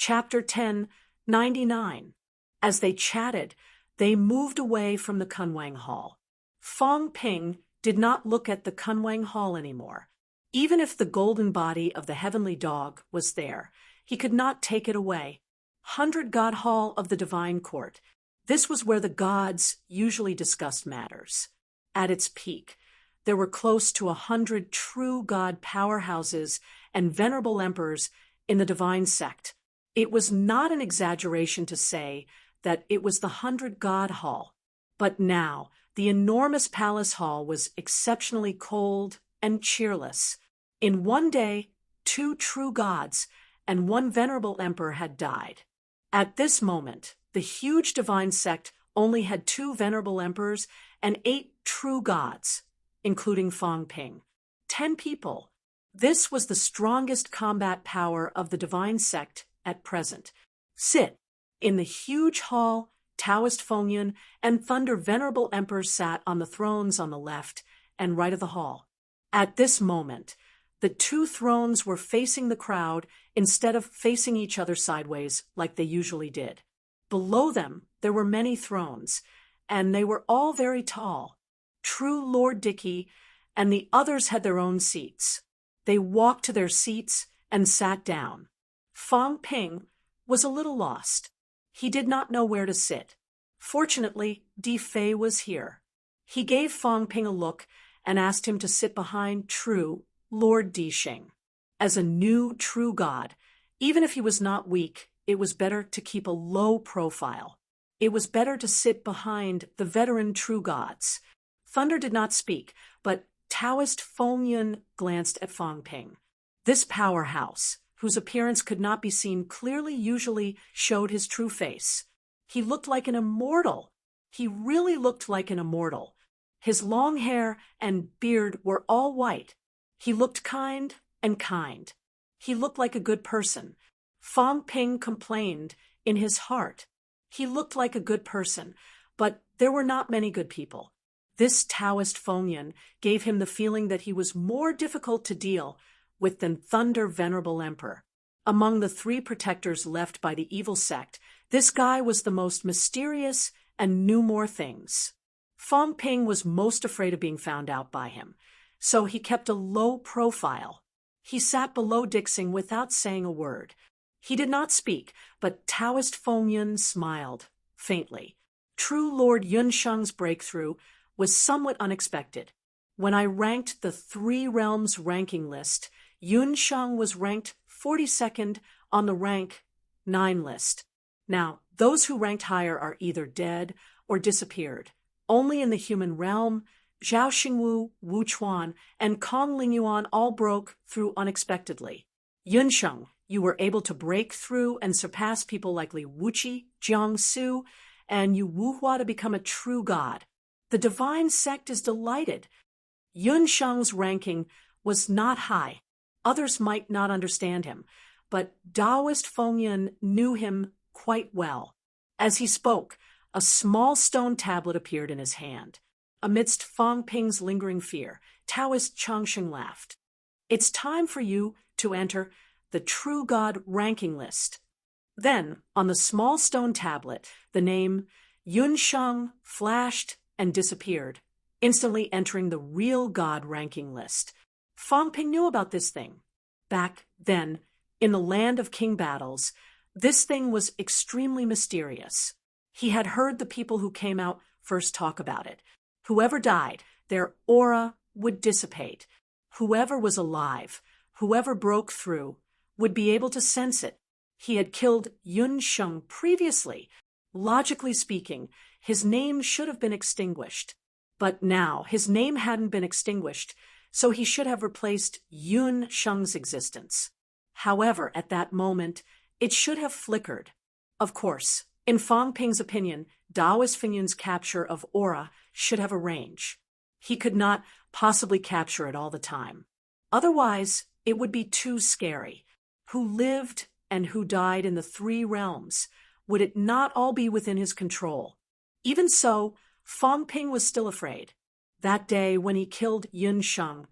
Chapter 10:99. As they chatted, they moved away from the Kunwang Hall. Fong Ping did not look at the Kunwang Hall anymore. Even if the golden body of the heavenly dog was there, he could not take it away. 100 God Hall of the Divine Court. This was where the gods usually discussed matters. At its peak, there were close to 100 true god powerhouses and venerable emperors in the divine sect. It was not an exaggeration to say that it was the 100 God Hall. But now, the enormous palace hall was exceptionally cold and cheerless. In one day, 2 true gods and 1 venerable emperor had died. At this moment, the huge divine sect only had 2 venerable emperors and 8 true gods, including Fong Ping. 10 people. This was the strongest combat power of the divine sect at present. Sit. In the huge hall, Taoist Fengyun and Thunder venerable emperors sat on the thrones on the left and right of the hall. At this moment, the 2 thrones were facing the crowd instead of facing each other sideways like they usually did. Below them, there were many thrones, and they were all very tall. True Lord Dickey and the others had their own seats. They walked to their seats and sat down. Fong Ping was a little lost. He did not know where to sit. Fortunately, Di Fei was here. He gave Fong Ping a look and asked him to sit behind true Lord Di Sheng. As a new true god, even if he was not weak, it was better to keep a low profile. It was better to sit behind the veteran true gods. Thunder did not speak, but Taoist Fengyun glanced at Fong Ping. This powerhouse, whose appearance could not be seen clearly, usually showed his true face. He looked like an immortal. He really looked like an immortal. His long hair and beard were all white. He looked kind and kind. He looked like a good person. Fong Ping complained in his heart. He looked like a good person, but there were not many good people. This Taoist Fengyun gave him the feeling that he was more difficult to deal with than Thunder Venerable Emperor. Among the 3 protectors left by the evil sect, this guy was the most mysterious and knew more things. Fong Ping was most afraid of being found out by him, so he kept a low profile. He sat below Dixing without saying a word. He did not speak, but Taoist Fengyun smiled, faintly. True Lord Yunsheng's breakthrough was somewhat unexpected. When I ranked the 3 realms ranking list, Yunsheng was ranked 42nd on the rank 9 list. Now, those who ranked higher are either dead or disappeared. Only in the human realm, Zhao Xingwu, Wu Chuan, and Kong Lingyuan all broke through unexpectedly. Yunsheng, you were able to break through and surpass people like Li Wuqi, Jiang Su, and Yu Wuhua to become a true god. The divine sect is delighted. Yunsheng's ranking was not high. Others might not understand him, but Taoist Fengyun knew him quite well. As he spoke, a small stone tablet appeared in his hand. Amidst Fong Ping's lingering fear, Taoist Changsheng laughed. It's time for you to enter the True God ranking list. Then, on the small stone tablet, the name Yunsheng flashed and disappeared, instantly entering the real God ranking list. Fong Ping knew about this thing. Back then, in the land of king battles, this thing was extremely mysterious. He had heard the people who came out first talk about it. Whoever died, their aura would dissipate. Whoever was alive, whoever broke through, would be able to sense it. He had killed Yunsheng previously. Logically speaking, his name should have been extinguished. But now, his name hadn't been extinguished, so he should have replaced Yunsheng's existence. However, at that moment, it should have flickered. Of course, in Fong Ping's opinion, Taoist Fengyun's capture of aura should have a range. He could not possibly capture it all the time. Otherwise, it would be too scary. Who lived and who died in the 3 realms? Would it not all be within his control? Even so, Fong Ping was still afraid. That day when he killed Yunsheng,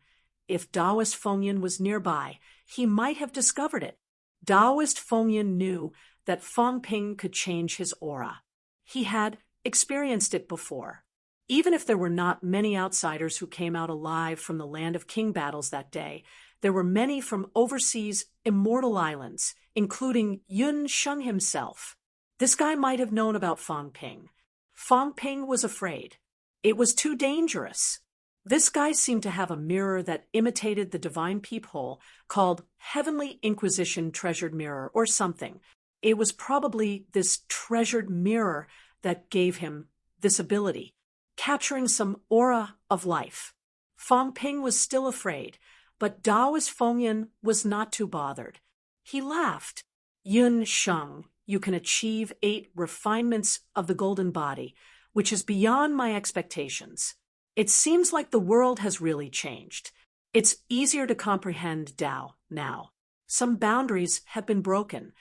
if Taoist Fengyun was nearby, he might have discovered it. Taoist Fengyan knew that Fang Ping could change his aura. He had experienced it before. Even if there were not many outsiders who came out alive from the Land of King battles that day, there were many from overseas immortal islands, including Yun Sheng himself. This guy might have known about Fang Ping. Fang Ping was afraid. It was too dangerous. This guy seemed to have a mirror that imitated the divine peephole, called Heavenly Inquisition Treasured Mirror or something. It was probably this treasured mirror that gave him this ability, capturing some aura of life. Fang Ping was still afraid, but Taoist Fengyan was not too bothered. He laughed. Yun Sheng, you can achieve 8 refinements of the golden body, which is beyond my expectations. It seems like the world has really changed. It's easier to comprehend Tao now. Some boundaries have been broken.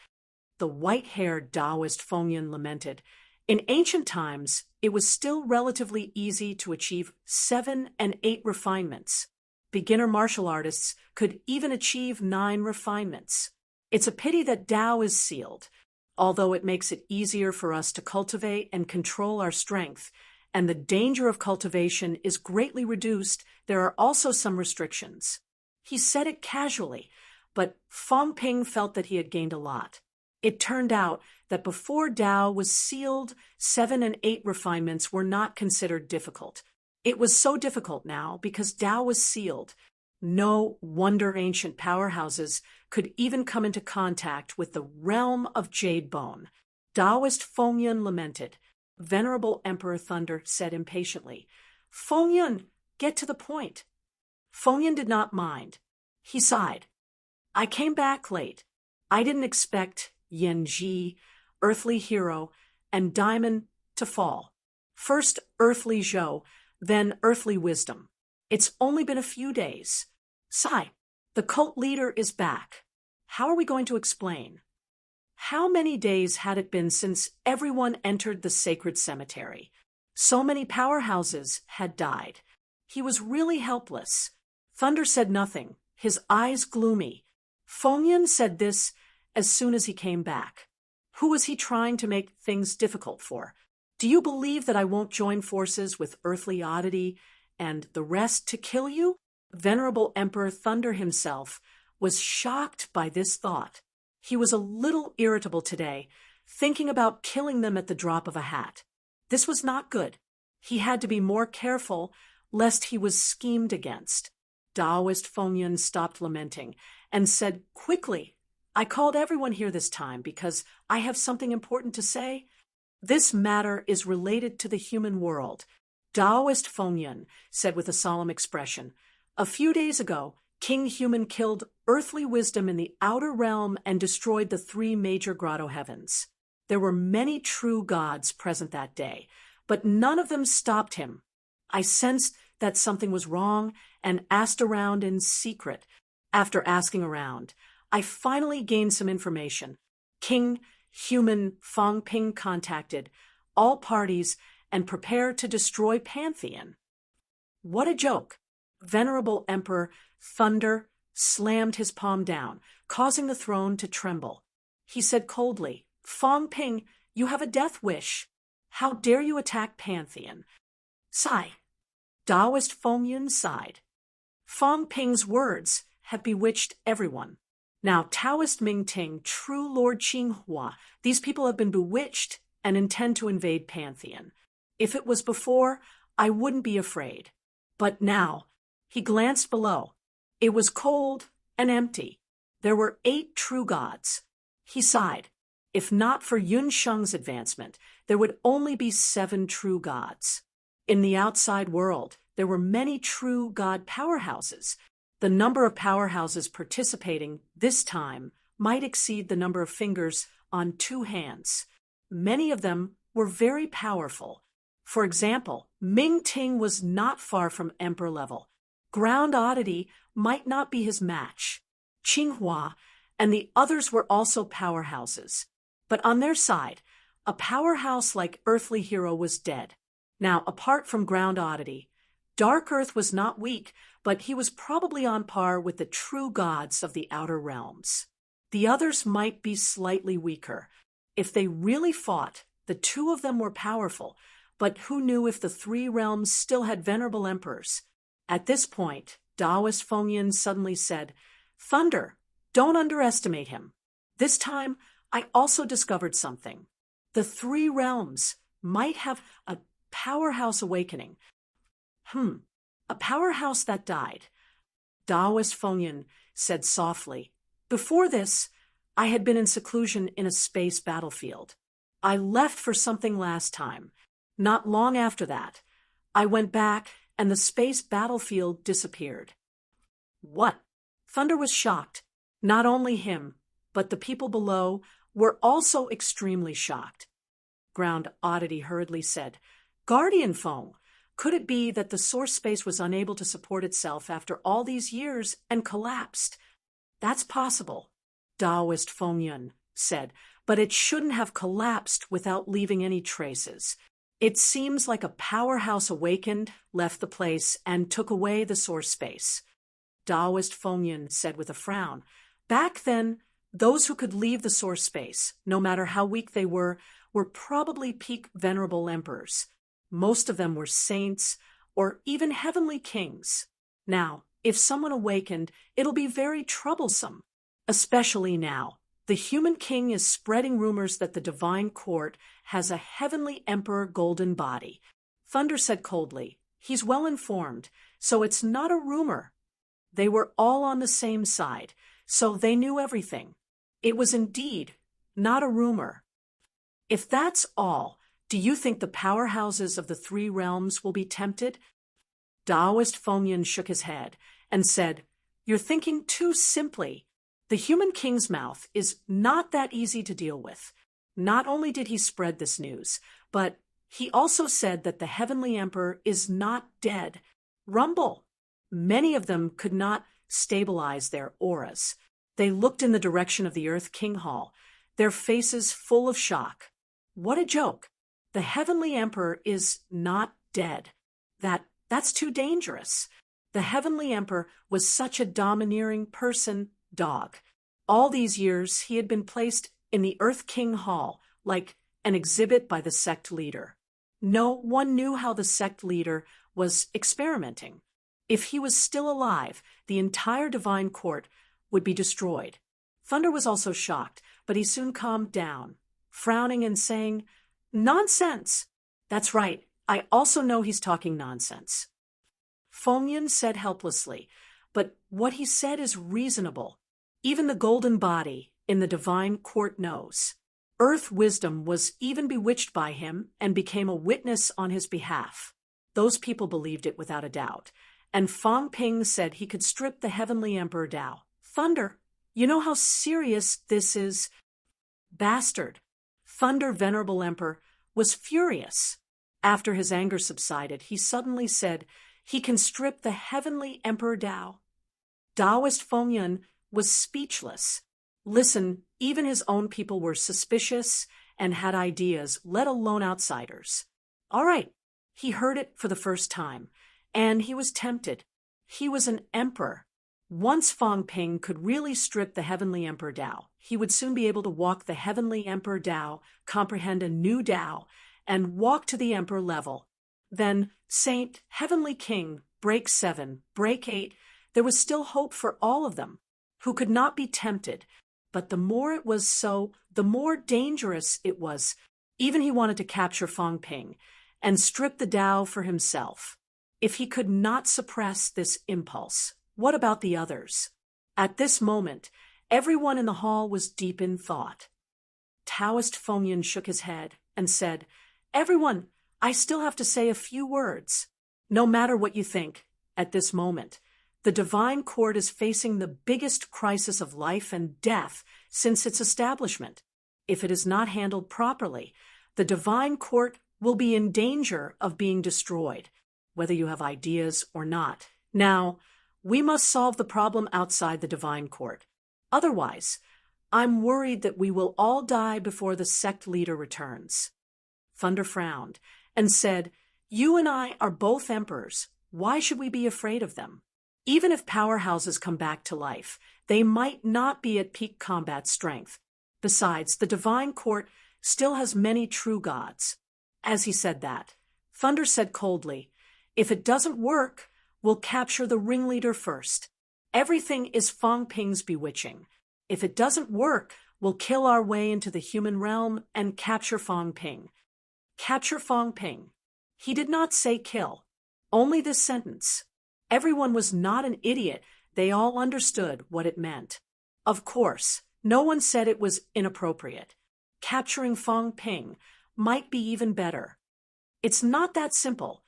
The white-haired Taoist Fengyan lamented. In ancient times, it was still relatively easy to achieve 7 and 8 refinements. Beginner martial artists could even achieve 9 refinements. It's a pity that Tao is sealed. Although it makes it easier for us to cultivate and control our strength, and the danger of cultivation is greatly reduced, there are also some restrictions. He said it casually, but Fang Ping felt that he had gained a lot. It turned out that before Tao was sealed, 7 and 8 refinements were not considered difficult. It was so difficult now because Tao was sealed. No wonder ancient powerhouses could even come into contact with the realm of Jade Bone. Taoist Fengyan lamented. Venerable Emperor Thunder said impatiently, Fengyan, get to the point. Fengyan did not mind. He sighed. I came back late. I didn't expect Yen Ji, Earthly Hero, and Diamond to fall. First Earthly Zhou, then Earthly Wisdom. It's only been a few days. Sigh. The cult leader is back. How are we going to explain? How many days had it been since everyone entered the sacred cemetery? So many powerhouses had died. He was really helpless. Thunder said nothing, his eyes gloomy. Fengyan said this as soon as he came back. Who was he trying to make things difficult for? Do you believe that I won't join forces with Earthly Oddity and the rest to kill you? Venerable Emperor Thunder himself was shocked by this thought. He was a little irritable today, thinking about killing them at the drop of a hat. This was not good. He had to be more careful lest he was schemed against. Taoist Fengyan stopped lamenting and said quickly, I called everyone here this time because I have something important to say. This matter is related to the human world. Taoist Fengyan said with a solemn expression, a few days ago, King Human killed Earthly Wisdom in the outer realm and destroyed the 3 major grotto heavens. There were many true gods present that day, but none of them stopped him. I sensed that something was wrong and asked around in secret. After asking around, I finally gained some information. King Human Fang Ping contacted all parties and prepared to destroy Pantheon. What a joke! Venerable Emperor Thunder slammed his palm down, causing the throne to tremble. He said coldly, Fang Ping, you have a death wish. How dare you attack Pantheon? Sigh. Taoist Fengyan sighed. Fang Ping's words have bewitched everyone. Now Taoist Ming Ting, true Lord Qinghua, these people have been bewitched and intend to invade Pantheon. If it was before, I wouldn't be afraid. But now, he glanced below. It was cold and empty. There were 8 true gods. He sighed. If not for Yun Sheng's advancement, there would only be 7 true gods. In the outside world, there were many true god powerhouses. The number of powerhouses participating this time might exceed the number of fingers on 2 hands. Many of them were very powerful. For example, Ming Ting was not far from emperor level. Ground Oddity might not be his match. Qinghua and the others were also powerhouses. But on their side, a powerhouse like Earthly Hero was dead. Now, apart from Ground Oddity, Dark Earth was not weak, but he was probably on par with the true gods of the outer realms. The others might be slightly weaker. If they really fought, the two of them were powerful, but who knew if the three realms still had venerable emperors? At this point, Taoist Fengyan suddenly said, "Thunder, don't underestimate him. This time, I also discovered something. The three realms might have a powerhouse awakening." A powerhouse that died. Taoist Fengyan said softly, "Before this, I had been in seclusion in a space battlefield. I left for something last time. Not long after that, I went back and the space battlefield disappeared." What? Thunder was shocked. Not only him, but the people below were also extremely shocked. Ground Oddity hurriedly said, "Guardian Feng, could it be that the source space was unable to support itself after all these years and collapsed?" "That's possible," Taoist Fengyan said, "but it shouldn't have collapsed without leaving any traces. It seems like a powerhouse awakened, left the place, and took away the source space." Taoist Fengyan said with a frown, "Back then, those who could leave the source space, no matter how weak they were probably peak venerable emperors. Most of them were saints or even heavenly kings. Now, if someone awakened, it'll be very troublesome, especially now. The human king is spreading rumors that the divine court has a heavenly emperor golden body." Thunder said coldly, "He's well informed, so it's not a rumor." They were all on the same side, so they knew everything. It was indeed not a rumor. "If that's all, do you think the powerhouses of the three realms will be tempted?" Taoist Fengyan shook his head and said, "You're thinking too simply. The human king's mouth is not that easy to deal with. Not only did he spread this news, but he also said that the heavenly emperor is not dead. Rumble. Many of them could not stabilize their auras. They looked in the direction of the Earth King Hall, their faces full of shock. What a joke. The heavenly emperor is not dead. That's too dangerous. The heavenly emperor was such a domineering person, dog. All these years he had been placed in the Earth King Hall like an exhibit by the sect leader. No one knew how the sect leader was experimenting. If he was still alive, the entire divine court would be destroyed. Thunder was also shocked, but he soon calmed down, frowning and saying, "Nonsense." "That's right. I also know he's talking nonsense." Fengyan said helplessly, "But what he said is reasonable. Even the golden body in the divine court knows. Earth wisdom was even bewitched by him and became a witness on his behalf." Those people believed it without a doubt, and Fang Ping said he could strip the heavenly emperor Tao. "Thunder, you know how serious this is?" "Bastard." Thunder Venerable Emperor was furious. After his anger subsided, he suddenly said, "He can strip the heavenly emperor Tao." Taoist Fengyan was speechless. Listen, even his own people were suspicious and had ideas, let alone outsiders. All right, he heard it for the first time, and he was tempted. He was an emperor. Once Fang Ping could really strip the heavenly emperor Tao, he would soon be able to walk the heavenly emperor Tao, comprehend a new Tao, and walk to the emperor level. Then, Saint, Heavenly King, break 7, break 8, there was still hope for all of them, who could not be tempted. But the more it was so, the more dangerous it was. Even he wanted to capture Fang Ping and strip the Tao for himself. If he could not suppress this impulse, what about the others? At this moment, everyone in the hall was deep in thought. Taoist Fengyan shook his head and said, "Everyone, I still have to say a few words. No matter what you think, at this moment, the divine court is facing the biggest crisis of life and death since its establishment. If it is not handled properly, the divine court will be in danger of being destroyed, whether you have ideas or not. Now, we must solve the problem outside the divine court. Otherwise, I'm worried that we will all die before the sect leader returns." Thunder frowned and said, "You and I are both emperors. Why should we be afraid of them? Even if powerhouses come back to life, they might not be at peak combat strength. Besides, the divine court still has many true gods. As he said that, Thunder said coldly, "If it doesn't work, we'll capture the ringleader first. Everything is Fong Ping's bewitching. If it doesn't work, we'll kill our way into the human realm and capture Fong Ping." Capture Fong Ping. He did not say kill. Only this sentence. Everyone was not an idiot. They all understood what it meant. Of course, no one said it was inappropriate. Capturing Fong Ping might be even better. It's not that simple.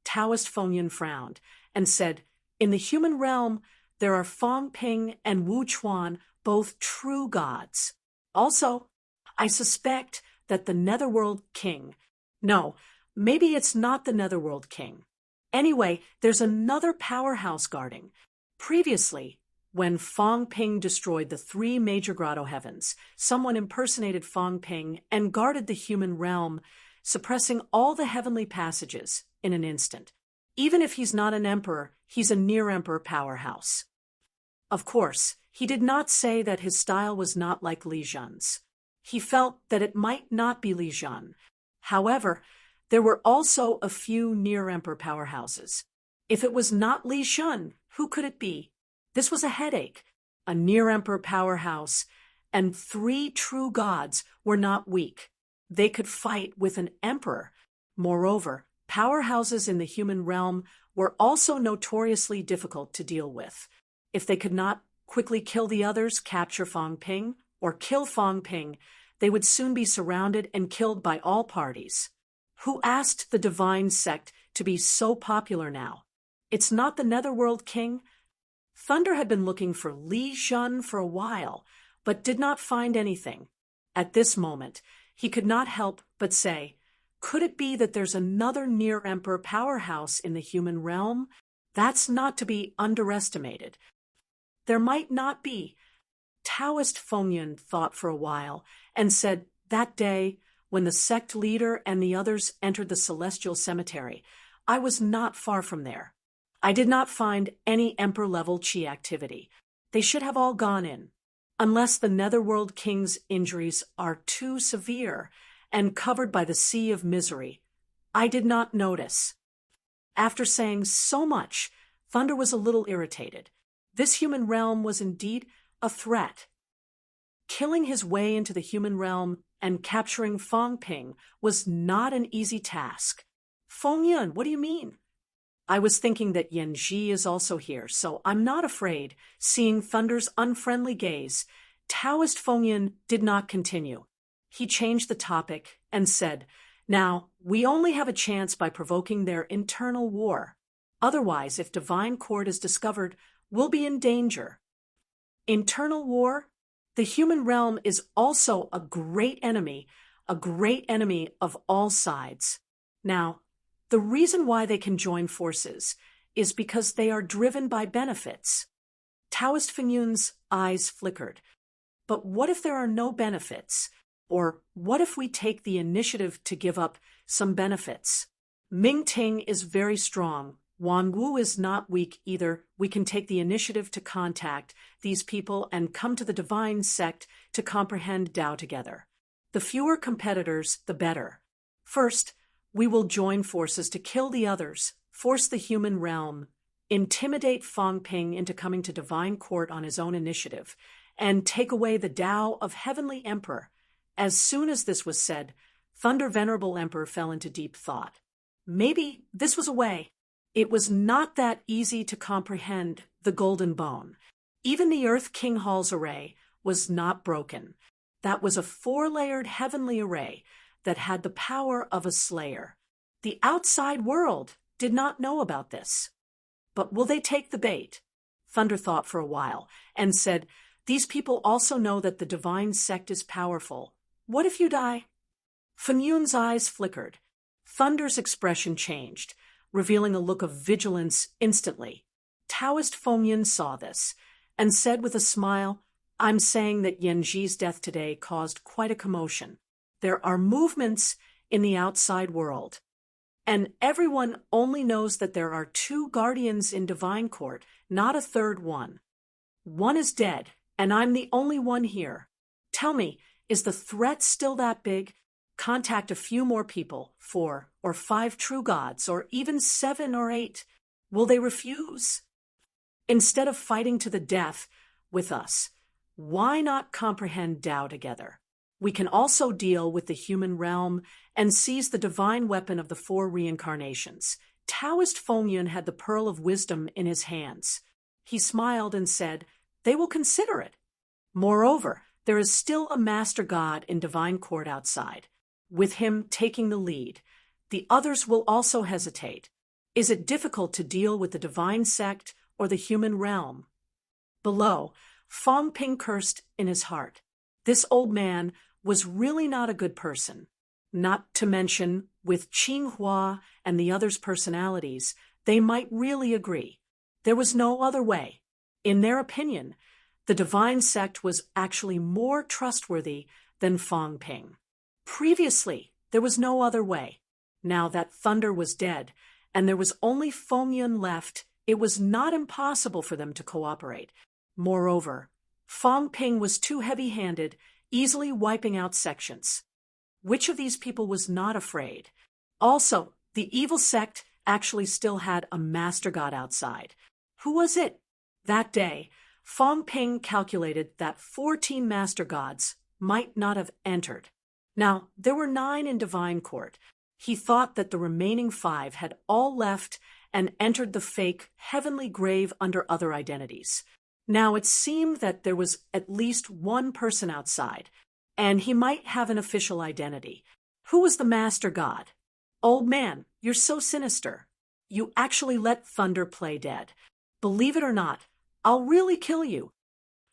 Taoist Fengyan frowned and said, "In the human realm, there are Fong Ping and Wu Chuan, both true gods. Also, I suspect that the Netherworld King— No, maybe it's not the Netherworld King. Anyway, there's another powerhouse guarding. Previously, when Fong Ping destroyed the 3 major grotto heavens, someone impersonated Fong Ping and guarded the human realm, suppressing all the heavenly passages in an instant. Even if he's not an emperor, he's a near-emperor powerhouse." Of course, he did not say that his style was not like Li Zhen's. He felt that it might not be Li Zhen. However, there were also a few near-emperor powerhouses. If it was not Li Zhen, who could it be? This was a headache. A near-emperor powerhouse and 3 true gods were not weak. They could fight with an emperor. Moreover, powerhouses in the human realm were also notoriously difficult to deal with. If they could not quickly kill the others, capture Fong Ping, or kill Fong Ping, they would soon be surrounded and killed by all parties. Who asked the divine sect to be so popular now? It's not the Netherworld King? Thunder had been looking for Li Zhen for a while, but did not find anything. At this moment, he could not help but say, "Could it be that there's another near-emperor powerhouse in the human realm? That's not to be underestimated." There might not be. Taoist Fengyan thought for a while and said, "That day, when the sect leader and the others entered the celestial cemetery, I was not far from there. I did not find any emperor-level qi activity. They should have all gone in. Unless the Netherworld King's injuries are too severe and covered by the sea of misery. I did not notice." After saying so much, Thunder was a little irritated. This human realm was indeed a threat. Killing his way into the human realm and capturing Fong Ping was not an easy task. "Fengyan, what do you mean?" "I was thinking that Yan Ji is also here, so I'm not afraid." Seeing Thunder's unfriendly gaze, Taoist Fengyan did not continue. He changed the topic and said, "Now, we only have a chance by provoking their internal war. Otherwise, if divine court is discovered, we'll be in danger." Internal war? The human realm is also a great enemy of all sides. Now, the reason why they can join forces is because they are driven by benefits. Taoist Fengyan's eyes flickered. But what if there are no benefits? Or what if we take the initiative to give up some benefits? Ming Ting is very strong. Wan Wu is not weak either. We can take the initiative to contact these people and come to the divine sect to comprehend Tao together. The fewer competitors, the better. First, we will join forces to kill the others, force the human realm, intimidate Fong Ping into coming to divine court on his own initiative, and take away the Tao of Heavenly Emperor. As soon as this was said, Thunder Venerable Emperor fell into deep thought. Maybe this was a way. It was not that easy to comprehend the golden bone. Even the Earth King Hall's array was not broken. That was a 4-layered heavenly array that had the power of a slayer. The outside world did not know about this. But will they take the bait? Thunder thought for a while and said, "These people also know that the divine sect is powerful. What if you die?" Fengyan's eyes flickered. Thunder's expression changed, revealing a look of vigilance instantly. Taoist Fengyan saw this and said with a smile, "I'm saying that Yan Ji's death today caused quite a commotion. There are movements in the outside world. And everyone only knows that there are 2 guardians in divine court, not a third one. One is dead, and I'm the only one here. Tell me, is the threat still that big? Contact a few more people, 4 or 5 true gods, or even 7 or 8. Will they refuse? Instead of fighting to the death with us, why not comprehend Tao together? We can also deal with the human realm and seize the divine weapon of the 4 reincarnations. Taoist Fengyun had the pearl of wisdom in his hands. He smiled and said, "They will consider it." Moreover, there is still a master god in divine court outside, with him taking the lead. The others will also hesitate. Is it difficult to deal with the divine sect or the human realm? Below, Fong Ping cursed in his heart. This old man was really not a good person. Not to mention, with Qinghua and the others' personalities, they might really agree. There was no other way. In their opinion, the divine sect was actually more trustworthy than Fong Ping. Previously, there was no other way. Now that Thunder was dead, and there was only Fengyun left, it was not impossible for them to cooperate. Moreover, Fong Ping was too heavy-handed, easily wiping out sections. Which of these people was not afraid? Also, the evil sect actually still had a master god outside. Who was it? That day, Fong Ping calculated that 14 master gods might not have entered. Now, there were 9 in divine court. He thought that the remaining 5 had all left and entered the fake heavenly grave under other identities. Now, it seemed that there was at least one person outside, and he might have an official identity. Who was the master god? Old man, you're so sinister. You actually let Thunder play dead. Believe it or not, I'll really kill you.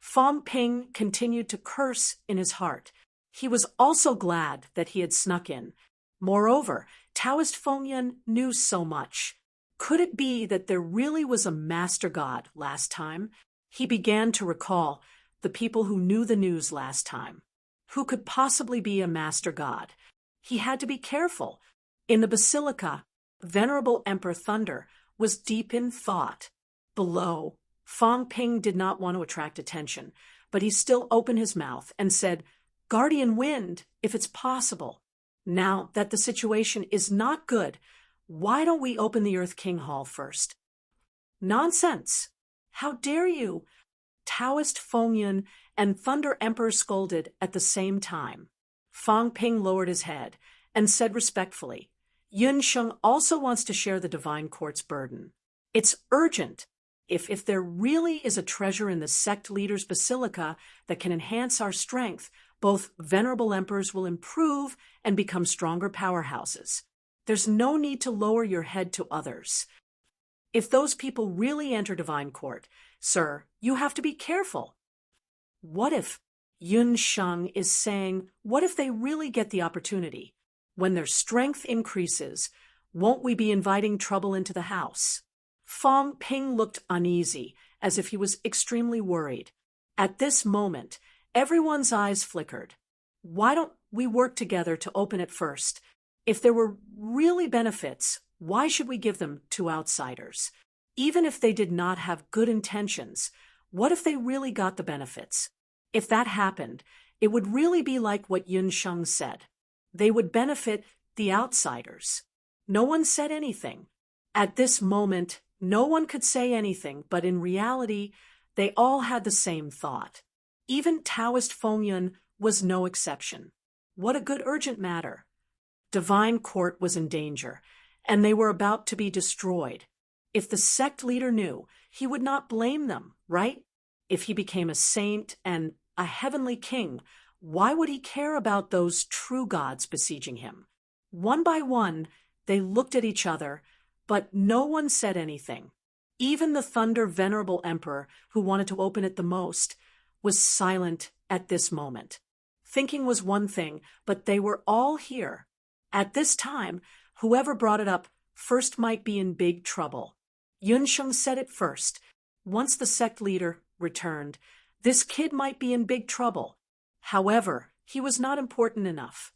Fong Ping continued to curse in his heart. He was also glad that he had snuck in. Moreover, Taoist Fengyun knew so much. Could it be that there really was a master god last time? He began to recall the people who knew the news last time. Who could possibly be a master god? He had to be careful. In the basilica, Venerable Emperor Thunder was deep in thought. Below, Fong Ping did not want to attract attention, but he still opened his mouth and said, "Guardian Wind, if it's possible. Now that the situation is not good, why don't we open the Earth King Hall first?" "Nonsense! How dare you?" Taoist Fengyun and Thunder Emperor scolded at the same time. Fong Ping lowered his head and said respectfully, "Yun Sheng also wants to share the divine court's burden. It's urgent. If there really is a treasure in the sect leader's basilica that can enhance our strength, both venerable emperors will improve and become stronger powerhouses. There's no need to lower your head to others. If those people really enter divine court, sir, you have to be careful." What if Yun Sheng is saying, what if they really get the opportunity? When their strength increases, won't we be inviting trouble into the house? Fong Ping looked uneasy, as if he was extremely worried. At this moment, everyone's eyes flickered. Why don't we work together to open it first? If there were really benefits, why should we give them to outsiders? Even if they did not have good intentions, what if they really got the benefits? If that happened, it would really be like what Yun Sheng said. They would benefit the outsiders. No one said anything. At this moment, no one could say anything, but in reality, they all had the same thought. Even Taoist Fengyun was no exception. What a good urgent matter. Divine court was in danger, and they were about to be destroyed. If the sect leader knew, he would not blame them, right? If he became a saint and a heavenly king, why would he care about those true gods besieging him? One by one, they looked at each other, but no one said anything. Even the Thunder Venerable Emperor, who wanted to open it the most, was silent at this moment. Thinking was one thing, but they were all here. At this time, whoever brought it up first might be in big trouble. Yun Sheng said it first. Once the sect leader returned, this kid might be in big trouble. However, he was not important enough.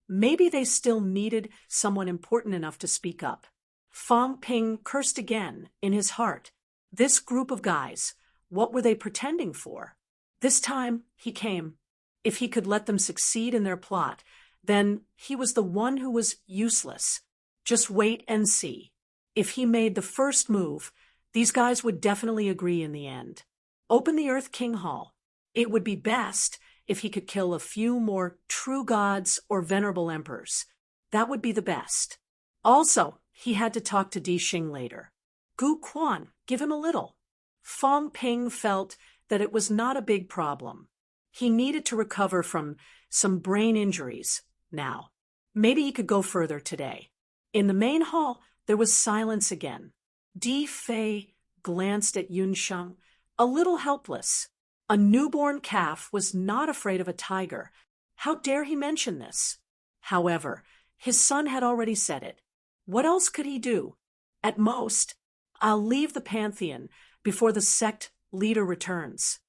Maybe they still needed someone important enough to speak up. Fong Ping cursed again in his heart. This group of guys, What were they pretending for? This time, he came. If he could let them succeed in their plot, then he was the one who was useless. Just wait and see. If he made the first move, these guys would definitely agree in the end. Open the Earth King Hall. It would be best if he could kill a few more true gods or venerable emperors. That would be the best. Also, he had to talk to Di Xing later. Gu Quan, give him a little. Fang Ping felt that it was not a big problem. He needed to recover from some brain injuries now. Maybe he could go further today. In the main hall, there was silence again. Di Fei glanced at Yun Sheng, a little helpless. A newborn calf was not afraid of a tiger. How dare he mention this? However, his son had already said it. What else could he do? At most, I'll leave the Pantheon before the sect leader returns.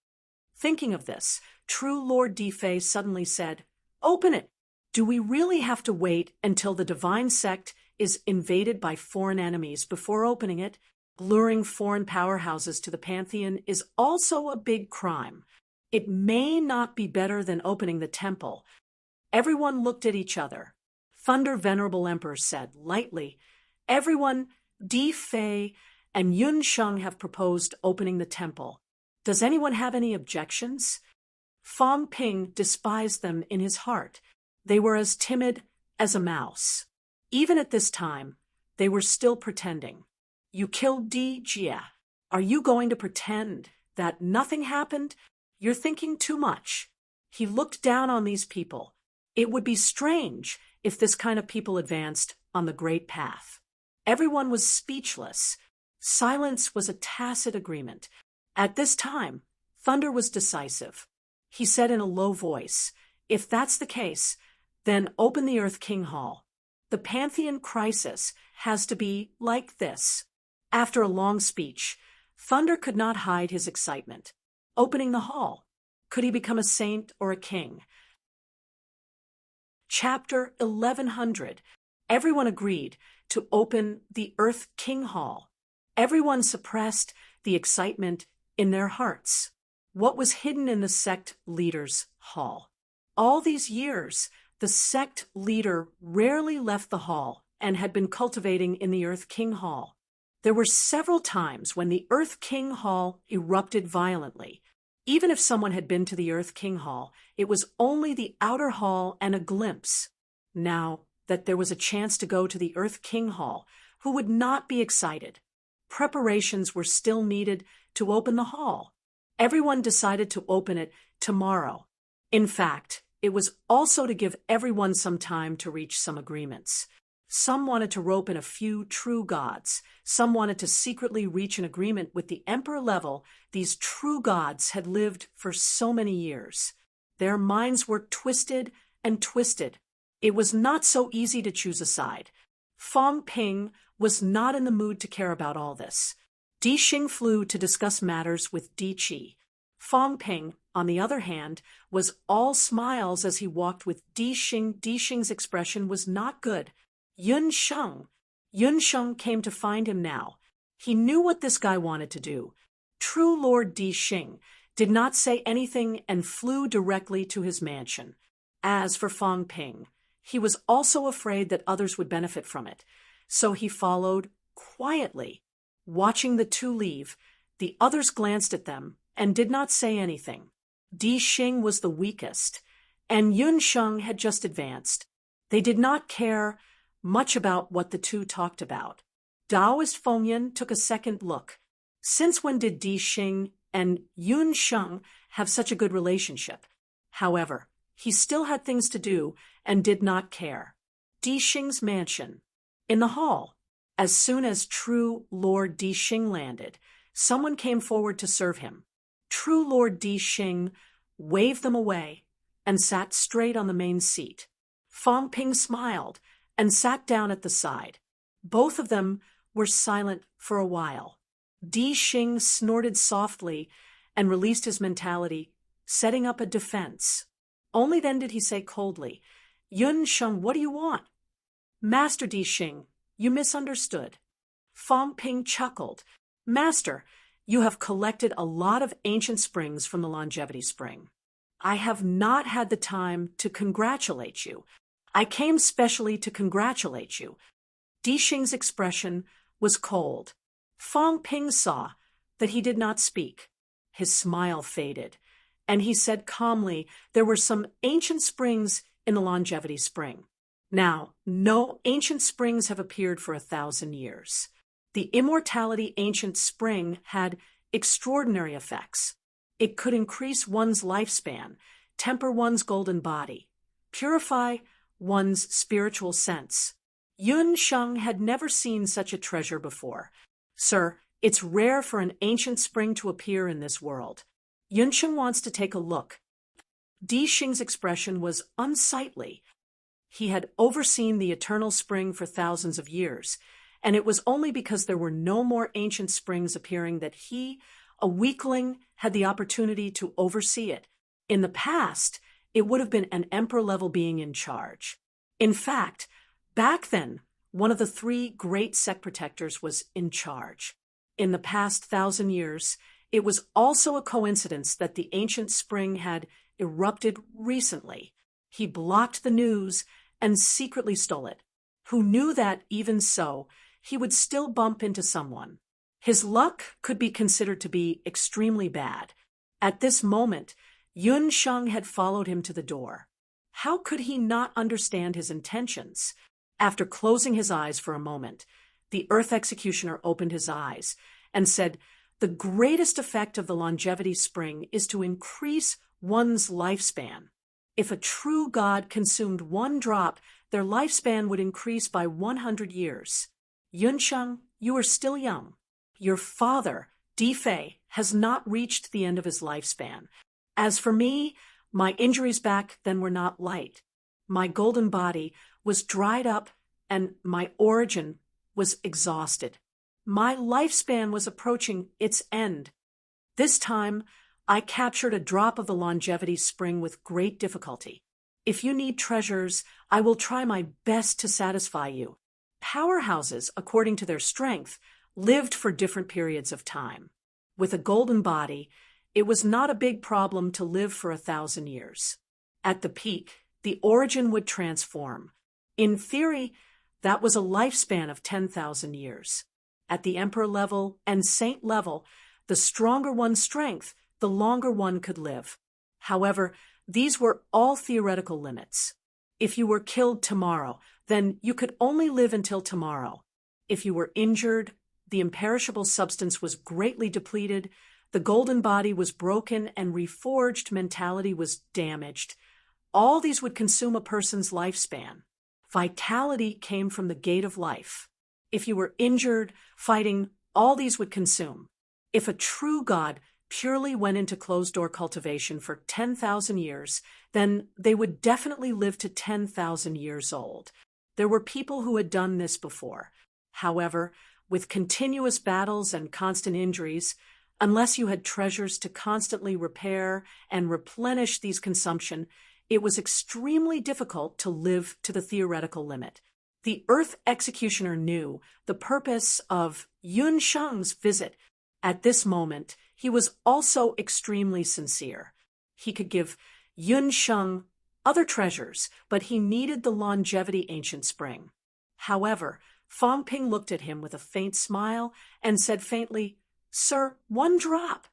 Thinking of this, true Lord Di Fei suddenly said, "Open it! Do we really have to wait until the divine sect is invaded by foreign enemies before opening it? Luring foreign powerhouses to the Pantheon is also a big crime. It may not be better than opening the temple." Everyone looked at each other. Thunder Venerable Emperor said lightly, "Everyone, Di Fei and Yun Sheng have proposed opening the temple. Does anyone have any objections?" Fang Ping despised them in his heart. They were as timid as a mouse. Even at this time, they were still pretending. You killed Di Jia. Are you going to pretend that nothing happened? You're thinking too much. He looked down on these people. It would be strange if this kind of people advanced on the great path. Everyone was speechless. Silence was a tacit agreement. At this time, Thunder was decisive. He said in a low voice, "If that's the case, then open the Earth King Hall. The Pantheon crisis has to be like this." After a long speech, Thunder could not hide his excitement. Opening the hall. Could he become a saint or a king? Chapter 1100. Everyone agreed to open the Earth King Hall. Everyone suppressed the excitement in their hearts. What was hidden in the sect leader's hall? All these years, the sect leader rarely left the hall and had been cultivating in the Earth King Hall. There were several times when the Earth King Hall erupted violently. Even if someone had been to the Earth King Hall, it was only the outer hall and a glimpse. Now that there was a chance to go to the Earth King Hall, who would not be excited? Preparations were still needed to open the hall. Everyone decided to open it tomorrow. In fact, it was also to give everyone some time to reach some agreements. Some wanted to rope in a few true gods. Some wanted to secretly reach an agreement with the emperor level. These true gods had lived for so many years. Their minds were twisted and twisted. It was not so easy to choose a side. Fang Ping was not in the mood to care about all this. Di Xing flew to discuss matters with Di Qi. Fang Ping, on the other hand, was all smiles as he walked with Di Xing. Di Xing's expression was not good. Yun Sheng came to find him now. He knew what this guy wanted to do. True Lord Di Xing did not say anything and flew directly to his mansion. As for Fang Ping, he was also afraid that others would benefit from it, so he followed quietly. Watching the two leave, the others glanced at them and did not say anything. Di Xing was the weakest, and Yun Sheng had just advanced. They did not care much about what the two talked about. Taoist Fengyan took a second look. Since when did Di Xing and Yun Sheng have such a good relationship? However, he still had things to do and did not care. Di Xing's mansion. In the hall, as soon as true Lord Di Xing landed, someone came forward to serve him. True Lord Di Xing waved them away and sat straight on the main seat. Fang Ping smiled and sat down at the side. Both of them were silent for a while. Di Xing snorted softly and released his mentality, setting up a defense. Only then did he say coldly, "Yun Sheng, what do you want?" "Master Di Xing, you misunderstood." Fang Ping chuckled. "Master, You have collected a lot of ancient springs from the longevity spring. I have not had the time to congratulate you. I came specially to congratulate you. Di Xing's expression was cold. Fang Ping saw that he did not speak. His smile faded, and he said calmly, there were some ancient springs in the longevity spring. Now, no ancient springs have appeared for 1,000 years. The immortality ancient spring had extraordinary effects. It could increase one's lifespan, temper one's golden body, purify one's spiritual sense. Yun Sheng had never seen such a treasure before. Sir, it's rare for an ancient spring to appear in this world. Yun Sheng wants to take a look. Di Xing's expression was unsightly. He had overseen the eternal spring for thousands of years, and it was only because there were no more ancient springs appearing that he, a weakling, had the opportunity to oversee it. In the past, it would have been an emperor-level being in charge. In fact, back then, one of the 3 great sect protectors was in charge. In the past 1,000 years, it was also a coincidence that the ancient spring had erupted recently. He blocked the news and secretly stole it. Who knew that, even so, he would still bump into someone. His luck could be considered to be extremely bad. At this moment, Yun Sheng had followed him to the door. How could he not understand his intentions? After closing his eyes for a moment, the Earth Executioner opened his eyes and said, the greatest effect of the longevity spring is to increase one's lifespan. If a true god consumed 1 drop, their lifespan would increase by 100 years. Yun Sheng, you are still young. Your father, Di Fei, has not reached the end of his lifespan. As for me, my injuries back then were not light. My golden body was dried up and my origin was exhausted. My lifespan was approaching its end. This time, I captured a drop of the longevity spring with great difficulty. If you need treasures, I will try my best to satisfy you. Powerhouses, according to their strength, lived for different periods of time. With a golden body, it was not a big problem to live for 1,000 years. At the peak, the origin would transform. In theory, that was a lifespan of 10,000 years. At the emperor level and saint level, the stronger one's strength, the longer one could live. However, these were all theoretical limits. If you were killed tomorrow, then you could only live until tomorrow. If you were injured, the imperishable substance was greatly depleted, the golden body was broken, and reforged mentality was damaged. All these would consume a person's lifespan. Vitality came from the gate of life. If you were injured, fighting, all these would consume. If a true god purely went into closed-door cultivation for 10,000 years, then they would definitely live to 10,000 years old. There were people who had done this before. However, with continuous battles and constant injuries, unless you had treasures to constantly repair and replenish these consumption, it was extremely difficult to live to the theoretical limit. The Earth Executioner knew the purpose of Yun Sheng's visit. At this moment, he was also extremely sincere. He could give Yun Sheng other treasures, but he needed the longevity ancient spring. However, Fang Ping looked at him with a faint smile and said faintly, "Sir, 1 drop."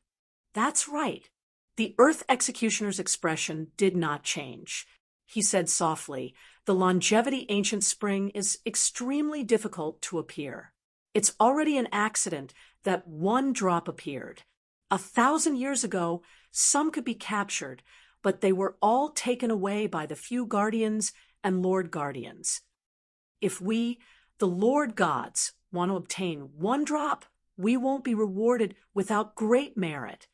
"That's right." The Earth Executioner's expression did not change. He said softly, "The longevity ancient spring is extremely difficult to appear. It's already an accident that 1 drop appeared. 1,000 years ago, some could be captured, but they were all taken away by the few guardians and Lord Guardians. If we, the Lord Gods, want to obtain 1 drop, we won't be rewarded without great merit."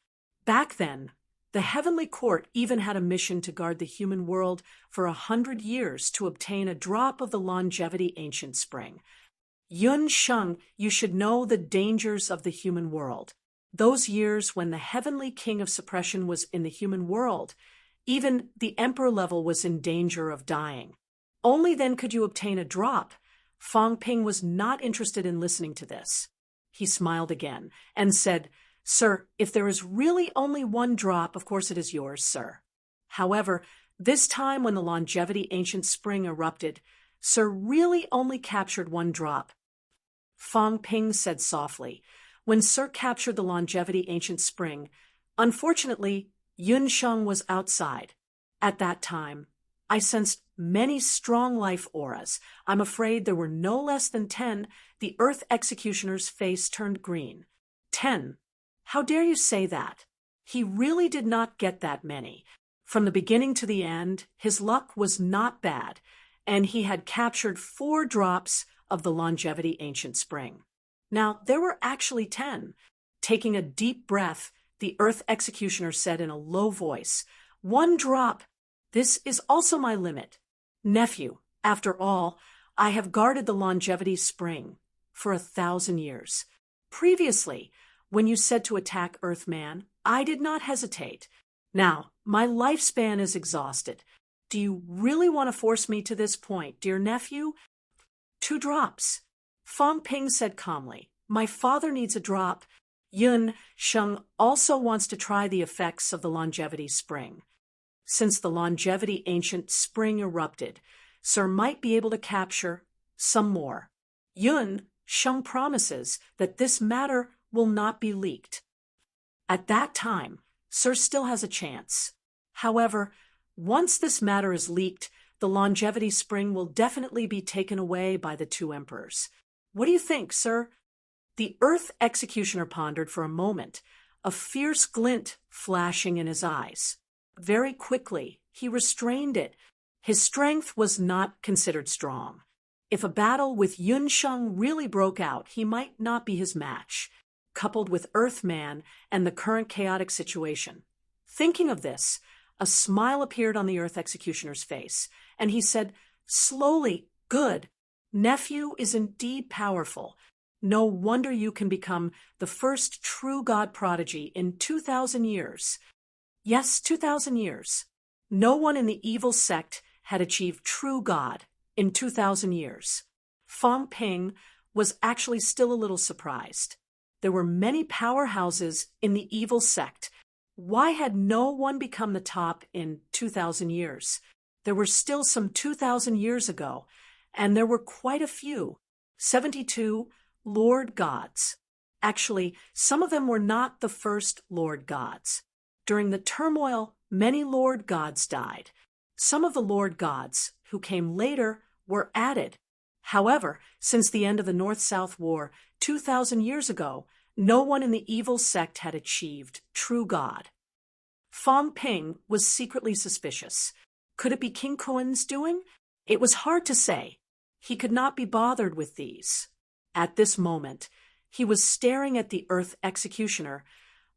Back then, the Heavenly Court even had a mission to guard the human world for 100 years to obtain a drop of the longevity ancient spring. Yun Sheng, you should know the dangers of the human world. Those years when the Heavenly King of Suppression was in the human world, even the Emperor level was in danger of dying. Only then could you obtain a drop. Fang Ping was not interested in listening to this. He smiled again and said, Sir, if there is really only one drop, of course it is yours, sir. However, this time when the longevity ancient spring erupted, Sir really only captured one drop. Fang Ping said softly. When Sir captured the longevity ancient spring, unfortunately, Yun Sheng was outside. At that time, I sensed many strong life auras. I'm afraid there were no less than 10. The Earth Executioner's face turned green. 10. How dare you say that? He really did not get that many. From the beginning to the end, his luck was not bad, and he had captured 4 drops of the longevity ancient spring. Now, there were actually 10. Taking a deep breath, the Earth Executioner said in a low voice, "1 drop. This is also my limit. Nephew, after all, I have guarded the longevity spring for 1,000 years. Previously, when you said to attack Earthman, I did not hesitate. Now, my lifespan is exhausted. Do you really want to force me to this point, dear nephew?" 2 drops. Fang Ping said calmly, "My father needs a drop. Yun Sheng also wants to try the effects of the longevity spring. Since the longevity ancient spring erupted, Sir might be able to capture some more. Yun Sheng promises that this matter will not be leaked. At that time, Sir still has a chance. However, once this matter is leaked, the longevity spring will definitely be taken away by the 2 emperors. What do you think, sir?" The Earth Executioner pondered for a moment, a fierce glint flashing in his eyes. Very quickly, he restrained it. His strength was not considered strong. If a battle with Yun Sheng really broke out, he might not be his match, coupled with Earthman and the current chaotic situation. Thinking of this, a smile appeared on the Earth Executioner's face, and he said, slowly, "Good. Nephew is indeed powerful. No wonder you can become the first true god prodigy in 2,000 years. Yes, 2,000 years. No one in the evil sect had achieved true god in 2,000 years. Fang Ping was actually still a little surprised. There were many powerhouses in the evil sect. Why had no one become the top in 2,000 years? There were still some 2,000 years ago, and there were quite a few, 72 Lord Gods. Actually, some of them were not the first Lord Gods. During the turmoil, many Lord Gods died. Some of the Lord Gods, who came later, were added. However, since the end of the North-South War 2,000 years ago, no one in the evil sect had achieved true God. Fang Ping was secretly suspicious. Could it be King Kuen's doing? It was hard to say. He could not be bothered with these. At this moment, he was staring at the Earth Executioner,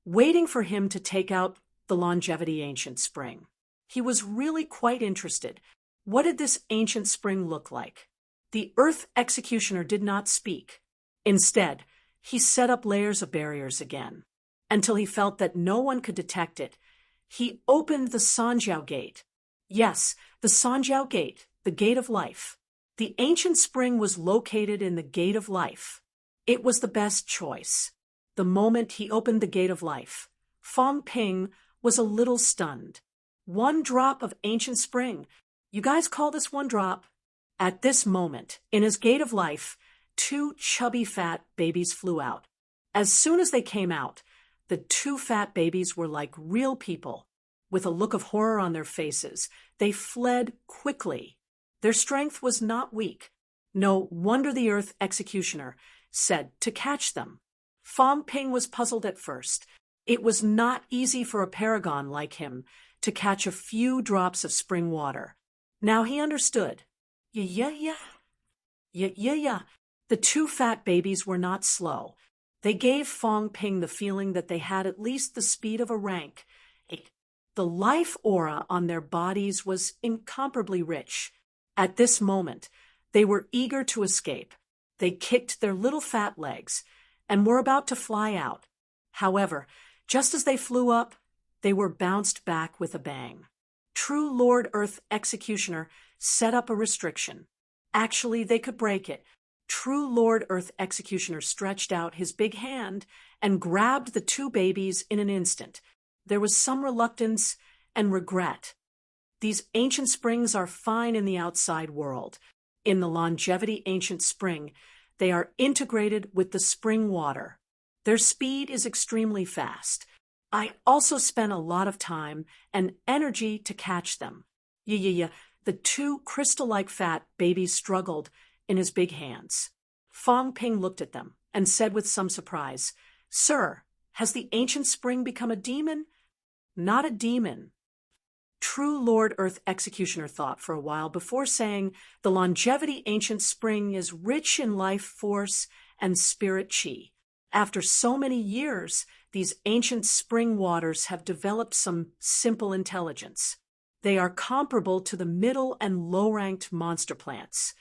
waiting for him to take out the longevity ancient spring. He was really quite interested. What did this ancient spring look like? The Earth Executioner did not speak. Instead, he set up layers of barriers again, until he felt that no one could detect it. He opened the Sanjiao Gate. Yes, the Sanjiao Gate, the Gate of Life. The ancient spring was located in the Gate of Life. It was the best choice. The moment he opened the Gate of Life, Fang Ping was a little stunned. 1 drop of ancient spring. You guys call this 1 drop? At this moment, in his Gate of Life, 2 chubby fat babies flew out. As soon as they came out, the 2 fat babies were like real people. With a look of horror on their faces, they fled quickly. Their strength was not weak. No wonder the Earth Executioner said to catch them. Fang Ping was puzzled at first. It was not easy for a paragon like him to catch a few drops of spring water. Now he understood. Yeah. The 2 fat babies were not slow. They gave Fang Ping the feeling that they had at least the speed of a rank. The life aura on their bodies was incomparably rich. At this moment, they were eager to escape. They kicked their little fat legs and were about to fly out. However, just as they flew up, they were bounced back with a bang. True Lord Earth Executioner set up a restriction. Actually, they could break it. True Lord Earth Executioner stretched out his big hand and grabbed the two babies in an instant. There was some reluctance and regret. These ancient springs are fine in the outside world. In the Longevity Ancient Spring, they are integrated with the spring water. Their speed is extremely fast. I also spent a lot of time and energy to catch them. Yeah. The two crystal-like fat babies struggled in his big hands. Fong Ping looked at them and said with some surprise, "Sir, has the ancient spring become a demon?" "Not a demon." True Lord Earth Executioner thought for a while before saying, "The Longevity Ancient Spring is rich in life force and spirit chi. After so many years, these ancient spring waters have developed some simple intelligence. They are comparable to the middle and low-ranked monster plants.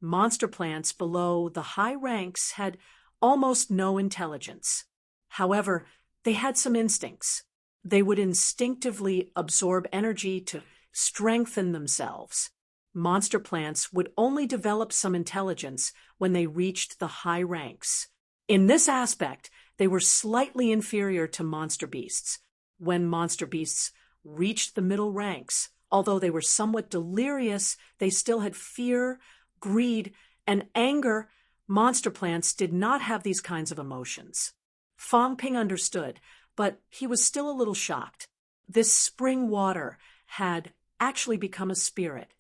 Monster plants below the high ranks had almost no intelligence. However, they had some instincts. They would instinctively absorb energy to strengthen themselves. Monster plants would only develop some intelligence when they reached the high ranks. In this aspect, they were slightly inferior to monster beasts. When monster beasts reached the middle ranks, although they were somewhat delirious, they still had fear, greed, and anger. Monster plants did not have these kinds of emotions. Fong Ping understood, but he was still a little shocked. This spring water had actually become a spirit.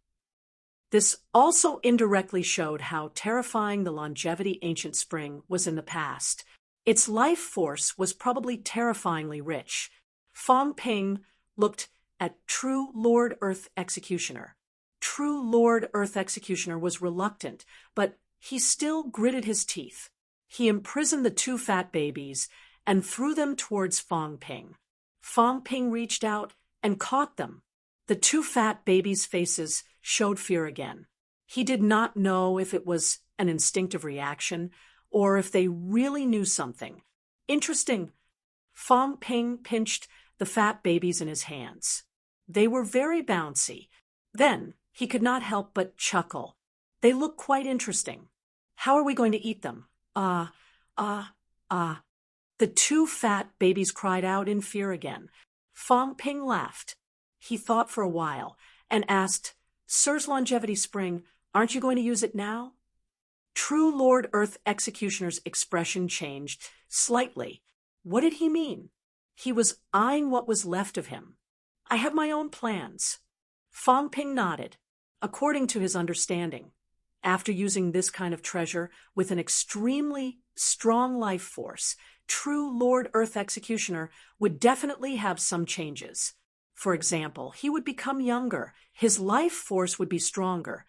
This also indirectly showed how terrifying the Longevity Ancient Spring was in the past. Its life force was probably terrifyingly rich. Fong Ping looked at True Lord Earth Executioner. True Lord Earth Executioner was reluctant, but he still gritted his teeth. He imprisoned the two fat babies and threw them towards Fong Ping. Fong Ping reached out and caught them. The two fat babies' faces showed fear again. He did not know if it was an instinctive reaction or if they really knew something. Interesting. Fong Ping pinched the fat babies in his hands. They were very bouncy. Then he could not help but chuckle. They look quite interesting. How are we going to eat them? The two fat babies cried out in fear again. Fong Ping laughed. He thought for a while and asked, "Sir's Longevity Spring, aren't you going to use it now?" True Lord Earth Executioner's expression changed slightly. What did he mean? He was eyeing what was left of him. "I have my own plans." Fong Ping nodded, according to his understanding. After using this kind of treasure with an extremely strong life force, True Lord Earth Executioner would definitely have some changes. For example, he would become younger, his life force would be stronger,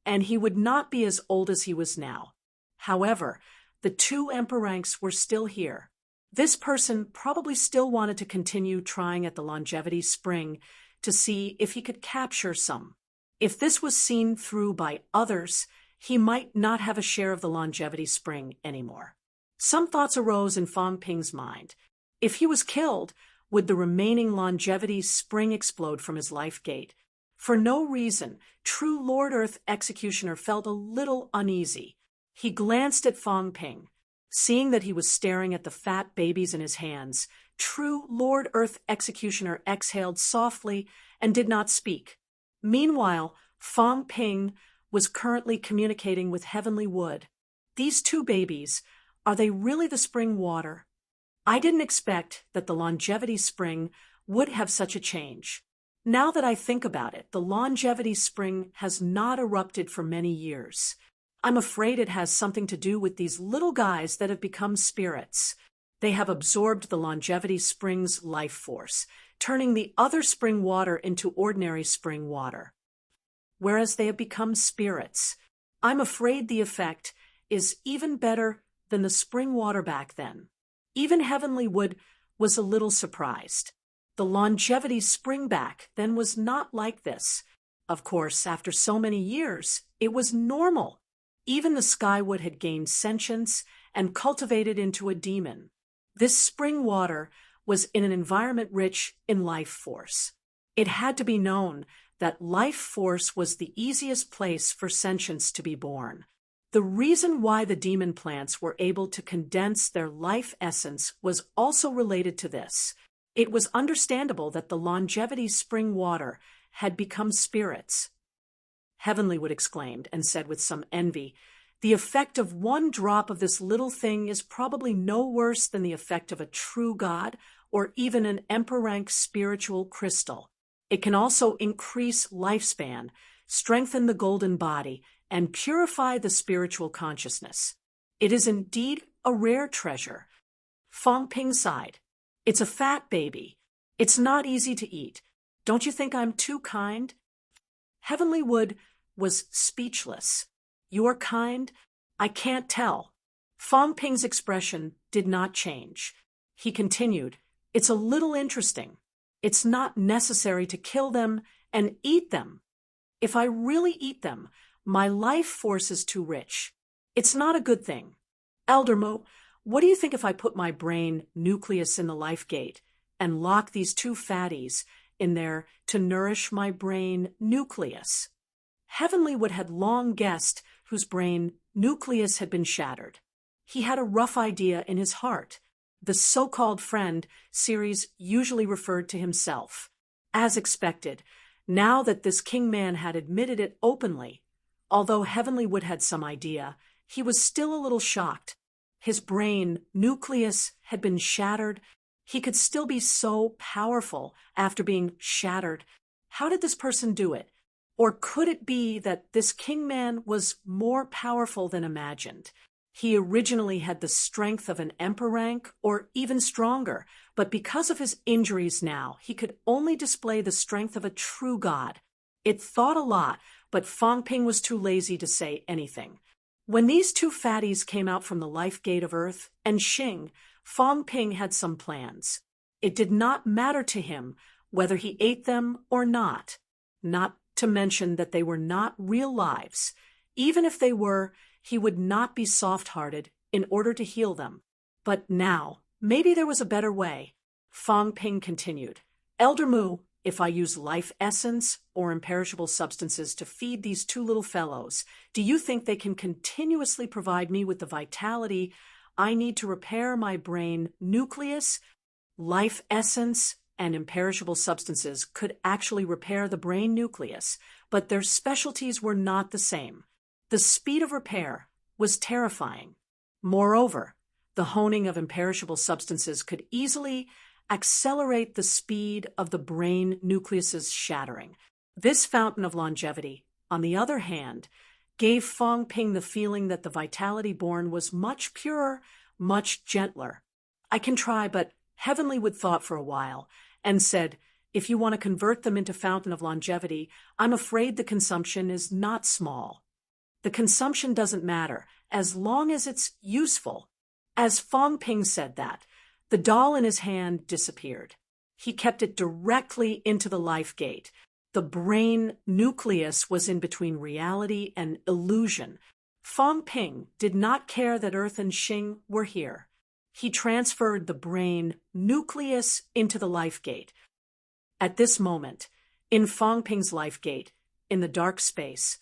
and he would not be as old as he was now. However, the two emperor ranks were still here. This person probably still wanted to continue trying at the Longevity Spring to see if he could capture some. If this was seen through by others, he might not have a share of the Longevity Spring anymore. Some thoughts arose in Fong Ping's mind. If he was killed, would the remaining Longevity Spring explode from his life gate? For no reason, True Lord Earth Executioner felt a little uneasy. He glanced at Fong Ping. Seeing that he was staring at the fat babies in his hands, True Lord Earth Executioner exhaled softly and did not speak. Meanwhile, Fong Ping was currently communicating with Heavenly Wood. "These two babies, are they really the spring water? I didn't expect that the Longevity Spring would have such a change. Now that I think about it, the Longevity Spring has not erupted for many years. I'm afraid it has something to do with these little guys that have become spirits. They have absorbed the Longevity Spring's life force, turning the other spring water into ordinary spring water. Whereas they have become spirits. I'm afraid the effect is even better than the spring water back then." Even Heavenly Wood was a little surprised. The Longevity Spring back then was not like this. Of course, after so many years, it was normal. Even the Skywood had gained sentience and cultivated into a demon. This spring water was in an environment rich in life force. It had to be known that life force was the easiest place for sentience to be born. The reason why the demon plants were able to condense their life essence was also related to this. It was understandable that the longevity spring water had become spirits. Heavenlywood exclaimed and said with some envy, "The effect of one drop of this little thing is probably no worse than the effect of a true god or even an emperor-rank spiritual crystal. It can also increase lifespan, strengthen the golden body, and purify the spiritual consciousness. It is indeed a rare treasure." Fong Ping sighed. "It's a fat baby. It's not easy to eat. Don't you think I'm too kind?" Heavenlywood was speechless. "You're kind? I can't tell." Fong Ping's expression did not change. He continued, "It's a little interesting. It's not necessary to kill them and eat them. If I really eat them, my life force is too rich. It's not a good thing. Elder Mu, what do you think if I put my brain nucleus in the life gate and lock these two fatties in there to nourish my brain nucleus?" Heavenlywood had long guessed whose brain nucleus had been shattered. He had a rough idea in his heart. The so-called friend Ceres usually referred to himself. As expected, now that this king man had admitted it openly, although Heavenlywood had some idea, he was still a little shocked. His brain nucleus had been shattered. He could still be so powerful after being shattered. How did this person do it? Or could it be that this king man was more powerful than imagined? He originally had the strength of an emperor rank or even stronger, but because of his injuries now, he could only display the strength of a true god. It thought a lot, but Fong Ping was too lazy to say anything. When these two fatties came out from the life gate of Earth and Xing, Fong Ping had some plans. It did not matter to him whether he ate them or not to mention that they were not real lives. Even if they were, he would not be soft-hearted in order to heal them. But now, maybe there was a better way. Fong Ping continued, "Elder Mu, if I use life essence or imperishable substances to feed these two little fellows, do you think they can continuously provide me with the vitality I need to repair my brain nucleus? Life essence and imperishable substances could actually repair the brain nucleus, but their specialties were not the same. The speed of repair was terrifying. Moreover, the honing of imperishable substances could easily accelerate the speed of the brain nucleus's shattering. This fountain of longevity, on the other hand, gave Fong Ping the feeling that the vitality born was much purer, much gentler. I can try, but Heavenlywood thought for a while and said, "If you want to convert them into fountain of longevity, I'm afraid the consumption is not small." The consumption doesn't matter, as long as it's useful. As Fong Ping said that, the doll in his hand disappeared. He kept it directly into the life gate. The brain nucleus was in between reality and illusion. Fong Ping did not care that Earth and Xing were here. He transferred the brain nucleus into the life gate. At this moment, in Fong Ping's life gate, in the dark space,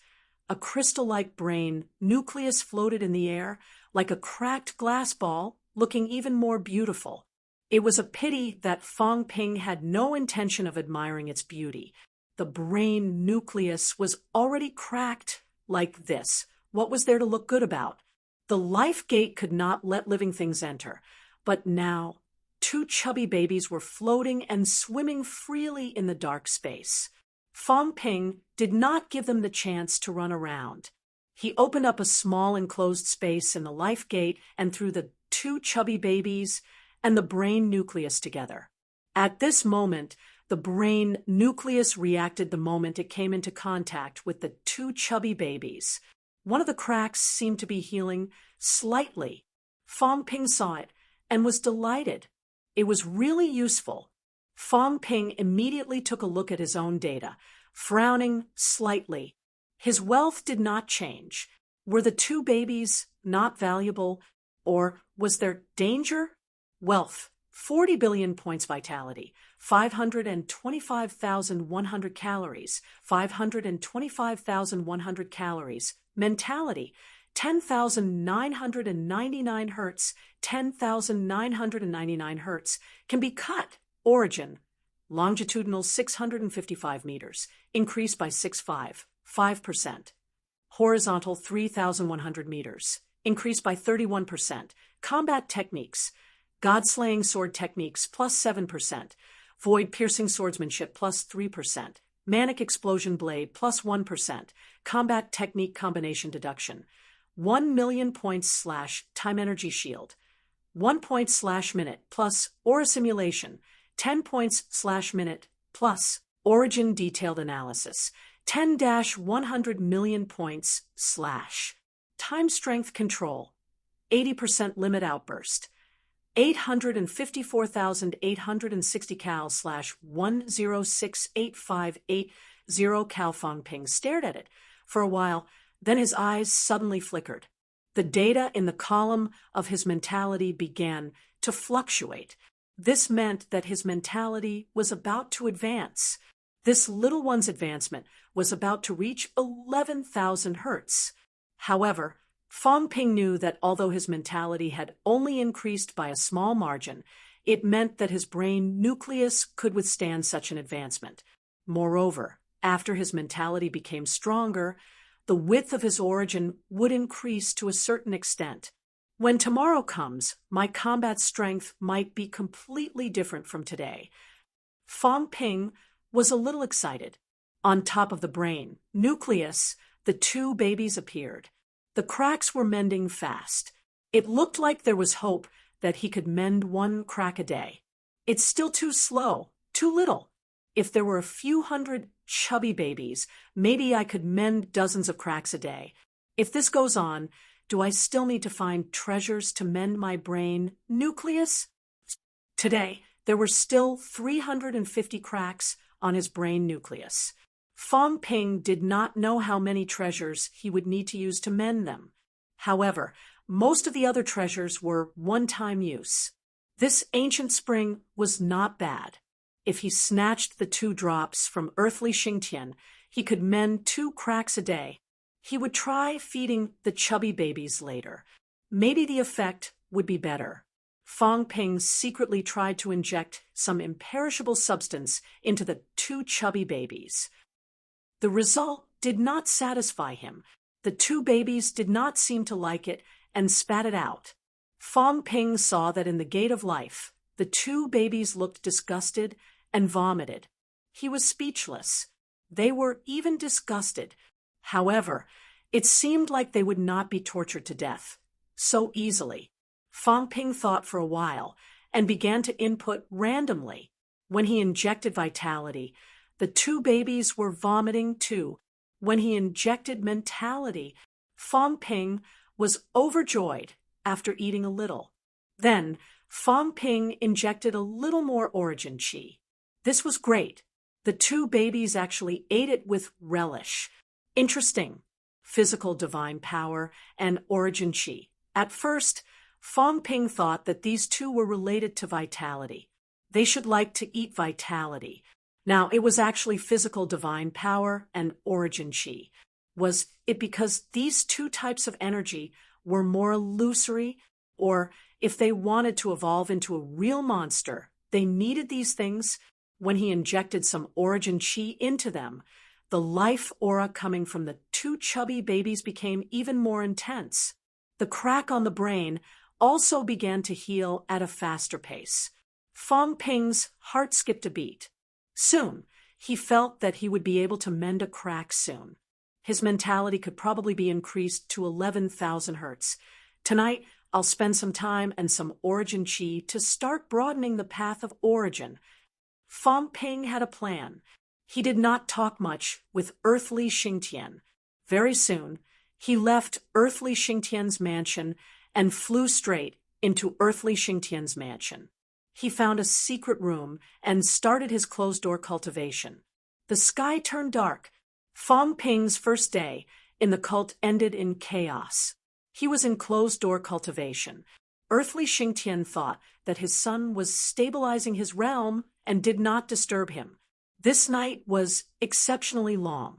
a crystal-like brain nucleus floated in the air like a cracked glass ball, looking even more beautiful. It was a pity that Fong Ping had no intention of admiring its beauty. The brain nucleus was already cracked like this. What was there to look good about? The life gate could not let living things enter, but now two chubby babies were floating and swimming freely in the dark space. Fong Ping did not give them the chance to run around. He opened up a small enclosed space in the life gate and threw the two chubby babies and the brain nucleus together. At this moment, the brain nucleus reacted the moment it came into contact with the two chubby babies. One of the cracks seemed to be healing slightly. Fong Ping saw it and was delighted. It was really useful. Fong Ping immediately took a look at his own data, frowning slightly. His wealth did not change. Were the two babies not valuable, or was there danger? Wealth, 40 billion points vitality, 525,100 calories, 525,100 calories. Mentality, 10,999 Hertz, 10,999 Hertz can be cut. Origin, longitudinal 655 meters, increased by 5%. Horizontal 3,100 meters, increased by 31%. Combat techniques, God-slaying sword techniques plus 7%. Void-piercing swordsmanship plus 3%. Manic explosion blade plus 1%. Combat technique combination deduction. 1 million points / time energy shield. 1 point / minute plus aura simulation. 10 points / minute plus origin detailed analysis. 10-100 million points / time strength control. 80% limit outburst. 854,860 cal / 1068580 Cal. Fong Ping stared at it for a while, then his eyes suddenly flickered. The data in the column of his mentality began to fluctuate. This meant that his mentality was about to advance. This little one's advancement was about to reach 11,000 hertz. However, Fong Ping knew that although his mentality had only increased by a small margin, it meant that his brain nucleus could withstand such an advancement. Moreover, after his mentality became stronger, the width of his origin would increase to a certain extent. When tomorrow comes, my combat strength might be completely different from today. Fong Ping was a little excited. On top of the brain, nucleus, the two babies appeared. The cracks were mending fast. It looked like there was hope that he could mend 1 crack a day. It's still too slow, too little. If there were a few hundred chubby babies, maybe I could mend dozens of cracks a day. If this goes on, do I still need to find treasures to mend my brain nucleus? Today, there were still 350 cracks on his brain nucleus. Fong Ping did not know how many treasures he would need to use to mend them. However, most of the other treasures were one-time use. This ancient spring was not bad. If he snatched the 2 drops from earthly Xingtian, he could mend 2 cracks a day. He would try feeding the chubby babies later. Maybe the effect would be better. Fong Ping secretly tried to inject some imperishable substance into the 2 chubby babies. The result did not satisfy him. The 2 babies did not seem to like it and spat it out. Fong Ping saw that in the gate of life, the 2 babies looked disgusted and vomited. He was speechless. They were even disgusted. However, it seemed like they would not be tortured to death so easily. Fong Ping thought for a while and began to input randomly. When he injected vitality, the 2 babies were vomiting too. When he injected mentality, Fong Ping was overjoyed after eating a little. Then, Fong Ping injected a little more origin chi. This was great. The 2 babies actually ate it with relish. Interesting. Physical divine power and origin chi. At first, Fong Ping thought that these 2 were related to vitality. They should like to eat vitality. Now, it was actually physical divine power and origin chi. Was it because these 2 types of energy were more illusory, or if they wanted to evolve into a real monster, they needed these things? When he injected some origin chi into them, the life aura coming from the 2 chubby babies became even more intense. The crack on the brain also began to heal at a faster pace. Fong Ping's heart skipped a beat. Soon, he felt that he would be able to mend a crack soon. His mentality could probably be increased to 11,000 hertz. Tonight, I'll spend some time and some origin chi to start broadening the path of origin. Fong Ping had a plan. He did not talk much with earthly Xingtian. Very soon, he left earthly Xingtian's mansion and flew straight into earthly Xingtian's mansion. He found a secret room and started his closed-door cultivation. The sky turned dark. Fong Ping's first day in the cult ended in chaos. He was in closed-door cultivation. Earthly Xingtian thought that his son was stabilizing his realm and did not disturb him. This night was exceptionally long.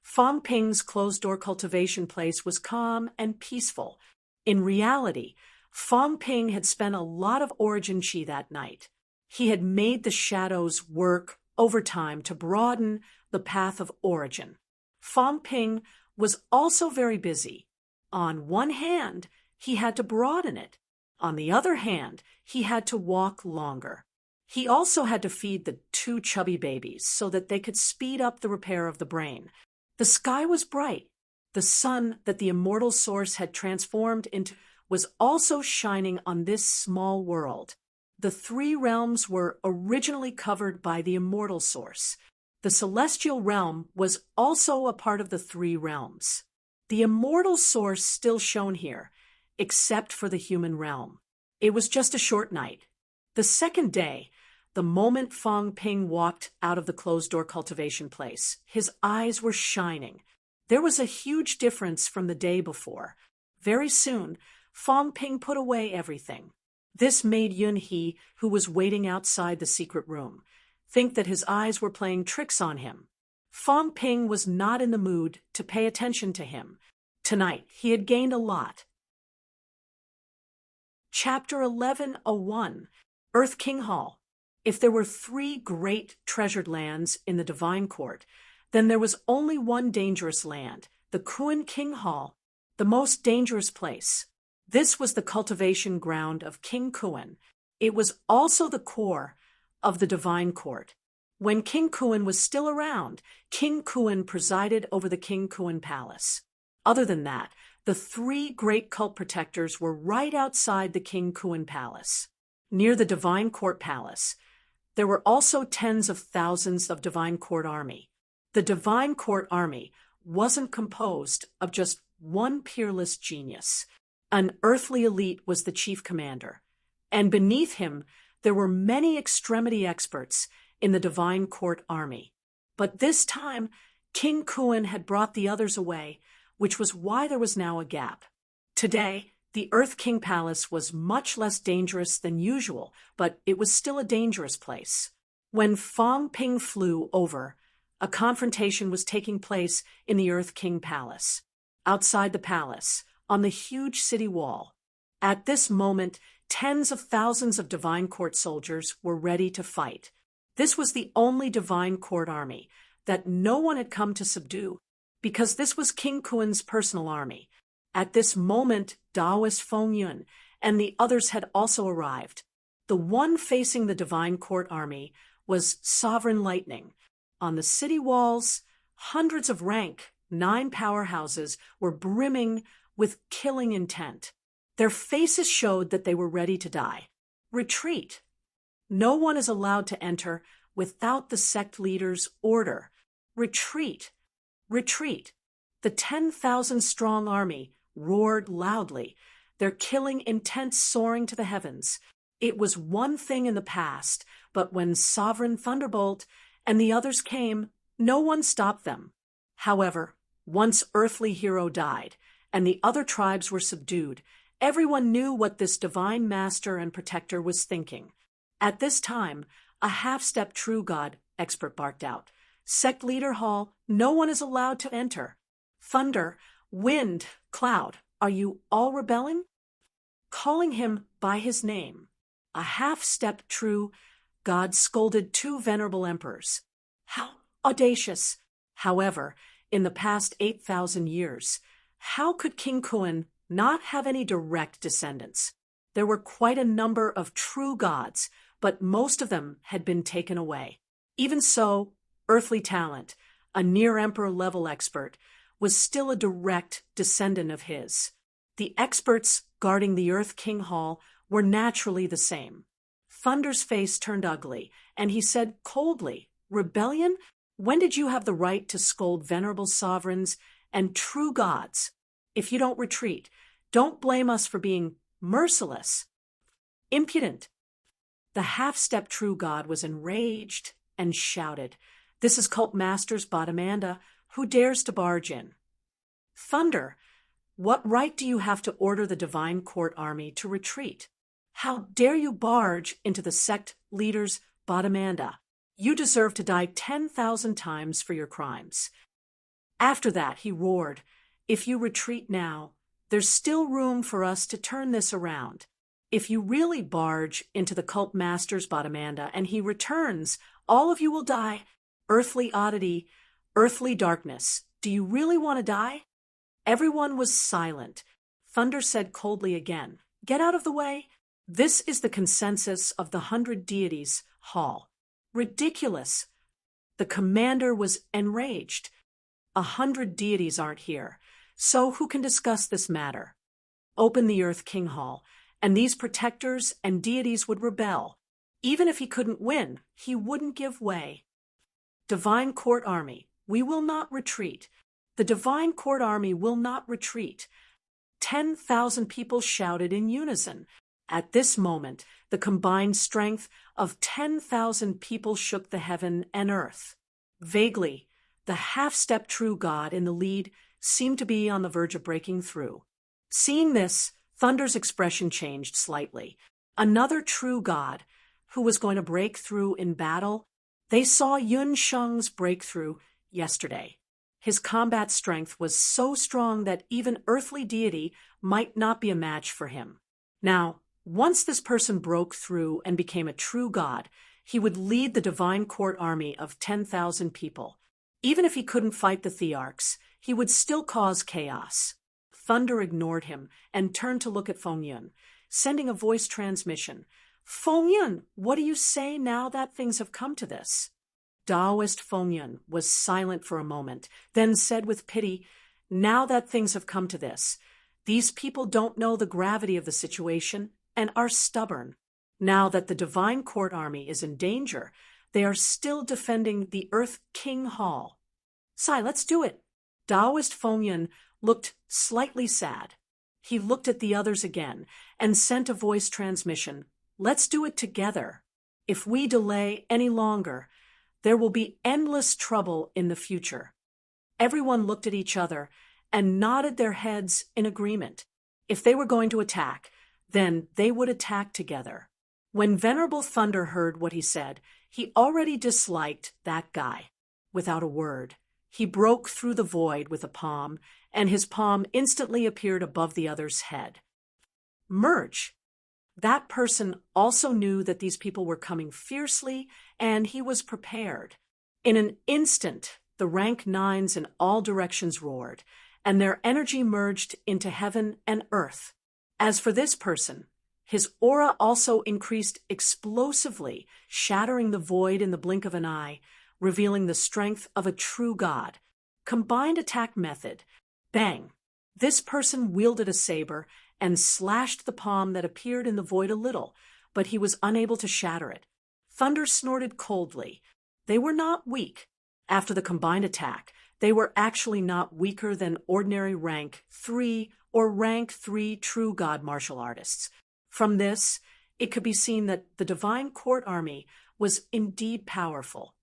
Fong Ping's closed-door cultivation place was calm and peaceful. In reality, Fong Ping had spent a lot of origin qi that night. He had made the shadows work overtime to broaden the path of origin. Fong Ping was also very busy. On one hand, he had to broaden it. On the other hand, he had to walk longer. He also had to feed the two chubby babies so that they could speed up the repair of the brain. The sky was bright. The sun that the immortal source had transformed into was also shining on this small world. The three realms were originally covered by the immortal source. The celestial realm was also a part of the three realms. The immortal source still shone here, except for the human realm. It was just a short night. The second day, the moment Fong Ping walked out of the closed-door cultivation place, his eyes were shining. There was a huge difference from the day before. Very soon, Fong Ping put away everything. This made Yun He, who was waiting outside the secret room, think that his eyes were playing tricks on him. Fong Ping was not in the mood to pay attention to him. Tonight, he had gained a lot. Chapter 11:01 Earth King Hall. If there were three great treasured lands in the Divine Court, then there was only one dangerous land, the Kuan King Hall, the most dangerous place. This was the cultivation ground of King Kuan. It was also the core of the Divine Court. When King Kuan was still around, King Kuan presided over the King Kuan Palace. Other than that, the three great cult protectors were right outside the King Kuan Palace. Near the Divine Court Palace, there were also tens of thousands of Divine Court Army. The Divine Court Army wasn't composed of just one peerless genius. An earthly elite was the chief commander, and beneath him there were many extremity experts in the Divine Court Army. But this time, King Kuan had brought the others away, which was why there was now a gap. Today, the Earth King Palace was much less dangerous than usual, but it was still a dangerous place. When Fong Ping flew over, a confrontation was taking place in the Earth King Palace. Outside the palace, on the huge city wall. At this moment, tens of thousands of Divine Court soldiers were ready to fight. This was the only Divine Court army that no one had come to subdue, because this was King Kuan's personal army. At this moment, Taoist Feng Yun and the others had also arrived. The one facing the Divine Court army was Sovereign Lightning. On the city walls, hundreds of rank 9 powerhouses were brimming with killing intent. Their faces showed that they were ready to die. Retreat. No one is allowed to enter without the sect leader's order. Retreat. Retreat. The 10,000-strong army roared loudly, their killing intent soaring to the heavens. It was one thing in the past, but when Sovereign Thunderbolt and the others came, no one stopped them. However, once Earthly Hero died, and the other tribes were subdued, everyone knew what this divine master and protector was thinking. At this time, a half-step true god expert barked out, "Sect Leader Hall, no one is allowed to enter. Thunder, wind, cloud, are you all rebelling?" Calling him by his name, a half-step true god scolded 2 venerable emperors. How audacious! However, in the past 8,000 years, how could King Kuan not have any direct descendants? There were quite a number of true gods, but most of them had been taken away. Even so, Earthly Talent, a near-emperor level expert, was still a direct descendant of his. The experts guarding the Earth King Hall were naturally the same. Thunder's face turned ugly, and he said coldly, "Rebellion? When did you have the right to scold venerable sovereigns and true gods? If you don't retreat, don't blame us for being merciless. Impudent." The half-step true god was enraged and shouted, "This is Cult Masters Badamanda. Who dares to barge in?" "Thunder, what right do you have to order the Divine Court army to retreat? How dare you barge into the sect leader's Badamanda? You deserve to die 10,000 times for your crimes." After that, he roared, "If you retreat now, there's still room for us to turn this around. If you really barge into the cult master's Bottomanda and he returns, all of you will die. Earthly oddity, earthly darkness. Do you really want to die?" Everyone was silent. Thunder said coldly again, "Get out of the way. This is the consensus of the 100 Deities Hall." Ridiculous. The commander was enraged. 100 deities aren't here, so who can discuss this matter? Open the Earth King Hall, and these protectors and deities would rebel. Even if he couldn't win, he wouldn't give way. Divine Court Army, we will not retreat. The Divine Court Army will not retreat. 10,000 people shouted in unison. At this moment, the combined strength of 10,000 people shook the heaven and earth. Vaguely, the half-step true God in the lead seemed to be on the verge of breaking through. Seeing this, Thunder's expression changed slightly. Another true God who was going to break through in battle. They saw Yun Sheng's breakthrough yesterday. His combat strength was so strong that even earthly deity might not be a match for him. Now, once this person broke through and became a true God, he would lead the Divine Court Army of 10,000 people. Even if he couldn't fight the Thearchs, he would still cause chaos. Thunder ignored him and turned to look at Feng Yun, sending a voice transmission. "Feng Yun, what do you say now that things have come to this?" Taoist Feng Yun was silent for a moment, then said with pity, "Now that things have come to this, these people don't know the gravity of the situation and are stubborn. Now that the Divine Court Army is in danger, they are still defending the Earth King Hall. Sai, let's do it." Taoist Feng Yun looked slightly sad. He looked at the others again and sent a voice transmission. "Let's do it together. If we delay any longer, there will be endless trouble in the future." Everyone looked at each other and nodded their heads in agreement. If they were going to attack, then they would attack together. When Venerable Thunder heard what he said, he already disliked that guy. Without a word, he broke through the void with a palm, and his palm instantly appeared above the other's head. Merge. That person also knew that these people were coming fiercely, and he was prepared. In an instant, the rank nines in all directions roared, and their energy merged into heaven and earth. As for this person, his aura also increased explosively, shattering the void in the blink of an eye, revealing the strength of a true God. Combined attack method. Bang! This person wielded a saber and slashed the palm that appeared in the void a little, but he was unable to shatter it. Thunder snorted coldly. They were not weak. After the combined attack, they were actually not weaker than ordinary rank 3 or rank 3 true God martial artists. From this, it could be seen that the Divine Court Army was indeed powerful.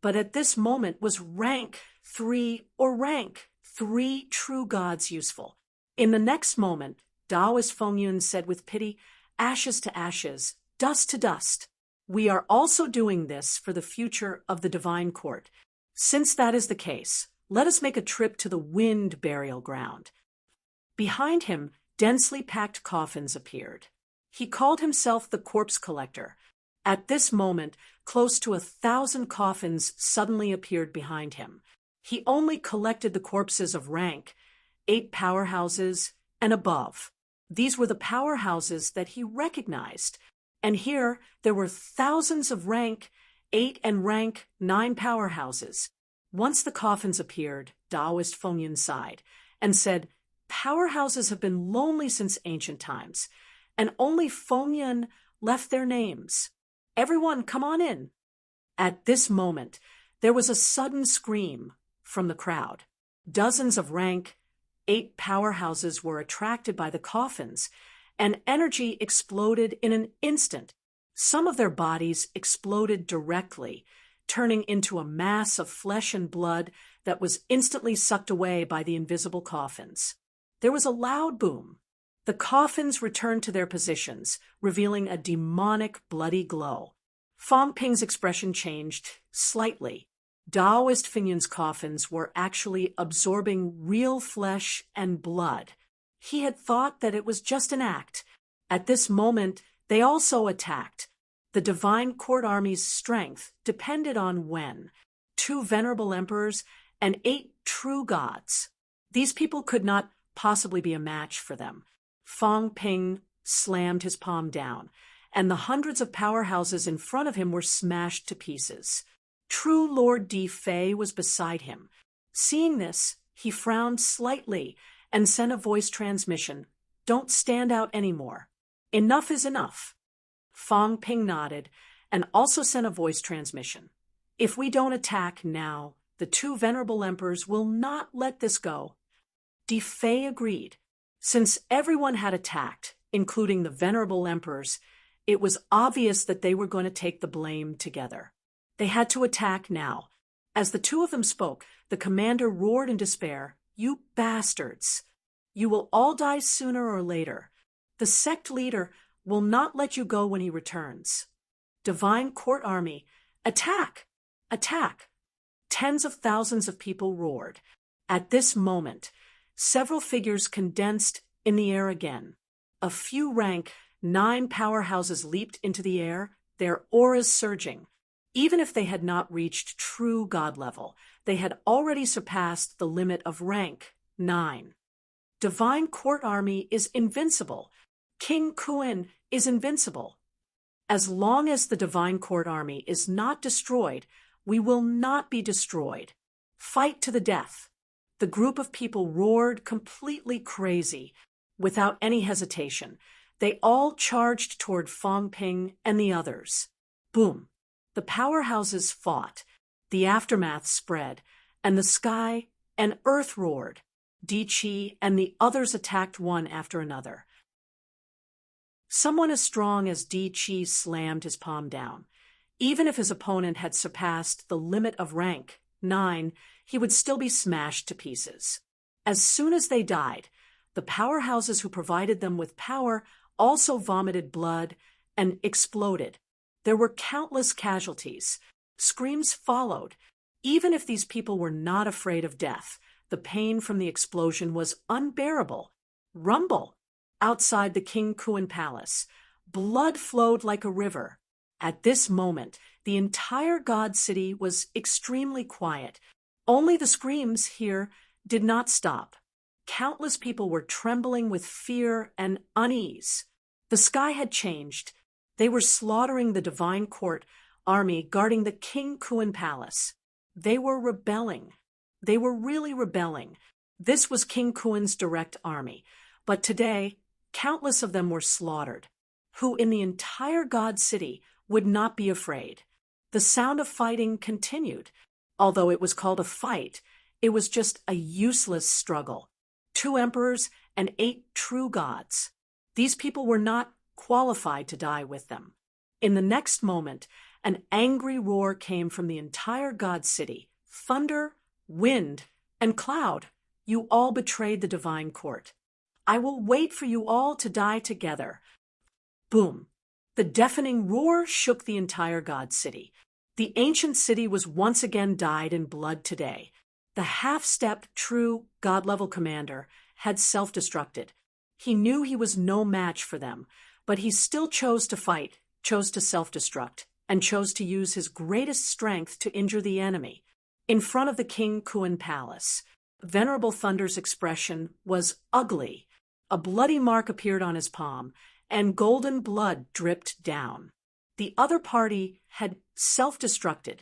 But at this moment was rank 3 or rank 3 true gods useful. In the next moment, Taoist Feng Yun said with pity, "Ashes to ashes, dust to dust. We are also doing this for the future of the Divine Court. Since that is the case, let us make a trip to the Wind Burial Ground." Behind him, densely packed coffins appeared. He called himself the Corpse Collector. At this moment, close to 1,000 coffins suddenly appeared behind him. He only collected the corpses of rank 8 powerhouses and above. These were the powerhouses that he recognized. And here there were thousands of rank 8 and rank 9 powerhouses. Once the coffins appeared, Taoist Feng Yun sighed and said, "Powerhouses have been lonely since ancient times, and only Feng Yun left their names. Everyone, come on in." At this moment, there was a sudden scream from the crowd. Dozens of rank 8 powerhouses were attracted by the coffins, and energy exploded in an instant. Some of their bodies exploded directly, turning into a mass of flesh and blood that was instantly sucked away by the invisible coffins. There was a loud boom. The coffins returned to their positions, revealing a demonic, bloody glow. Fong Ping's expression changed slightly. Daoist Finyan's coffins were actually absorbing real flesh and blood. He had thought that it was just an act. At this moment, they also attacked. The divine court army's strength depended on Wen, 2 venerable emperors, and 8 true gods. These people could not possibly be a match for them. Fang Ping slammed his palm down, and the hundreds of powerhouses in front of him were smashed to pieces. True Lord Di Fei was beside him. Seeing this, he frowned slightly and sent a voice transmission. "Don't stand out anymore. Enough is enough." Fang Ping nodded and also sent a voice transmission. "If we don't attack now, the 2 venerable emperors will not let this go." Di Fei agreed. Since everyone had attacked, including the venerable emperors, it was obvious that they were going to take the blame together. They had to attack now. As the 2 of them spoke, the commander roared in despair, "You bastards! You will all die sooner or later. The sect leader will not let you go when he returns. Divine Court Army, attack! Attack!" Tens of thousands of people roared. At this moment, several figures condensed in the air again. A few rank 9 powerhouses leaped into the air, their auras surging. Even if they had not reached true god level, they had already surpassed the limit of rank 9. Divine Court Army is invincible. King Kuan is invincible. As long as the Divine Court Army is not destroyed, we will not be destroyed. Fight to the death. The group of people roared completely crazy. Without any hesitation, they all charged toward Fang Ping and the others. Boom! The powerhouses fought. The aftermath spread, and the sky and earth roared. Di Qi and the others attacked one after another. Someone as strong as Di Qi slammed his palm down. Even if his opponent had surpassed the limit of rank 9, he would still be smashed to pieces. As soon as they died, the powerhouses who provided them with power also vomited blood and exploded. There were countless casualties. Screams followed. Even if these people were not afraid of death, the pain from the explosion was unbearable. Rumble! Outside the King Kuan Palace, blood flowed like a river. At this moment, the entire god city was extremely quiet. Only the screams here did not stop. Countless people were trembling with fear and unease. The sky had changed. They were slaughtering the Divine Court Army guarding the King Kuan Palace. They were rebelling. They were really rebelling. This was King Kuan's direct army. But today, countless of them were slaughtered, who in the entire god city would not be afraid. The sound of fighting continued. Although it was called a fight, it was just a useless struggle. 2 emperors and 8 true gods. These people were not qualified to die with them. In the next moment, an angry roar came from the entire god city. Thunder, wind, and cloud. You all betrayed the divine court. I will wait for you all to die together. Boom. The deafening roar shook the entire god city. The ancient city was once again dyed in blood today. The half-step true god-level commander had self-destructed. He knew he was no match for them, but he still chose to fight, chose to self-destruct, and chose to use his greatest strength to injure the enemy. In front of the King Kuan Palace, Venerable Thunder's expression was ugly. A bloody mark appeared on his palm, and golden blood dripped down. The other party had self-destructed.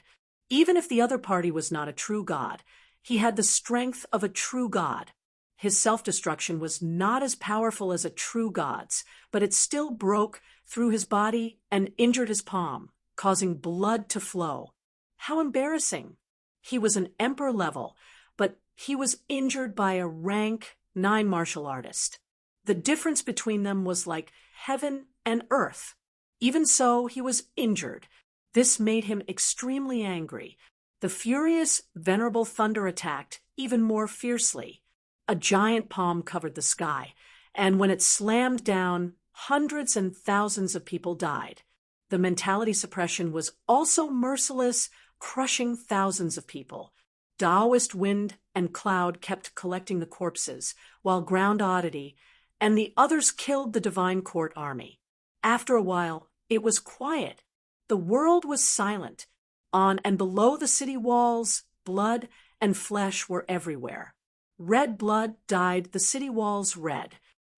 Even if the other party was not a true god, he had the strength of a true god. His self-destruction was not as powerful as a true god's, but it still broke through his body and injured his palm, causing blood to flow. How embarrassing! He was an emperor level, but he was injured by a rank 9 martial artist. The difference between them was like heaven and earth. Even so, he was injured. This made him extremely angry. The furious, venerable Thunder attacked even more fiercely. A giant palm covered the sky, and when it slammed down, hundreds and thousands of people died. The mentality suppression was also merciless, crushing thousands of people. Taoist Wind and Cloud kept collecting the corpses, while Ground Oddity and the others killed the Divine Court army. After a while, it was quiet. The world was silent. On and below the city walls, blood and flesh were everywhere. Red blood dyed the city walls red.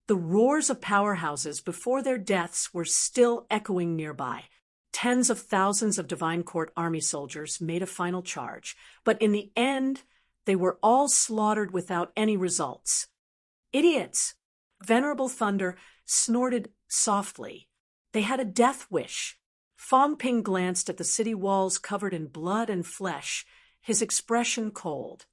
The roars of powerhouses before their deaths were still echoing nearby. Tens of thousands of Divine Court army soldiers made a final charge, but in the end, they were all slaughtered without any results. Idiots! Venerable Thunder snorted softly. They had a death wish. Fong Ping glanced at the city walls covered in blood and flesh, his expression cold.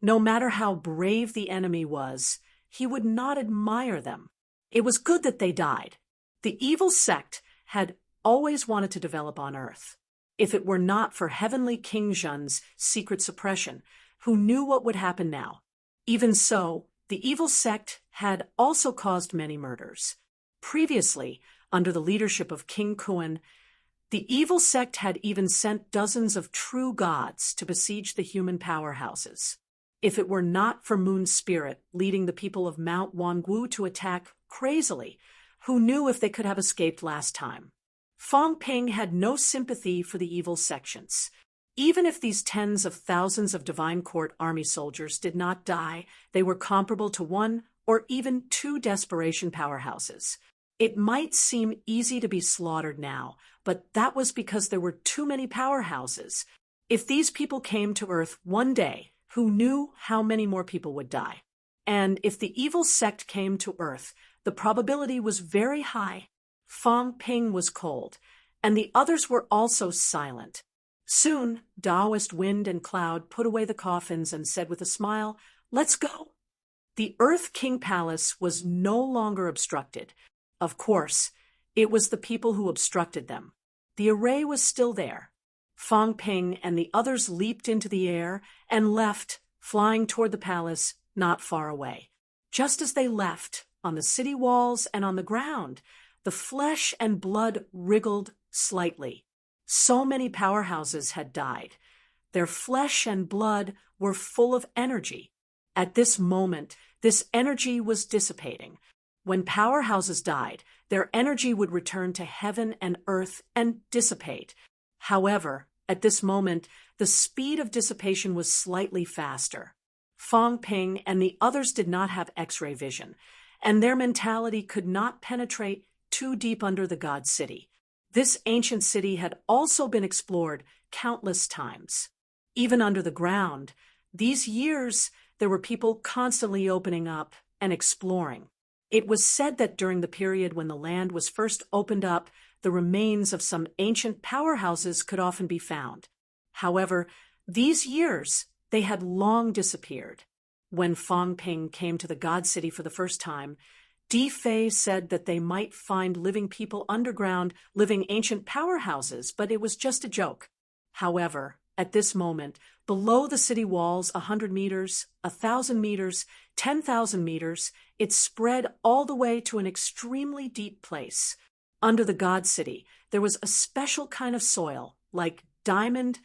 No matter how brave the enemy was, he would not admire them. It was good that they died. The evil sect had always wanted to develop on Earth. If it were not for Heavenly King Zhen's secret suppression, who knew what would happen now? Even so, the evil sect had also caused many murders. Previously, under the leadership of King Kuan, the evil sect had even sent dozens of true gods to besiege the human powerhouses. If it were not for Moon's spirit leading the people of Mount Wangu to attack crazily, who knew if they could have escaped last time? Fong Ping had no sympathy for the evil sections. Even if these tens of thousands of Divine Court army soldiers did not die, they were comparable to one or even two desperation powerhouses. It might seem easy to be slaughtered now, but that was because there were too many powerhouses. If these people came to Earth one day, who knew how many more people would die? And if the evil sect came to Earth, the probability was very high. Fong Ping was cold, and the others were also silent. Soon, Taoist Wind and Cloud put away the coffins and said with a smile, "Let's go." The Earth King Palace was no longer obstructed. Of course, it was the people who obstructed them. The array was still there. Fong Ping and the others leaped into the air and left, flying toward the palace not far away. Just as they left, on the city walls and on the ground, the flesh and blood wriggled slightly. So many powerhouses had died. Their flesh and blood were full of energy. At this moment, this energy was dissipating. When powerhouses died, their energy would return to heaven and earth and dissipate. However, at this moment, the speed of dissipation was slightly faster. Fong Ping and the others did not have X-ray vision, and their mentality could not penetrate too deep under the God City. This ancient city had also been explored countless times. Even under the ground, these years, there were people constantly opening up and exploring. It was said that during the period when the land was first opened up, the remains of some ancient powerhouses could often be found. However, these years, they had long disappeared. When Fong Ping came to the God City for the first time, Di Fei said that they might find living people underground living ancient powerhouses, but it was just a joke. However, at this moment, below the city walls 100 meters, 1,000 meters, 10,000 meters, it spread all the way to an extremely deep place. Under the God City, there was a special kind of soil, like diamond,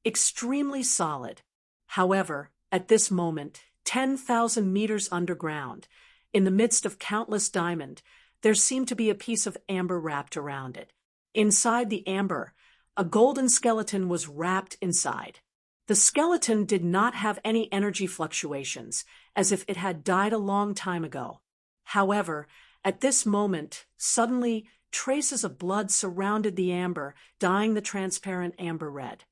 extremely solid. However, at this moment, 10,000 meters underground, in the midst of countless diamond, there seemed to be a piece of amber wrapped around it. Inside the amber, a golden skeleton was wrapped inside. The skeleton did not have any energy fluctuations, as if it had died a long time ago. However, at this moment, suddenly, traces of blood surrounded the amber, dyeing the transparent amber red.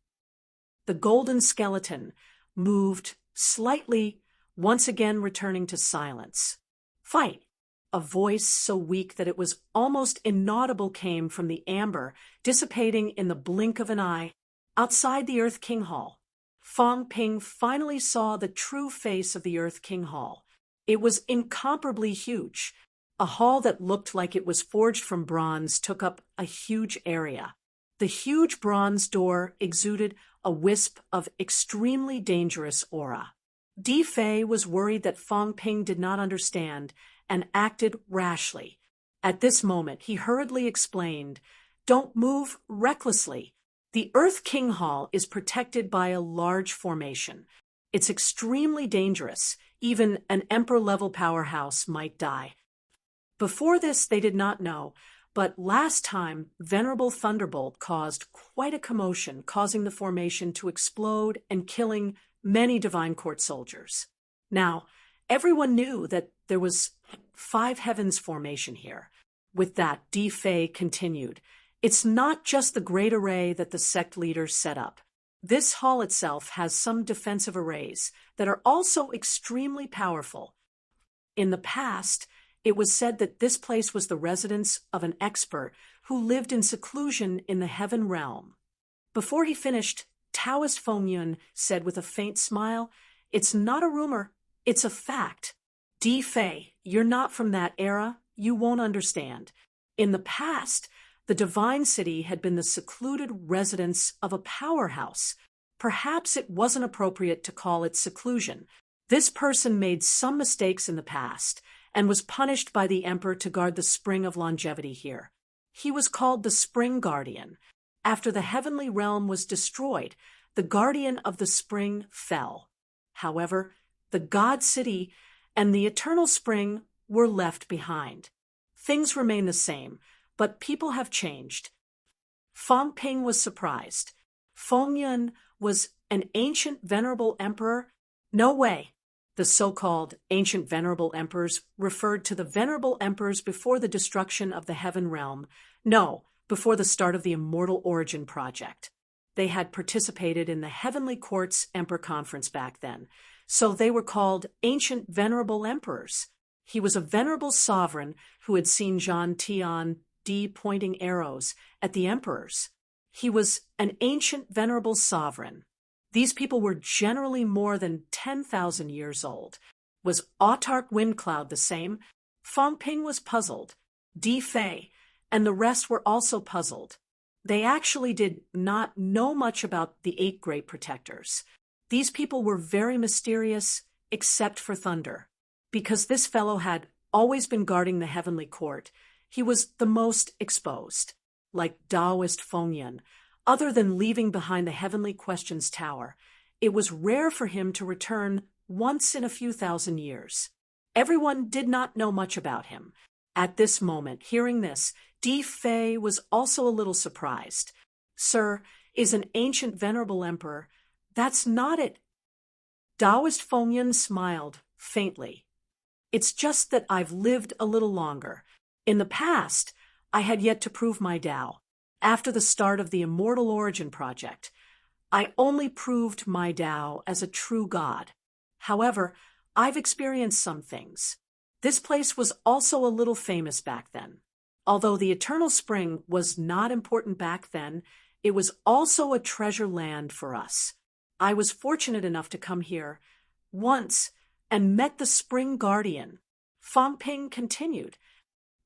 The golden skeleton moved slightly, once again returning to silence. "Fight!" A voice so weak that it was almost inaudible came from the amber, dissipating in the blink of an eye. Outside the Earth King Hall, Fong Ping finally saw the true face of the Earth King Hall. It was incomparably huge. A hall that looked like it was forged from bronze took up a huge area. The huge bronze door exuded a wisp of extremely dangerous aura. Di Fei was worried that Fong Ping did not understand and acted rashly. At this moment, he hurriedly explained, "Don't move recklessly. The Earth King Hall is protected by a large formation. It's extremely dangerous. Even an emperor-level powerhouse might die. Before this, they did not know, but last time, Venerable Thunderbolt caused quite a commotion, causing the formation to explode and killing many Divine Court soldiers. Now, everyone knew that there was 5 heavens formation here. With that, D. Fei continued. It's not just the great array that the sect leaders set up. This hall itself has some defensive arrays that are also extremely powerful. In the past, it was said that this place was the residence of an expert who lived in seclusion in the heaven realm. Before he finished, Taoist Feng Yun said with a faint smile, "It's not a rumor, it's a fact. D. Fei, you're not from that era, you won't understand. In the past, the Divine City had been the secluded residence of a powerhouse. Perhaps it wasn't appropriate to call it seclusion. This person made some mistakes in the past and was punished by the Emperor to guard the spring of longevity here. He was called the Spring Guardian. After the heavenly realm was destroyed, the guardian of the spring fell. However, the God City and the eternal spring were left behind. Things remain the same, but people have changed." Fang Ping was surprised. Feng Yun was an ancient venerable emperor? No way. The so-called ancient venerable emperors referred to the venerable emperors before the destruction of the heaven realm. No, before the start of the Immortal Origin Project. They had participated in the Heavenly Court's Emperor Conference back then, so they were called ancient venerable emperors. He was a venerable sovereign who had seen Zhan Tian Di pointing arrows at the emperors. He was an ancient venerable sovereign. These people were generally more than 10,000 years old. Was Autark Windcloud the same? Fang Ping was puzzled. Di Fei and the rest were also puzzled. They actually did not know much about the 8 great protectors. These people were very mysterious, except for Thunder. Because this fellow had always been guarding the heavenly court, he was the most exposed. Like Taoist Feng Yun, other than leaving behind the Heavenly Questions Tower, it was rare for him to return once in a few thousand years. Everyone did not know much about him. At this moment, hearing this, Di Fei was also a little surprised. "Sir, is an ancient venerable emperor. That's not it." Taoist Feng Yun smiled faintly. "It's just that I've lived a little longer. In the past, I had yet to prove my Tao. After the start of the Immortal Origin Project, I only proved my Tao as a true god. However, I've experienced some things. This place was also a little famous back then. Although the Eternal Spring was not important back then, it was also a treasure land for us. I was fortunate enough to come here once and met the Spring Guardian." Fang Ping continued.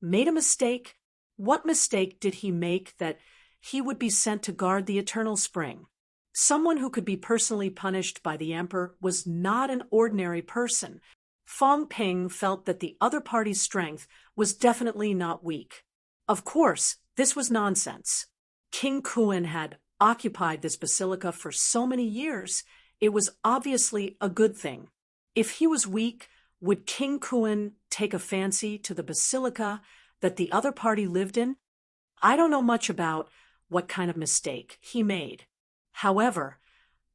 "Made a mistake? What mistake did he make that he would be sent to guard the Eternal Spring? Someone who could be personally punished by the Emperor was not an ordinary person." Fang Ping felt that the other party's strength was definitely not weak. Of course, this was nonsense. King Kuan had occupied this basilica for so many years, it was obviously a good thing. If he was weak, would King Kuan take a fancy to the basilica that the other party lived in? I don't know much about what kind of mistake he made. However,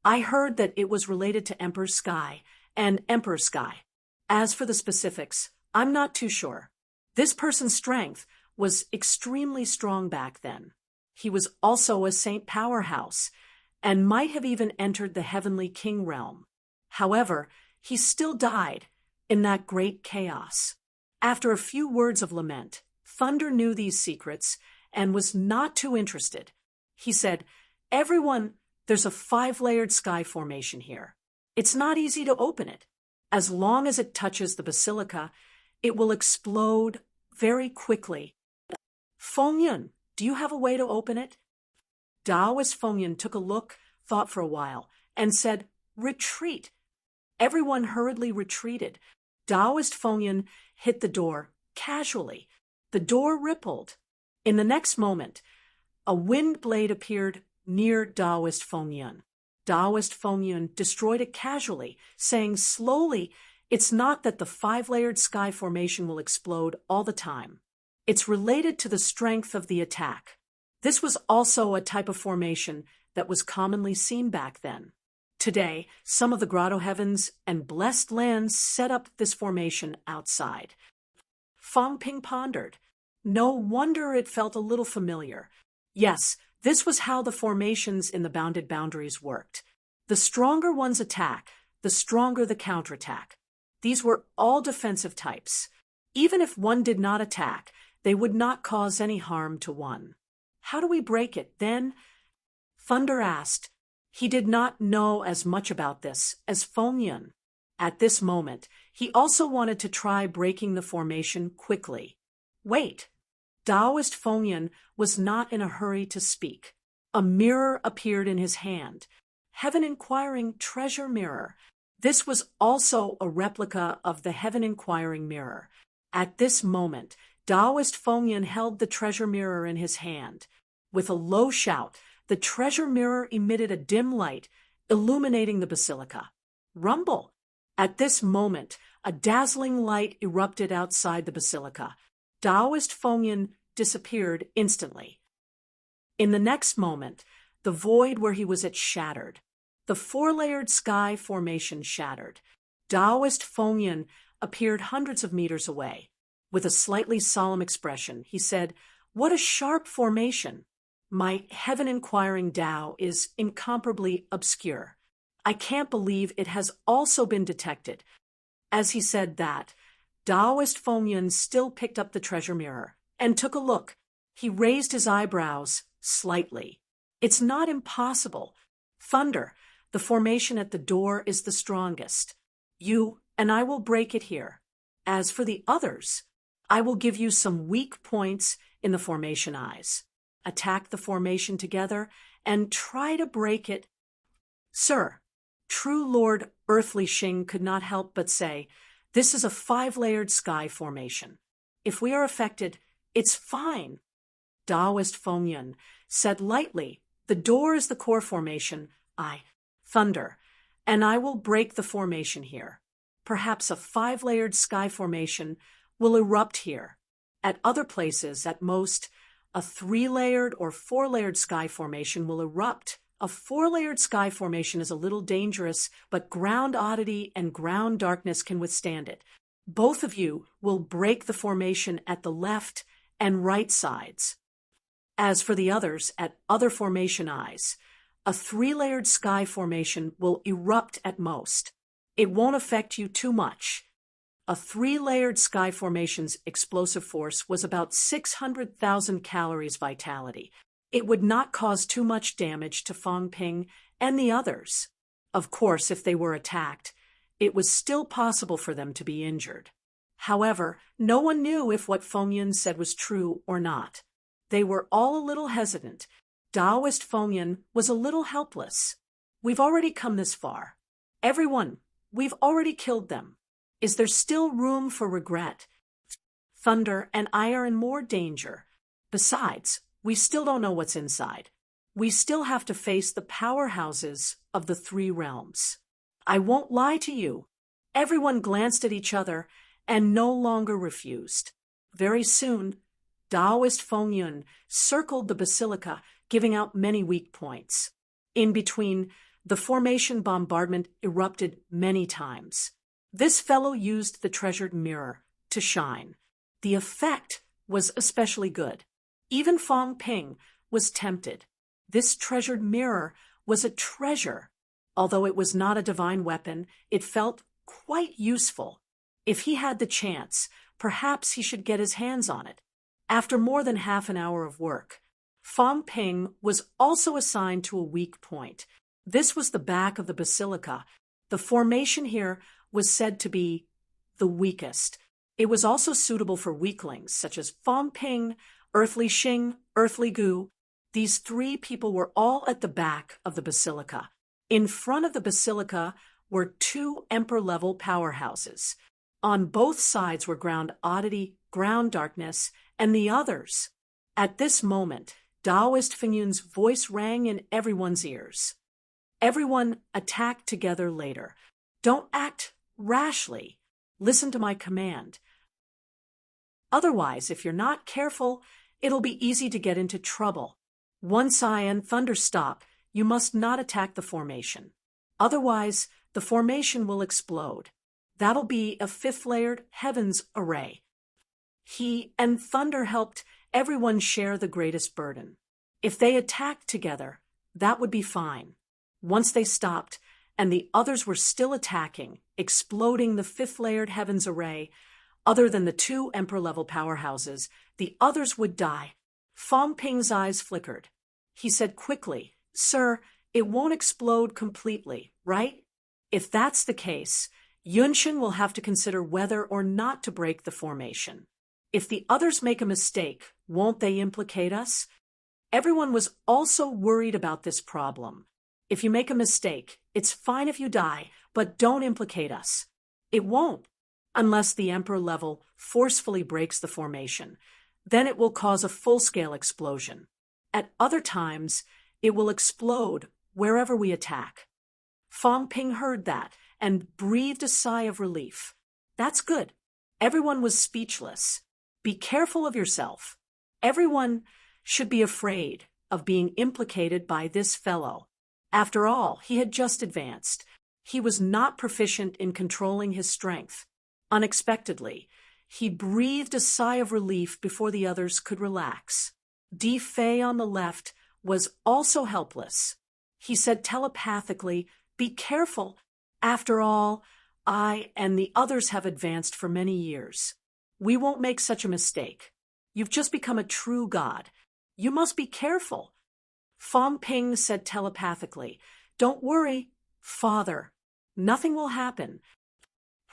I heard that it was related to Emperor Sky and Emperor Sky. As for the specifics, I'm not too sure. This person's strength was extremely strong back then. He was also a saint powerhouse and might have even entered the heavenly king realm. However, he still died in that great chaos. After a few words of lament, Thunder knew these secrets and was not too interested. He said, "Everyone, there's a 5-layered sky formation here. It's not easy to open it. As long as it touches the basilica, it will explode very quickly. Feng Yun, do you have a way to open it?" Taoist Feng Yun took a look, thought for a while, and said, "Retreat." Everyone hurriedly retreated. Taoist Feng Yun hit the door casually. The door rippled. In the next moment, a wind blade appeared near Daoist Fengyun. Daoist Fengyun destroyed it casually, saying slowly, "It's not that the five-layered sky formation will explode all the time. It's related to the strength of the attack." This was also a type of formation that was commonly seen back then. Today, some of the grotto heavens and blessed lands set up this formation outside. Fang Ping pondered. No wonder it felt a little familiar. Yes, this was how the formations in the bounded boundaries worked. The stronger one's attack, the stronger the counterattack. These were all defensive types. Even if one did not attack, they would not cause any harm to one. How do we break it, then? Thunder asked. He did not know as much about this as Fengyun. At this moment, he also wanted to try breaking the formation quickly. Wait. Daoist Fengyun was not in a hurry to speak. A mirror appeared in his hand. Heaven Inquiring Treasure Mirror. This was also a replica of the Heaven Inquiring Mirror. At this moment, Daoist Fengyun held the treasure mirror in his hand. With a low shout, the treasure mirror emitted a dim light, illuminating the basilica. Rumble! At this moment, a dazzling light erupted outside the basilica. Daoist Fengyun disappeared instantly. In the next moment, the void where he was at shattered. The four-layered sky formation shattered. Daoist Fengyun appeared hundreds of meters away. With a slightly solemn expression, he said, "What a sharp formation! My heaven-inquiring Tao is incomparably obscure. I can't believe it has also been detected." As he said that, Daoist Fengyun still picked up the treasure mirror and took a look. He raised his eyebrows slightly. "It's not impossible. Thunder, the formation at the door is the strongest. You and I will break it here. As for the others, I will give you some weak points in the formation eyes. Attack the formation together and try to break it." "Sir," True Lord Earthly Shing could not help but say, "This is a five-layered sky formation. If we are affected, it's fine." Daoist Fengyun said lightly, "The door is the core formation. Thunder, and I will break the formation here. Perhaps a five-layered sky formation will erupt here. At other places, at most, a three-layered or four-layered sky formation will erupt. A four-layered sky formation is a little dangerous, but ground oddity and ground darkness can withstand it. Both of you will break the formation at the left and right sides. As for the others, at other formation eyes, a three-layered sky formation will erupt at most. It won't affect you too much." A three-layered sky formation's explosive force was about 600,000 calories vitality. It would not cause too much damage to Fang Ping and the others. Of course, if they were attacked, it was still possible for them to be injured. However, no one knew if what Fengyun said was true or not. They were all a little hesitant. Daoist Fengyun was a little helpless. "We've already come this far. Everyone, we've already killed them. Is there still room for regret? Thunder and I are in more danger. Besides, we still don't know what's inside. We still have to face the powerhouses of the three realms. I won't lie to you." Everyone glanced at each other and no longer refused. Very soon, Daoist Fengyun circled the basilica, giving out many weak points. In between, the formation bombardment erupted many times. This fellow used the treasured mirror to shine. The effect was especially good. Even Fang Ping was tempted. This treasured mirror was a treasure. Although it was not a divine weapon, it felt quite useful. If he had the chance, perhaps he should get his hands on it. After more than half an hour of work, Fang Ping was also assigned to a weak point. This was the back of the basilica. The formation here was said to be the weakest. It was also suitable for weaklings, such as Fang Ping, Earthly Shing, Earthly Gu. These three people were all at the back of the basilica. In front of the basilica were two emperor-level powerhouses. On both sides were ground oddity, ground darkness, and the others. At this moment, Taoist Fenyun's voice rang in everyone's ears. Everyone attack together later. Don't act rashly. Listen to my command. Otherwise, if you're not careful, it'll be easy to get into trouble. Once I and Thunder stop, you must not attack the formation. Otherwise, the formation will explode. That'll be a fifth-layered heavens array. He and Thunder helped everyone share the greatest burden. If they attacked together, that would be fine. Once they stopped, and the others were still attacking, exploding the fifth-layered heavens array, other than the two Emperor-level powerhouses, the others would die. Fong Ping's eyes flickered. He said quickly, "Sir, it won't explode completely, right? If that's the case, Yunshin will have to consider whether or not to break the formation. If the others make a mistake, won't they implicate us?" Everyone was also worried about this problem. If you make a mistake, it's fine if you die, but don't implicate us. It won't, unless the Emperor level forcefully breaks the formation. Then it will cause a full-scale explosion. At other times, it will explode wherever we attack. Fong Ping heard that and breathed a sigh of relief. That's good. Everyone was speechless. Be careful of yourself. Everyone should be afraid of being implicated by this fellow. After all, he had just advanced. He was not proficient in controlling his strength. Unexpectedly, he breathed a sigh of relief before the others could relax. Di Fei on the left was also helpless. He said telepathically, "Be careful. After all, I and the others have advanced for many years. We won't make such a mistake. You've just become a true god. You must be careful." Fong Ping said telepathically, "Don't worry, Father. Nothing will happen.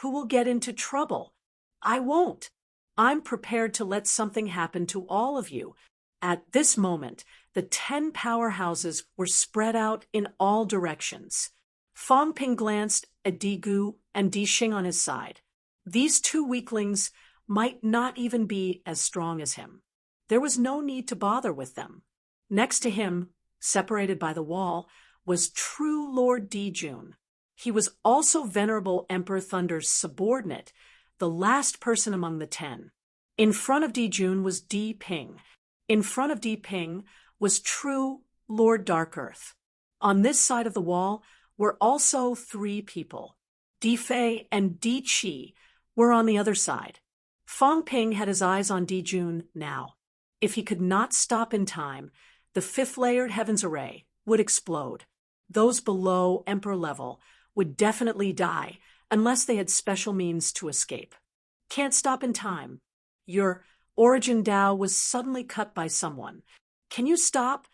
Who will get into trouble? I won't. I'm prepared to let something happen to all of you." At this moment, the 10 powerhouses were spread out in all directions. Fong Ping glanced at Di Gu and Di Xing on his side. These two weaklings might not even be as strong as him. There was no need to bother with them. Next to him, separated by the wall, was true Lord Dijun. He was also Venerable Emperor Thunder's subordinate, the last person among the 10. In front of Dijun was Di Ping. In front of Di Ping was true Lord Dark Earth. On this side of the wall were also 3 people. Di Fei and Di Qi were on the other side. Fong Ping had his eyes on Dijun now. If he could not stop in time, the fifth-layered heavens array would explode. Those below Emperor level would definitely die unless they had special means to escape. Can't stop in time. Your origin Tao was suddenly cut by someone. Can you stop?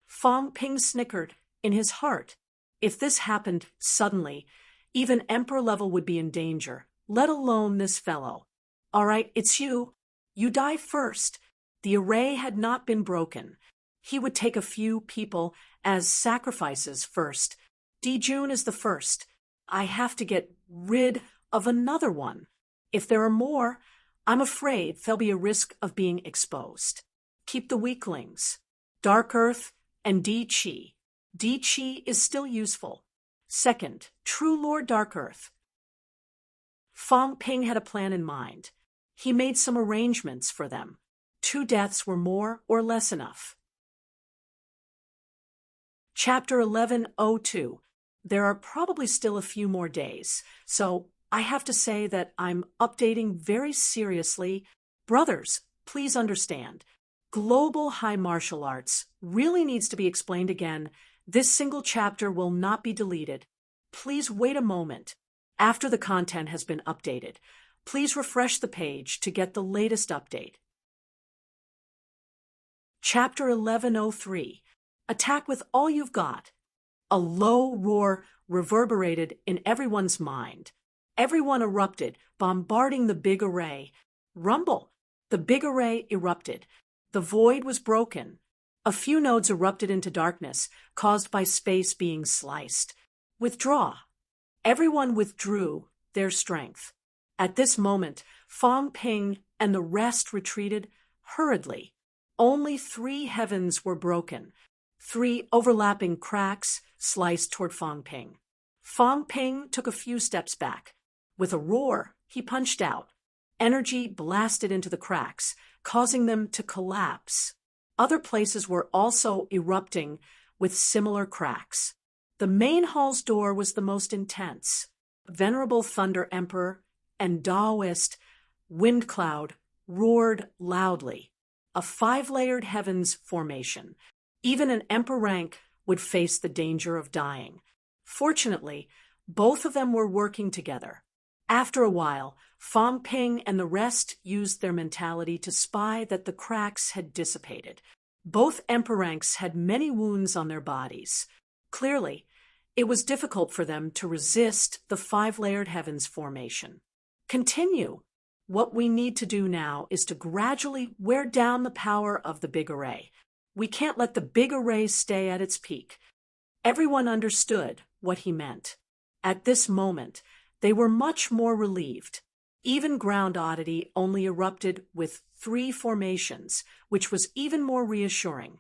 Fong Ping snickered in his heart. If this happened suddenly, even Emperor level would be in danger, let alone this fellow. All right, it's you. You die first. The array had not been broken. He would take a few people as sacrifices first. Dijun is the first. I have to get rid of another one. If there are more, I'm afraid there'll be a risk of being exposed. Keep the weaklings. Dark Earth and Di Qi. Di Qi is still useful. Second, true Lord Dark Earth. Fong Ping had a plan in mind. He made some arrangements for them. 2 deaths were more or less enough. Chapter 1102. There are probably still a few more days, so I have to say that I'm updating very seriously. Brothers, please understand. Global high martial arts really needs to be explained again. This single chapter will not be deleted. Please wait a moment. After the content has been updated, please refresh the page to get the latest update. Chapter 1103. Attack with all you've got. A low roar reverberated in everyone's mind. Everyone erupted, bombarding the big array. Rumble! The big array erupted. The void was broken. A few nodes erupted into darkness, caused by space being sliced. Withdraw. Everyone withdrew their strength. At this moment, Fong Ping and the rest retreated hurriedly. Only 3 heavens were broken. 3 overlapping cracks sliced toward Fang Ping. Fang Ping took a few steps back. With a roar, he punched out. Energy blasted into the cracks, causing them to collapse. Other places were also erupting with similar cracks. The main hall's door was the most intense. Venerable Thunder Emperor and Taoist Wind Cloud roared loudly. A 5-layered heavens formation. Even an emperor rank would face the danger of dying. Fortunately, both of them were working together. After a while, Fang Ping and the rest used their mentality to spy that the cracks had dissipated. Both emperor ranks had many wounds on their bodies. Clearly, it was difficult for them to resist the 5-layered heavens formation. Continue. What we need to do now is to gradually wear down the power of the big array. We can't let the big array stay at its peak. Everyone understood what he meant. At this moment, they were much more relieved. Even ground oddity only erupted with 3 formations, which was even more reassuring.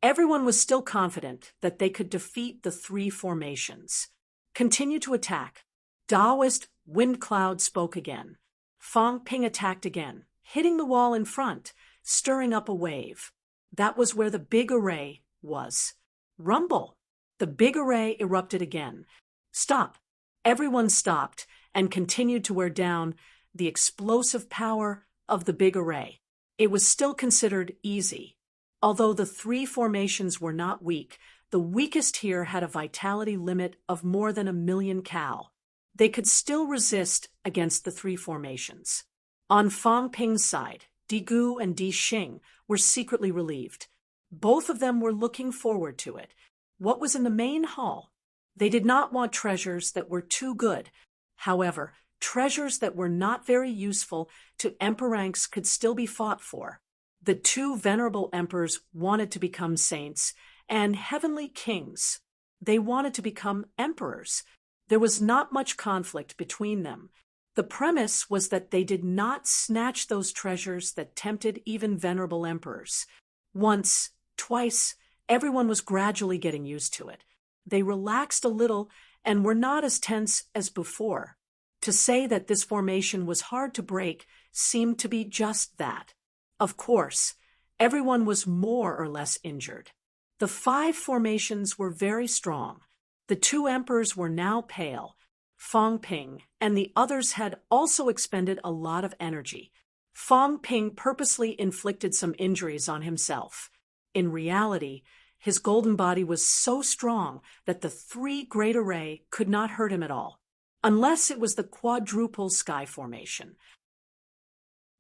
Everyone was still confident that they could defeat the 3 formations. Continue to attack. Taoist Wind Cloud spoke again. Fang Ping attacked again, hitting the wall in front, stirring up a wave. That was where the big array was. Rumble! The big array erupted again. Stop! Everyone stopped and continued to wear down the explosive power of the big array. It was still considered easy. Although the 3 formations were not weak, the weakest here had a vitality limit of more than 1,000,000 cal. They could still resist against the 3 formations. On Fang Ping's side, Di Gu and Di Xing were secretly relieved. Both of them were looking forward to it. What was in the main hall? They did not want treasures that were too good. However, treasures that were not very useful to emperor ranks could still be fought for. The 2 venerable emperors wanted to become saints and heavenly kings. They wanted to become emperors. There was not much conflict between them. The premise was that they did not snatch those treasures that tempted even venerable emperors. Once, twice, everyone was gradually getting used to it. They relaxed a little and were not as tense as before. To say that this formation was hard to break seemed to be just that. Of course, everyone was more or less injured. The 5 formations were very strong. The 2 emperors were now pale. Fang Ping and the others had also expended a lot of energy. Fang Ping purposely inflicted some injuries on himself. In reality, his golden body was so strong that the 3 great array could not hurt him at all, unless it was the quadruple sky formation.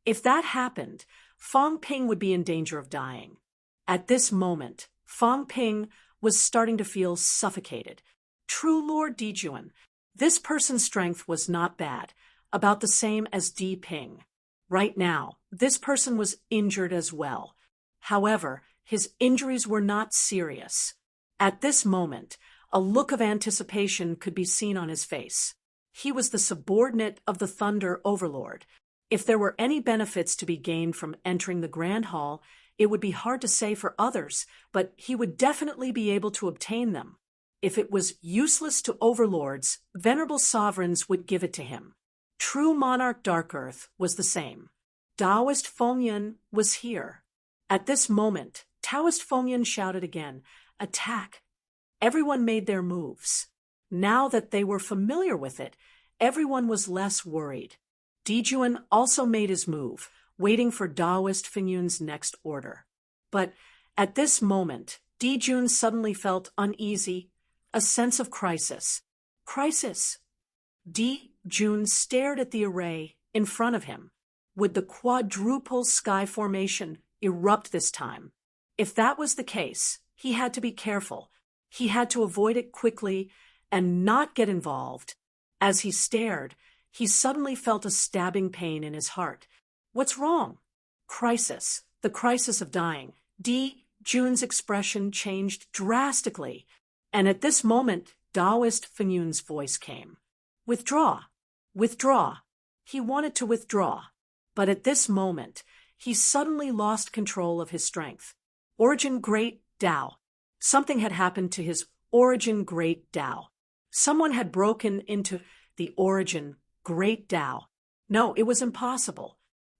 If that happened, Fang Ping would be in danger of dying. At this moment, Fang Ping was starting to feel suffocated. True Lord Dijuan, this person's strength was not bad, about the same as Di Ping. Right now, this person was injured as well. However, his injuries were not serious. At this moment, a look of anticipation could be seen on his face. He was the subordinate of the Thunder Overlord. If there were any benefits to be gained from entering the Grand Hall, it would be hard to say for others, but he would definitely be able to obtain them. If it was useless to overlords, venerable sovereigns would give it to him. True Monarch Dark Earth was the same. Taoist Fengyan was here. At this moment, Taoist Fengyan shouted again, "Attack!" Everyone made their moves. Now that they were familiar with it, everyone was less worried. Dijuan also made his move, waiting for Taoist Fengyan's next order. But at this moment, Dijuan suddenly felt uneasy, a sense of crisis. Crisis! Dijuan stared at the array in front of him. Would the quadruple sky formation erupt this time? If that was the case, he had to be careful. He had to avoid it quickly and not get involved. As he stared, he suddenly felt a stabbing pain in his heart. What's wrong? Crisis. The crisis of dying. Dijuan's expression changed drastically. And at this moment, Taoist Fengyan's voice came. Withdraw. Withdraw. He wanted to withdraw. But at this moment, he suddenly lost control of his strength. Origin Great Tao. Something had happened to his Origin Great Tao. Someone had broken into the Origin Great Tao. No, it was impossible.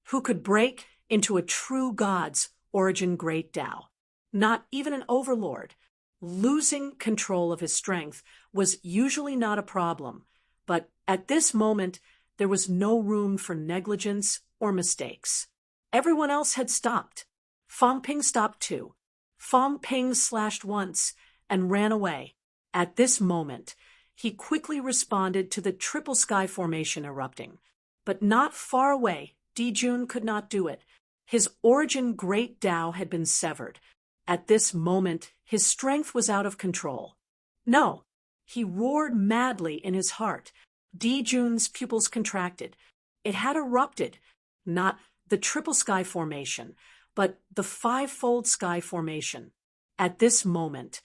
Who could break into a true God's Origin Great Tao? Not even an overlord. Losing control of his strength was usually not a problem, but at this moment there was no room for negligence or mistakes. Everyone else had stopped. Fong Ping stopped too. Fong Ping slashed once and ran away. At this moment, he quickly responded to the triple sky formation erupting. But not far away, Dijun could not do it. His Origin Great Tao had been severed. At this moment, his strength was out of control. No, he roared madly in his heart. Dijun's pupils contracted. It had erupted, not the triple sky formation, but the five-fold sky formation. At this moment,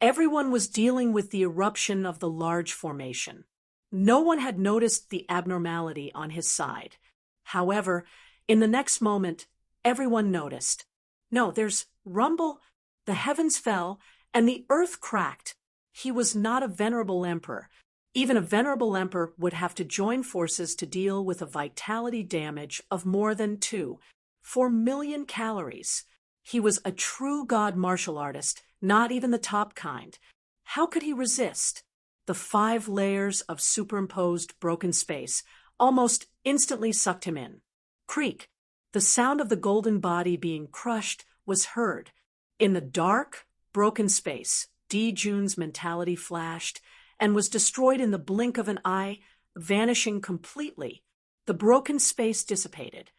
everyone was dealing with the eruption of the large formation. No one had noticed the abnormality on his side. However, in the next moment, everyone noticed. No, there's rumble, the heavens fell, and the earth cracked. He was not a venerable emperor. Even a venerable emperor would have to join forces to deal with a vitality damage of more than 4 million calories. He was a true god martial artist, not even the top kind. How could he resist? The 5 layers of superimposed broken space almost instantly sucked him in. Creak. The sound of the golden body being crushed was heard. In the dark, broken space, Dijun's mentality flashed and was destroyed in the blink of an eye, vanishing completely. The broken space dissipated.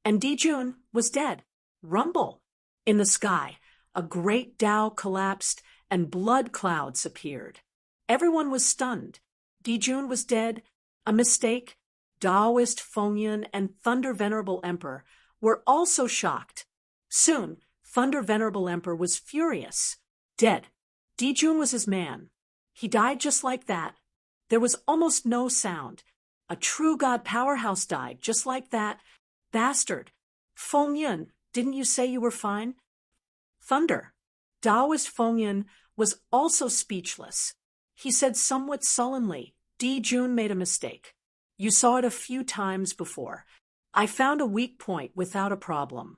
And Dijun was dead. Rumble. In the sky, a great Tao collapsed and blood clouds appeared. Everyone was stunned. Dijun was dead. A mistake. Taoist Fengyun and Thunder Venerable Emperor were also shocked. Soon, Thunder Venerable Emperor was furious. Dead. Dijun was his man. He died just like that. There was almost no sound. A true god powerhouse died just like that. Bastard. Fengyun, didn't you say you were fine? Thunder. Taoist Fengyun was also speechless. He said somewhat sullenly, Dijun made a mistake. You saw it a few times before. I found a weak point without a problem.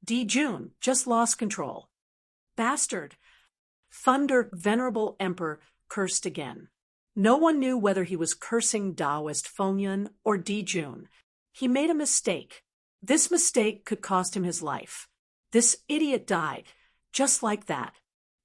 Dijun just lost control. Bastard. Thunder Venerable Emperor cursed again. No one knew whether he was cursing Taoist Fengyun or Dijun. He made a mistake. This mistake could cost him his life. This idiot died, just like that.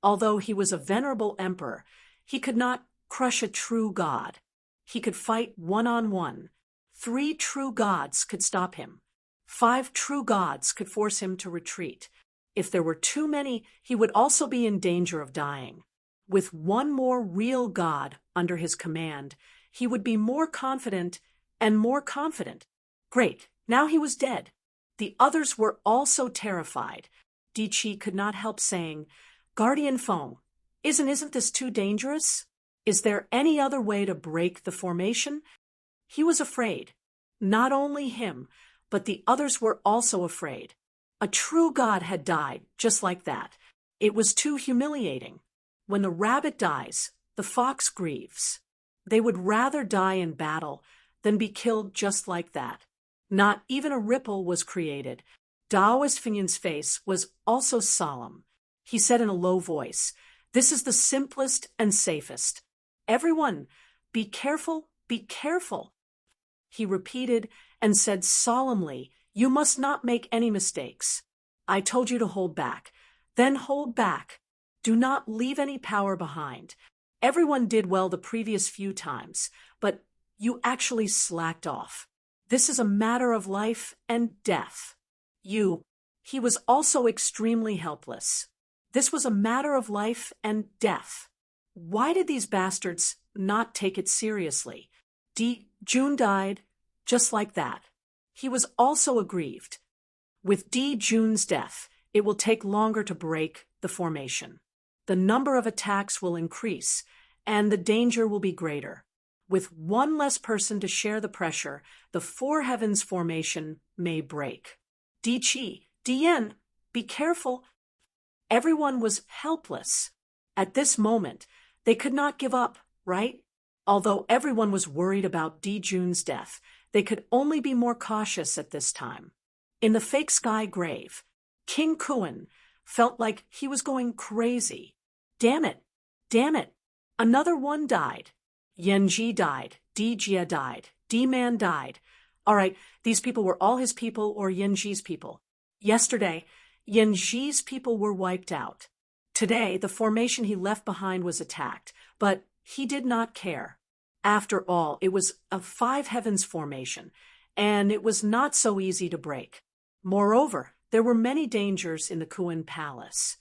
Although he was a venerable emperor, he could not crush a true god. He could fight one-on-one. 3 true gods could stop him. 5 true gods could force him to retreat. If there were too many, he would also be in danger of dying. With one more real god under his command, he would be more confident and more confident. Great, now he was dead. The others were also terrified. Dichi could not help saying, Guardian Feng, isn't this too dangerous? Is there any other way to break the formation? He was afraid. Not only him, but the others were also afraid. A true god had died just like that. It was too humiliating. When the rabbit dies, the fox grieves. They would rather die in battle than be killed just like that. Not even a ripple was created. Taoist Fengyun's face was also solemn. He said in a low voice, This is the simplest and safest. Everyone, be careful, be careful. He repeated and said solemnly, You must not make any mistakes. I told you to hold back. Then hold back. Do not leave any power behind. Everyone did well the previous few times, but you actually slacked off. This is a matter of life and death. He was also extremely helpless. This was a matter of life and death. Why did these bastards not take it seriously? June died just like that. He was also aggrieved. With June's death, it will take longer to break the formation. The number of attacks will increase, and the danger will be greater. With one less person to share the pressure, the 4 heavens formation may break. Di Chi, Dian, be careful. Everyone was helpless. At this moment, they could not give up, right? Although everyone was worried about Di Jun's death, they could only be more cautious at this time. In the fake sky grave, King Kuan felt like he was going crazy. Damn it! Damn it! Another one died. Yenji died. Di Jia died. Di Man died. All right, these people were all his people or Yenji's people. Yesterday, Yenji's people were wiped out. Today, the formation he left behind was attacked, but he did not care. After all, it was a five heavens formation, and it was not so easy to break. Moreover, there were many dangers in the Kuan palace.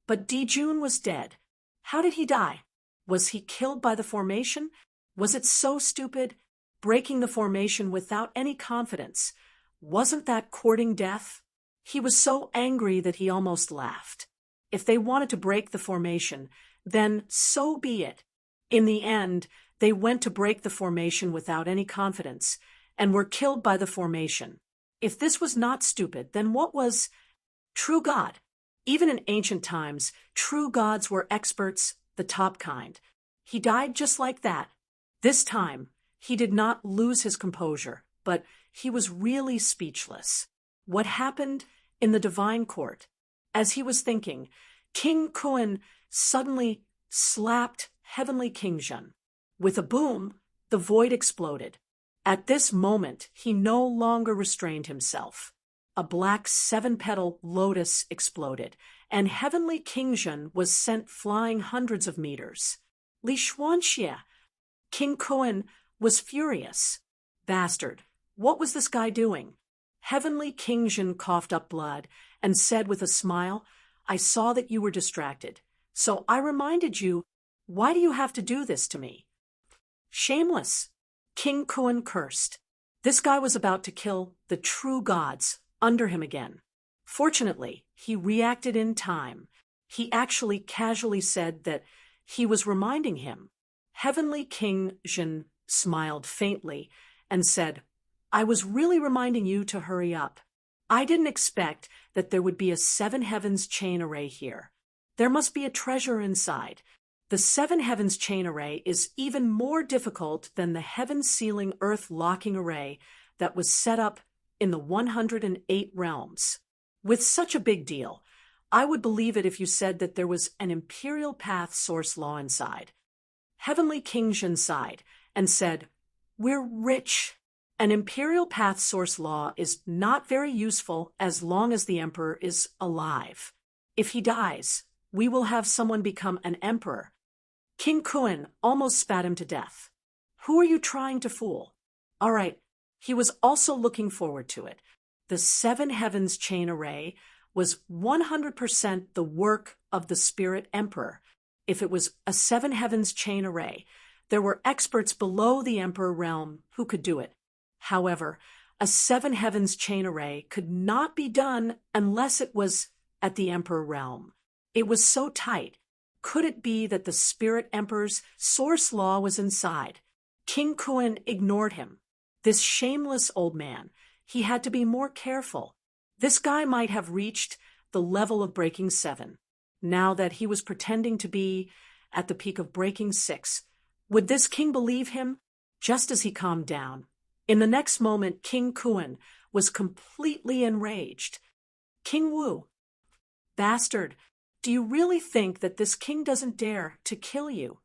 But Di Jun was dead. How did he die? Was he killed by the formation? Was it so stupid? Breaking the formation without any confidence. Wasn't that courting death? He was so angry that he almost laughed. If they wanted to break the formation, then so be it. In the end, they went to break the formation without any confidence, and were killed by the formation. If this was not stupid, then what was? True God. Even in ancient times, true gods were experts, the top kind. He died just like that. This time, he did not lose his composure, but he was really speechless. What happened in the divine court? As he was thinking, King Kuan suddenly slapped Heavenly King Zhen. With a boom, the void exploded. At this moment, he no longer restrained himself. A black seven-petal lotus exploded, and Heavenly King Zhen was sent flying hundreds of meters. Li Xuanxie! King Kuan was furious. Bastard! What was this guy doing? Heavenly King Zhen coughed up blood and said with a smile, I saw that you were distracted, so I reminded you, why do you have to do this to me? Shameless! King Kuan cursed. This guy was about to kill the true gods under him again. Fortunately, he reacted in time. He actually casually said that he was reminding him. Heavenly King Zhen smiled faintly and said, I was really reminding you to hurry up. I didn't expect that there would be a seven heavens chain array here. There must be a treasure inside. The seven heavens chain array is even more difficult than the heaven-sealing earth locking array that was set up in the 108 realms. With such a big deal, I would believe it if you said that there was an imperial path source law inside. Heavenly King Zhen sighed and said, We're rich. An imperial path source law is not very useful as long as the emperor is alive. If he dies, we will have someone become an emperor. King Kuan almost spat him to death. Who are you trying to fool? All right, he was also looking forward to it. The seven heavens chain array was 100% the work of the spirit emperor. If it was a seven heavens chain array, there were experts below the emperor realm who could do it. However, a seven heavens chain array could not be done unless it was at the emperor realm. It was so tight. Could it be that the spirit emperor's source law was inside? King Kuan ignored him. This shameless old man. He had to be more careful. This guy might have reached the level of breaking 7. Now that he was pretending to be at the peak of breaking 6, would this king believe him? Just as he calmed down, in the next moment, King Kuan was completely enraged. King Wu, bastard, do you really think that this king doesn't dare to kill you?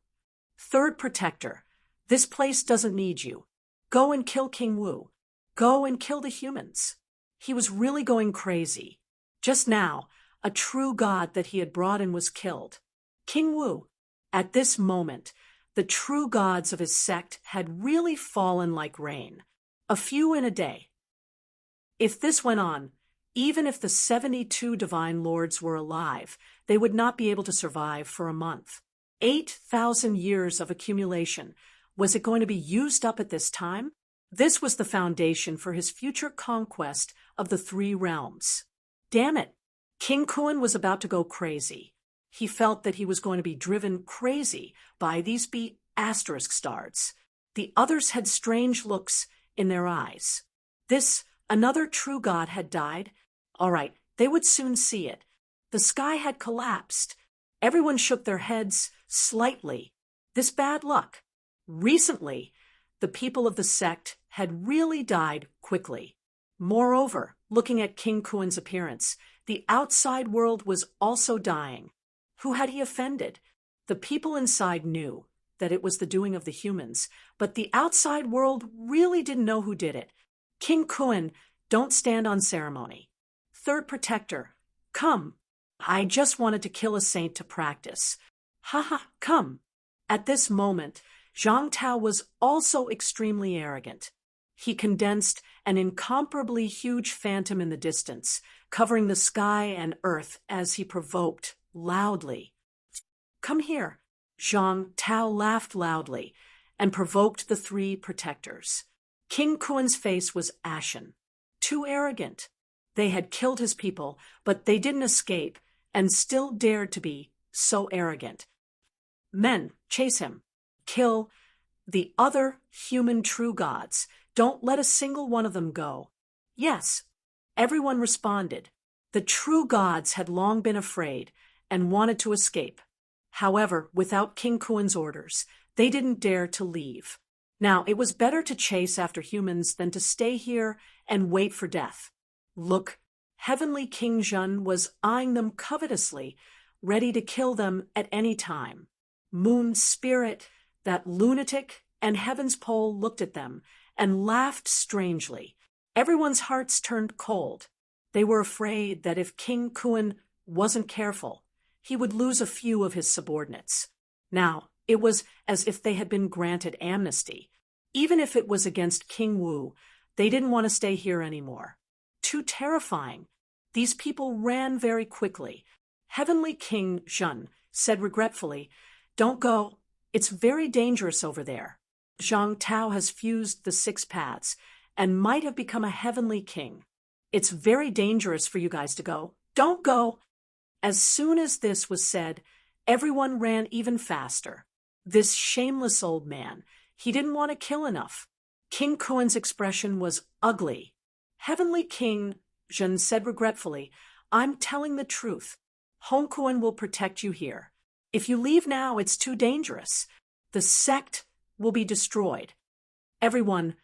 Third protector, this place doesn't need you. Go and kill King Wu. Go and kill the humans. He was really going crazy. Just now, a true god that he had brought in was killed. King Wu. At this moment, the true gods of his sect had really fallen like rain. A few in a day. If this went on, even if the 72 divine lords were alive, they would not be able to survive for a month. 8,000 years of accumulation. Was it going to be used up at this time? This was the foundation for his future conquest of the 3 realms. Damn it! King Kuan was about to go crazy. He felt that he was going to be driven crazy by these asterisk stars. The others had strange looks in their eyes. This Another true god had died. All right, they would soon see it. The sky had collapsed. Everyone shook their heads slightly. This bad luck. Recently, the people of the sect had really died quickly. Moreover, looking at King Kuan's appearance, the outside world was also dying. Who had he offended? The people inside knew that it was the doing of the humans, but the outside world really didn't know who did it. King Kuan, don't stand on ceremony. Third protector, come. I just wanted to kill a saint to practice. Come. At this moment, Zhang Tao was also extremely arrogant. He condensed an incomparably huge phantom in the distance, covering the sky and earth as he provoked loudly. Come here. Zhang Tao laughed loudly and provoked the three protectors. King Kuan's face was ashen. Too arrogant. They had killed his people, but they didn't escape and still dared to be so arrogant. Men, chase him. Kill the other human true gods. Don't let a single one of them go. Yes, everyone responded. The true gods had long been afraid and wanted to escape. However, without King Kuan's orders, they didn't dare to leave. Now, it was better to chase after humans than to stay here and wait for death. Look, Heavenly King Zhen was eyeing them covetously, ready to kill them at any time. Moon Spirit, that lunatic, and Heaven's Pole looked at them and laughed strangely. Everyone's hearts turned cold. They were afraid that if King Kuan wasn't careful, he would lose a few of his subordinates. Now, it was as if they had been granted amnesty. Even if it was against King Wu, they didn't want to stay here anymore. Too terrifying. These people ran very quickly. Heavenly King Zhen said regretfully, "Don't go. It's very dangerous over there. Zhang Tao has fused the 6 paths and might have become a heavenly king. It's very dangerous for you guys to go. Don't go." As soon as this was said, everyone ran even faster. This shameless old man, he didn't want to kill enough. King Kuan's expression was ugly. Heavenly King Zhen said regretfully, "I'm telling the truth. Hong Kuan will protect you here. If you leave now, it's too dangerous. The sect will be destroyed." Everyone,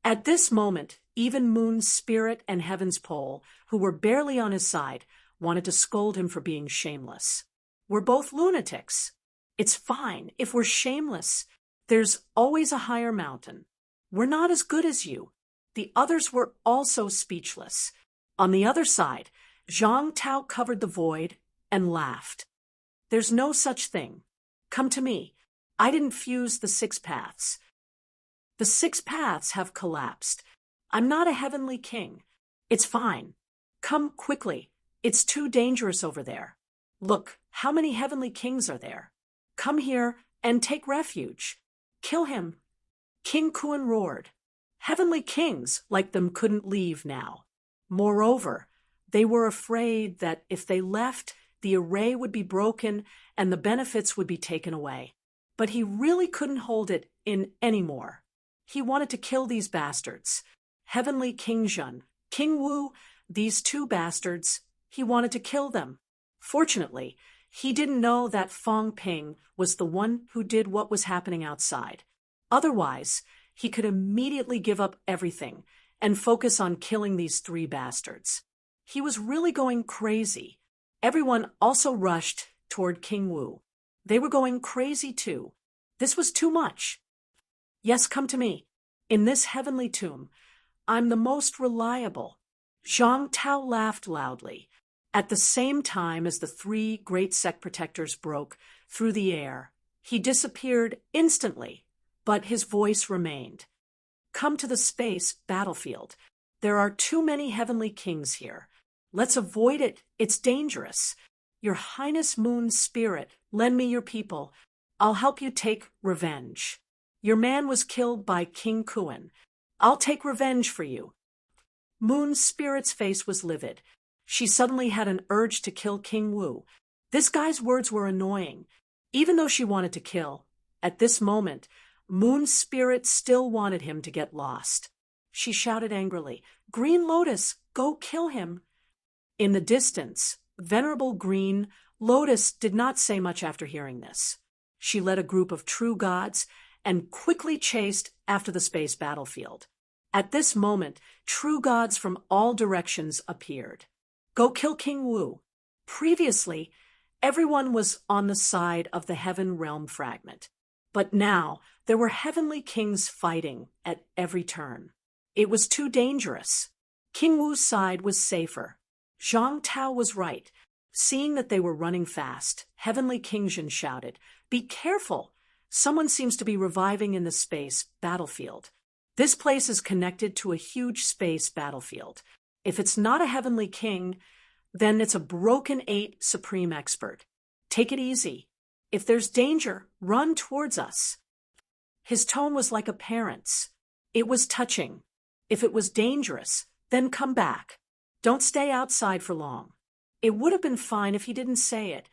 at this moment, even Moon's Spirit and Heaven's Pole, who were barely on his side, wanted to scold him for being shameless. We're both lunatics. It's fine if we're shameless. There's always a higher mountain. We're not as good as you. The others were also speechless. On the other side, Zhang Tao covered the void and laughed. "There's no such thing. Come to me. I didn't fuse the 6 paths. The 6 paths have collapsed. I'm not a heavenly king. It's fine. Come quickly. It's too dangerous over there. Look, how many heavenly kings are there? Come here and take refuge. Kill him." King Kuan roared. Heavenly kings like them couldn't leave now. Moreover, they were afraid that if they left, the array would be broken and the benefits would be taken away. But he really couldn't hold it in anymore. He wanted to kill these bastards. Heavenly King Zhen, King Wu, these 2 bastards, he wanted to kill them. Fortunately, he didn't know that Fong Ping was the one who did what was happening outside. Otherwise, he could immediately give up everything and focus on killing these 3 bastards. He was really going crazy. Everyone also rushed toward King Wu. They were going crazy too. This was too much. "Yes, come to me. In this heavenly tomb, I'm the most reliable." Zhang Tao laughed loudly. At the same time as the 3 great sect protectors broke through the air, he disappeared instantly, but his voice remained. "Come to the space battlefield. There are too many heavenly kings here. Let's avoid it. It's dangerous. Your Highness Moon's Spirit, lend me your people. I'll help you take revenge. Your man was killed by King Kuan. I'll take revenge for you." Moon's Spirit's face was livid. She suddenly had an urge to kill King Wu. This guy's words were annoying. Even though she wanted to kill, at this moment, Moon's Spirit still wanted him to get lost. she shouted angrily. "Green Lotus, go kill him." In the distance, Venerable Green Lotus did not say much after hearing this. She led a group of true gods and quickly chased after the space battlefield. At this moment, true gods from all directions appeared. Go kill King Wu. Previously, everyone was on the side of the Heaven Realm fragment. But now, there were heavenly kings fighting at every turn. It was too dangerous. King Wu's side was safer. Zhang Tao was right. Seeing that they were running fast, Heavenly King Zhen shouted, "Be careful! Someone seems to be reviving in the space battlefield. This place is connected to a huge space battlefield. If it's not a heavenly king, then it's a broken 8 supreme expert. Take it easy. If there's danger, run towards us." His tone was like a parent's. It was touching. If it was dangerous, then come back. Don't stay outside for long. It would have been fine if he didn't say it,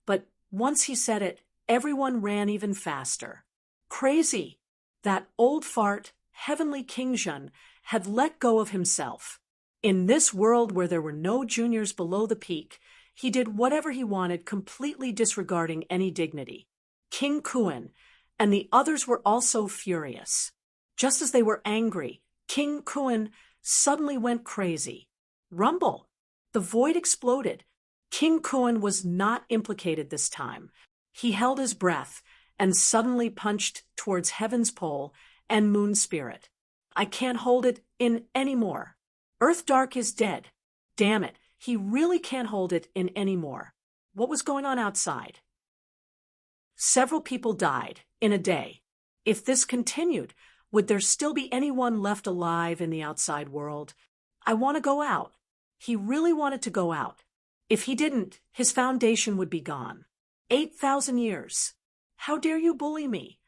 but once he said it, everyone ran even faster. Crazy! That old fart, Heavenly King Zhen, had let go of himself. In this world where there were no juniors below the peak, he did whatever he wanted, completely disregarding any dignity. King Kuan and the others were also furious. Just as they were angry, King Kuan suddenly went crazy. Rumble! The void exploded. King Kuan was not implicated this time. He held his breath and suddenly punched towards Heaven's Pole and Moon Spirit. "I can't hold it in anymore. Earth Dark is dead. Damn it, he really can't hold it in anymore." What was going on outside? Several people died in a day. If this continued, would there still be anyone left alive in the outside world? I want to go out. He really wanted to go out. If he didn't, his foundation would be gone. 8,000 years. How dare you bully me?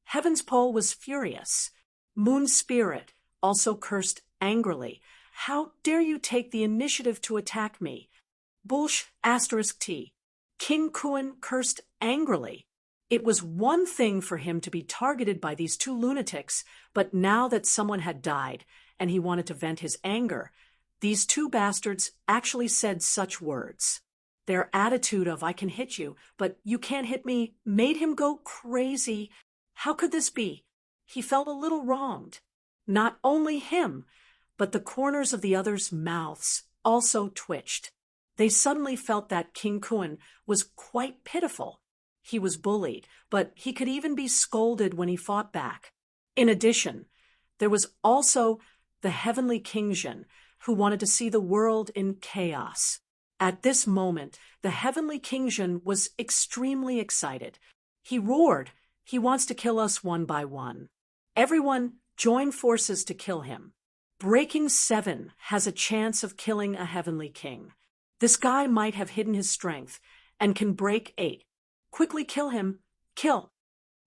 Heaven's Pole was furious. Moon Spirit also cursed angrily. How dare you take the initiative to attack me? Bullsh *T. King Kuan cursed angrily. It was one thing for him to be targeted by these 2 lunatics, but now that someone had died and he wanted to vent his anger, these 2 bastards actually said such words. Their attitude of "I can hit you, but you can't hit me" made him go crazy. How could this be? He felt a little wronged. Not only him, but the corners of the others' mouths also twitched. They suddenly felt that King Kuan was quite pitiful. He was bullied, but he could even be scolded when he fought back. In addition, there was also the Heavenly King Zhen, who wanted to see the world in chaos. At this moment, the Heavenly King Zhen was extremely excited. He roared, "He wants to kill us one by one. Everyone, join forces to kill him. Breaking 7 has a chance of killing a heavenly king. This guy might have hidden his strength and can break 8. Quickly kill him, kill."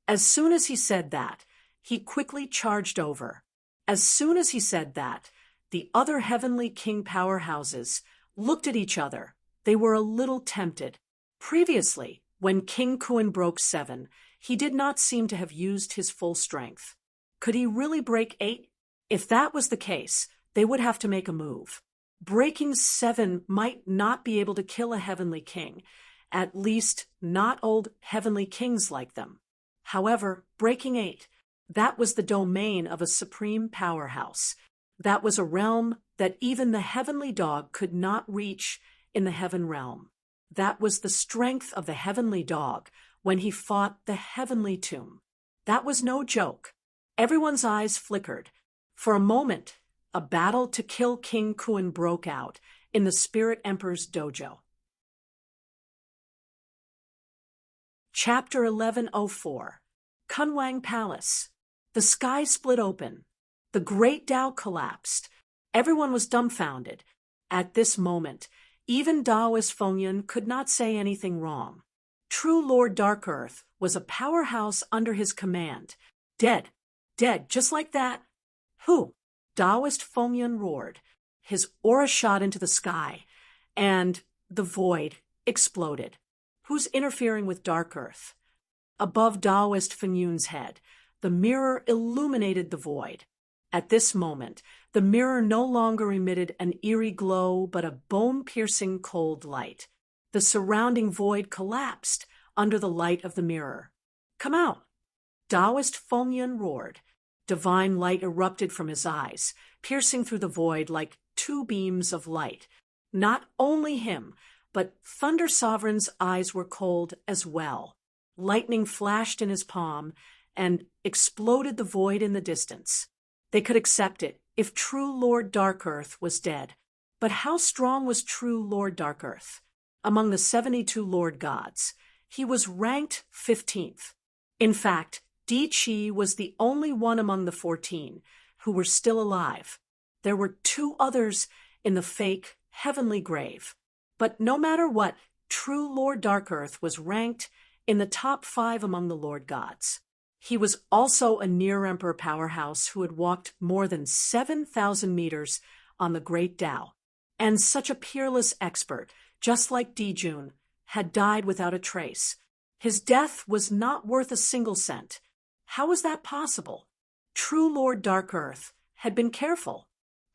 As soon as he said that, he quickly charged over. As soon as he said that, the other heavenly king powerhouses looked at each other. They were a little tempted. Previously, when King Kuan broke 7, he did not seem to have used his full strength. Could he really break 8? If that was the case, they would have to make a move. Breaking 7 might not be able to kill a heavenly king, at least not old heavenly kings like them. However, breaking 8, that was the domain of a supreme powerhouse. That was a realm that even the heavenly dog could not reach in the heaven realm. That was the strength of the heavenly dog when he fought the heavenly tomb. That was no joke. Everyone's eyes flickered. For a moment, a battle to kill King Kuan broke out in the Spirit Emperor's dojo. Chapter 1104. Kunwang Palace. The sky split open. The great Tao collapsed. Everyone was dumbfounded. At this moment, even Taoist Fengyun could not say anything wrong. True Lord Dark Earth was a powerhouse under his command. Dead. Dead, just like that. Who? Taoist Fengyun roared. His aura shot into the sky, and the void exploded. Who's interfering with Dark Earth? Above Taoist Fengyun's head, the mirror illuminated the void. At this moment, the mirror no longer emitted an eerie glow but a bone-piercing cold light. The surrounding void collapsed under the light of the mirror. "Come out!" Taoist Feng Yun roared. Divine light erupted from his eyes, piercing through the void like two beams of light. Not only him, but Thunder Sovereign's eyes were cold as well. Lightning flashed in his palm and exploded the void in the distance. They could accept it if true Lord Dark Earth was dead. But how strong was true Lord Dark Earth? Among the 72 Lord Gods, he was ranked 15th. In fact, Di Qi was the only one among the 14 who were still alive. There were 2 others in the fake heavenly grave. But no matter what, true Lord Dark Earth was ranked in the top 5 among the Lord Gods. He was also a near-emperor powerhouse who had walked more than 7,000 meters on the Great Tao. And such a peerless expert, just like Dijun, had died without a trace. His death was not worth a single cent. How was that possible? True Lord Dark Earth had been careful.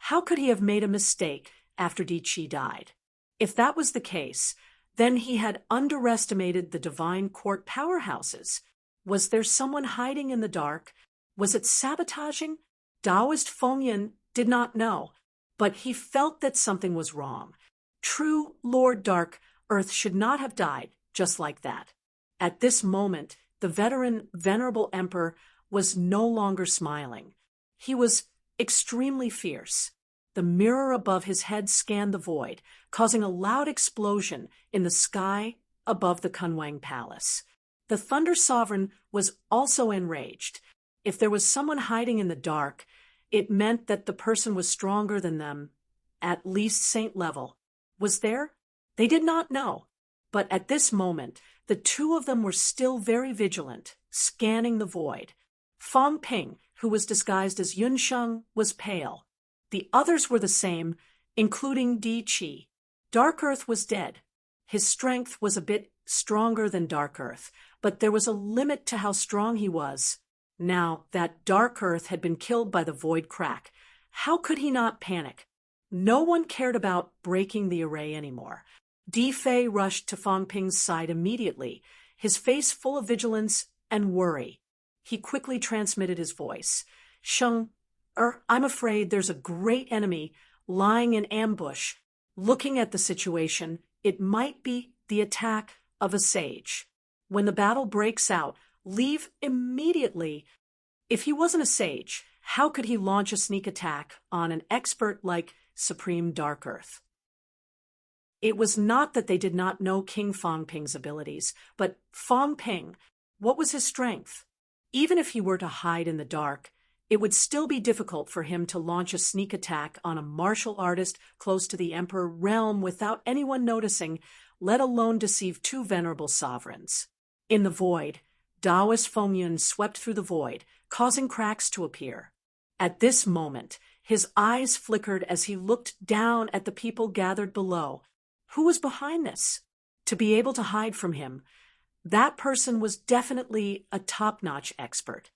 How could he have made a mistake after Di Qi died? If that was the case, then he had underestimated the divine court powerhouses. Was there someone hiding in the dark? Was it sabotaging? Taoist Feng Yun did not know, but he felt that something was wrong. True Lord Dark Earth should not have died just like that. At this moment, the venerable emperor was no longer smiling. He was extremely fierce. The mirror above his head scanned the void, causing a loud explosion in the sky above the Kunwang Palace. The Thunder Sovereign was also enraged. If there was someone hiding in the dark, it meant that the person was stronger than them, at least saint level. Was there? They did not know. But at this moment, the 2 of them were still very vigilant, scanning the void. Fang Ping, who was disguised as Yun Sheng, was pale. The others were the same, including Di Qi. Dark Earth was dead. His strength was a bit stronger than Dark Earth, but there was a limit to how strong he was. Now that Dark Earth had been killed by the void crack, how could he not panic? No one cared about breaking the array anymore. Di Fei rushed to Fang Ping's side immediately, his face full of vigilance and worry. He quickly transmitted his voice. "Sheng, I'm afraid there's a great enemy lying in ambush. Looking at the situation, it might be the attack of a sage. When the battle breaks out, leave immediately." If he wasn't a sage, how could he launch a sneak attack on an expert like Supreme Dark Earth? It was not that they did not know King Fang Ping's abilities, but Fang Ping, what was his strength? Even if he were to hide in the dark, it would still be difficult for him to launch a sneak attack on a martial artist close to the Emperor realm without anyone noticing, let alone deceive 2 venerable sovereigns. In the void, Taoist Feng Yun swept through the void, causing cracks to appear. At this moment, his eyes flickered as he looked down at the people gathered below. Who was behind this? To be able to hide from him, that person was definitely a top-notch expert.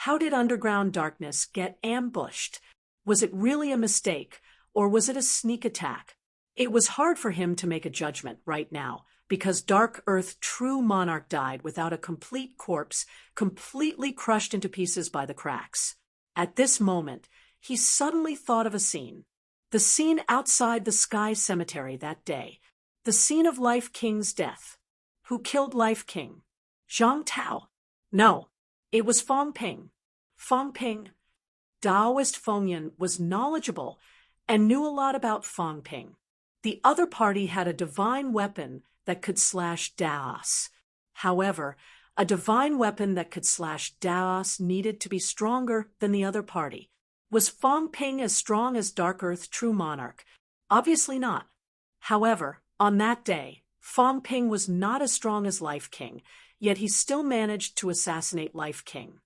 How did underground darkness get ambushed? Was it really a mistake, or was it a sneak attack? It was hard for him to make a judgment right now, because Dark Earth true monarch died without a complete corpse, completely crushed into pieces by the cracks. At this moment, he suddenly thought of a scene. The scene outside the Sky Cemetery that day. The scene of Life King's death. Who killed Life King? Zhang Tao? No, it was Fang Ping. Fang Ping. Taoist Feng Yun was knowledgeable and knew a lot about Fang Ping. The other party had a divine weapon that could slash Daos. However, a divine weapon that could slash Daos needed to be stronger than the other party. Was Fang Ping as strong as Dark Earth True Monarch? Obviously not. However, on that day, Fang Ping was not as strong as Life King, yet he still managed to assassinate Life King.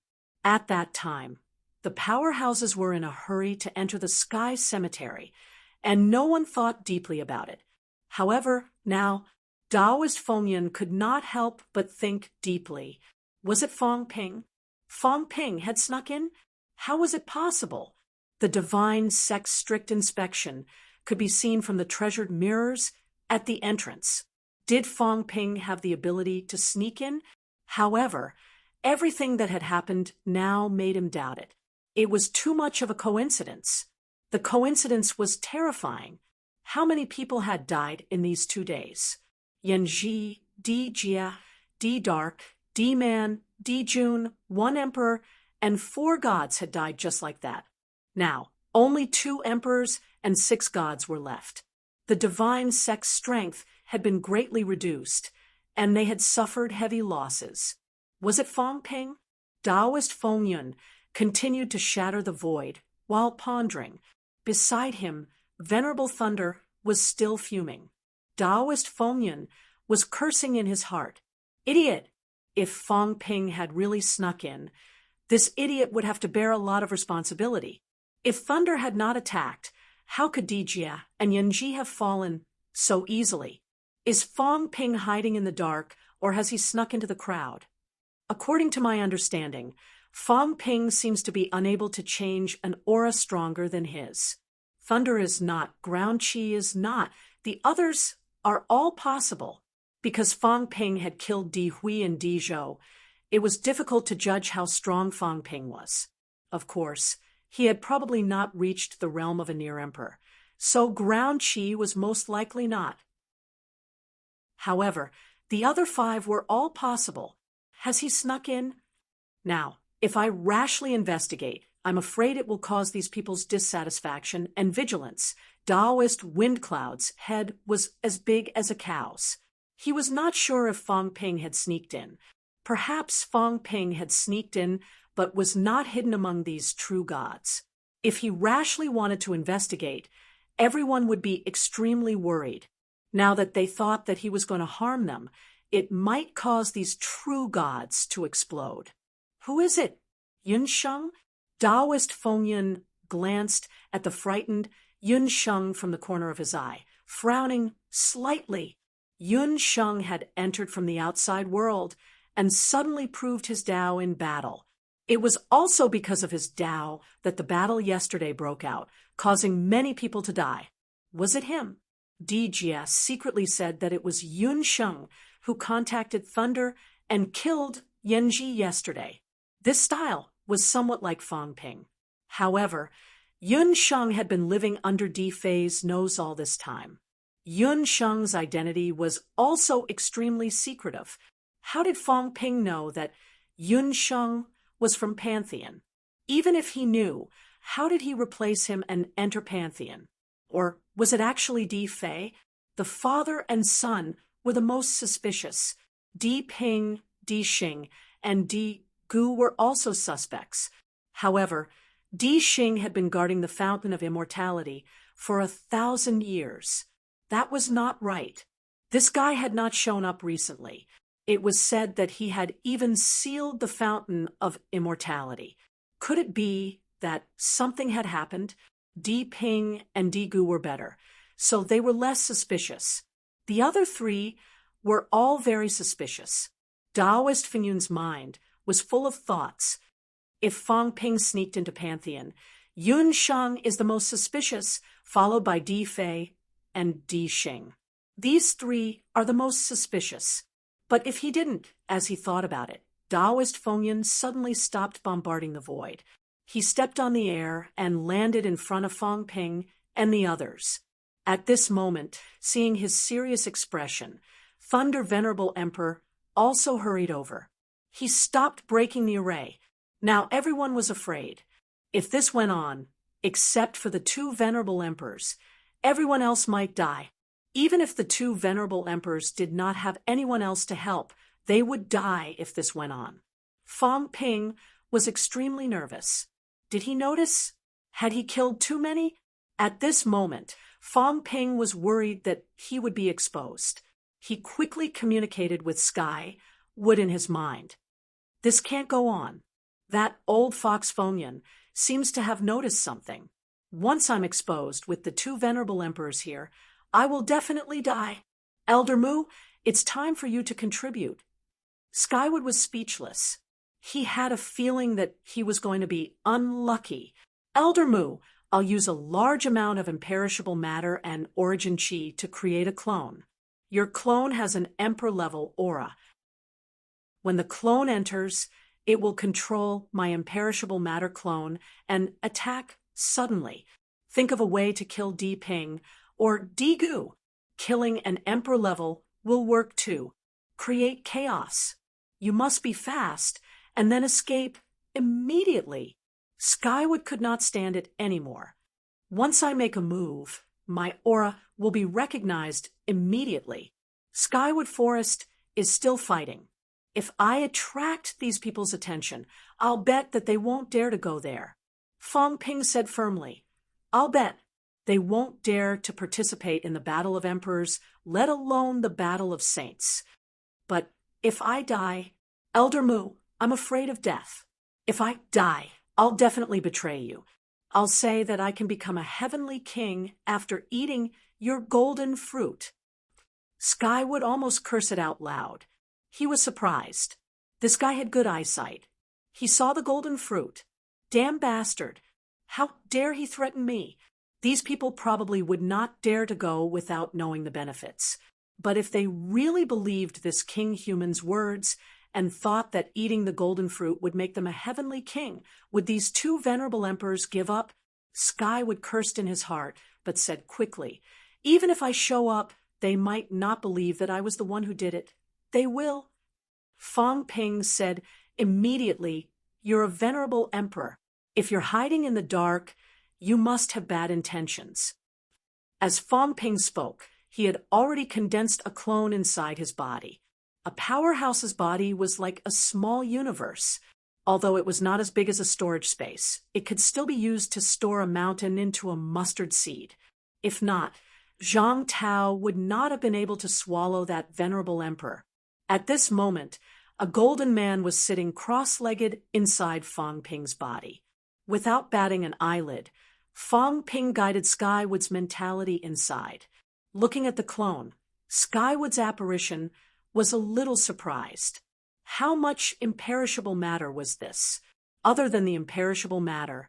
At that time, the powerhouses were in a hurry to enter the Sky Cemetery, and no one thought deeply about it. However, now, Taoist Feng Yun could not help but think deeply. Was it Fang Ping? Fang Ping had snuck in? How was it possible? The divine sect's strict inspection could be seen from the treasured mirrors at the entrance. Did Fong Ping have the ability to sneak in? However, everything that had happened now made him doubt it. It was too much of a coincidence. The coincidence was terrifying. How many people had died in these 2 days? Yanji, Di Jia, Di Dark, Di Man, Di Jun, 1 emperor, and 4 gods had died just like that. Now, only 2 emperors and 6 gods were left. The divine sect's strength had been greatly reduced, and they had suffered heavy losses. Was it Fong Ping? Taoist Feng Yun continued to shatter the void while pondering. Beside him, Venerable Thunder was still fuming. Taoist Feng Yun was cursing in his heart. Idiot! If Fong Ping had really snuck in, this idiot would have to bear a lot of responsibility. If Thunder had not attacked, how could Di Jia and Yanji have fallen so easily? Is Fong Ping hiding in the dark, or has he snuck into the crowd? According to my understanding, Fong Ping seems to be unable to change an aura stronger than his. Thunder is not, ground chi is not. The others are all possible. Because Fong Ping had killed Di Hui and Di Zhou, it was difficult to judge how strong Fong Ping was. Of course, he had probably not reached the realm of a near emperor, so ground chi was most likely not. However, the other 5 were all possible. Has he snuck in? Now, if I rashly investigate, I'm afraid it will cause these people's dissatisfaction and vigilance. Taoist Wind Cloud's head was as big as a cow's. He was not sure if Fong Ping had sneaked in. Perhaps Fong Ping had sneaked in, but was not hidden among these true gods. If he rashly wanted to investigate, everyone would be extremely worried. Now that they thought that he was going to harm them, it might cause these true gods to explode. Who is it? Yun Sheng? Taoist Feng Yun glanced at the frightened Yun Sheng from the corner of his eye, frowning slightly. Yun Sheng had entered from the outside world and suddenly proved his Tao in battle. It was also because of his Tao that the battle yesterday broke out, causing many people to die. Was it him? Di Jia secretly said that it was Yun Sheng who contacted Thunder and killed Yanji yesterday. This style was somewhat like Fong Ping. However, Yun Sheng had been living under Di Fei's nose all this time. Yun Sheng's identity was also extremely secretive. How did Fong Ping know that Yun Sheng was from Pantheon? Even if he knew, how did he replace him and enter Pantheon? Or was it actually Di Fei? The father and son were the most suspicious. Di Ping, Di Xing, and Di Gu were also suspects. However, Di Xing had been guarding the Fountain of Immortality for 1,000 years. That was not right. This guy had not shown up recently. It was said that he had even sealed the Fountain of Immortality. Could it be that something had happened? Di Ping and Di Gu were better, so they were less suspicious. The other 3 were all very suspicious. Taoist Feng Yun's mind was full of thoughts. If Fong Ping sneaked into Pantheon, Yun Sheng is the most suspicious, followed by Di Fei and Di Xing. These 3 are the most suspicious. But if he didn't, as he thought about it, Taoist Feng Yun suddenly stopped bombarding the void. He stepped on the air and landed in front of Fong Ping and the others. At this moment, seeing his serious expression, Thunder Venerable Emperor also hurried over. He stopped breaking the array. Now everyone was afraid. If this went on, except for the 2 Venerable Emperors, everyone else might die. Even if the 2 Venerable Emperors did not have anyone else to help, they would die if this went on. Fong Ping was extremely nervous. Did he notice? Had he killed too many? At this moment, Fong Ping was worried that he would be exposed. He quickly communicated with Sky, Wood in his mind. This can't go on. That old fox Feng Yun seems to have noticed something. Once I'm exposed with the 2 Venerable Emperors here, I will definitely die. Elder Mu, it's time for you to contribute. Skywood was speechless. He had a feeling that he was going to be unlucky. Elder Mu, I'll use a large amount of imperishable matter and origin chi to create a clone. Your clone has an emperor-level aura. When the clone enters, it will control my imperishable matter clone and attack suddenly. Think of a way to kill Di Ping or Di Gu. Killing an emperor level will work too. Create chaos. You must be fast and then escape immediately. Skywood could not stand it anymore. Once I make a move, my aura will be recognized immediately. Skywood Forest is still fighting. If I attract these people's attention, I'll bet that they won't dare to go there. Fong Ping said firmly, I'll bet they won't dare to participate in the Battle of Emperors, let alone the Battle of Saints. But if I die, Elder Mu, I'm afraid of death. If I die, I'll definitely betray you. I'll say that I can become a heavenly king after eating your golden fruit. Skywood almost cursed it out loud. He was surprised. This guy had good eyesight. He saw the golden fruit. Damn bastard. How dare he threaten me? These people probably would not dare to go without knowing the benefits. But if they really believed this king human's words and thought that eating the golden fruit would make them a heavenly king, would these two venerable emperors give up? Skywood cursed in his heart, but said quickly, even if I show up, they might not believe that I was the one who did it. They will. Fong Ping said immediately, you're a venerable emperor. If you're hiding in the dark, you must have bad intentions. As Fong Ping spoke, he had already condensed a clone inside his body. A powerhouse's body was like a small universe. Although it was not as big as a storage space, it could still be used to store a mountain into a mustard seed. If not, Zhang Tao would not have been able to swallow that venerable emperor. At this moment, a golden man was sitting cross-legged inside Fong Ping's body. Without batting an eyelid, Fong Ping guided Skywood's mentality inside. Looking at the clone, Skywood's apparition was a little surprised. How much imperishable matter was this? Other than the imperishable matter,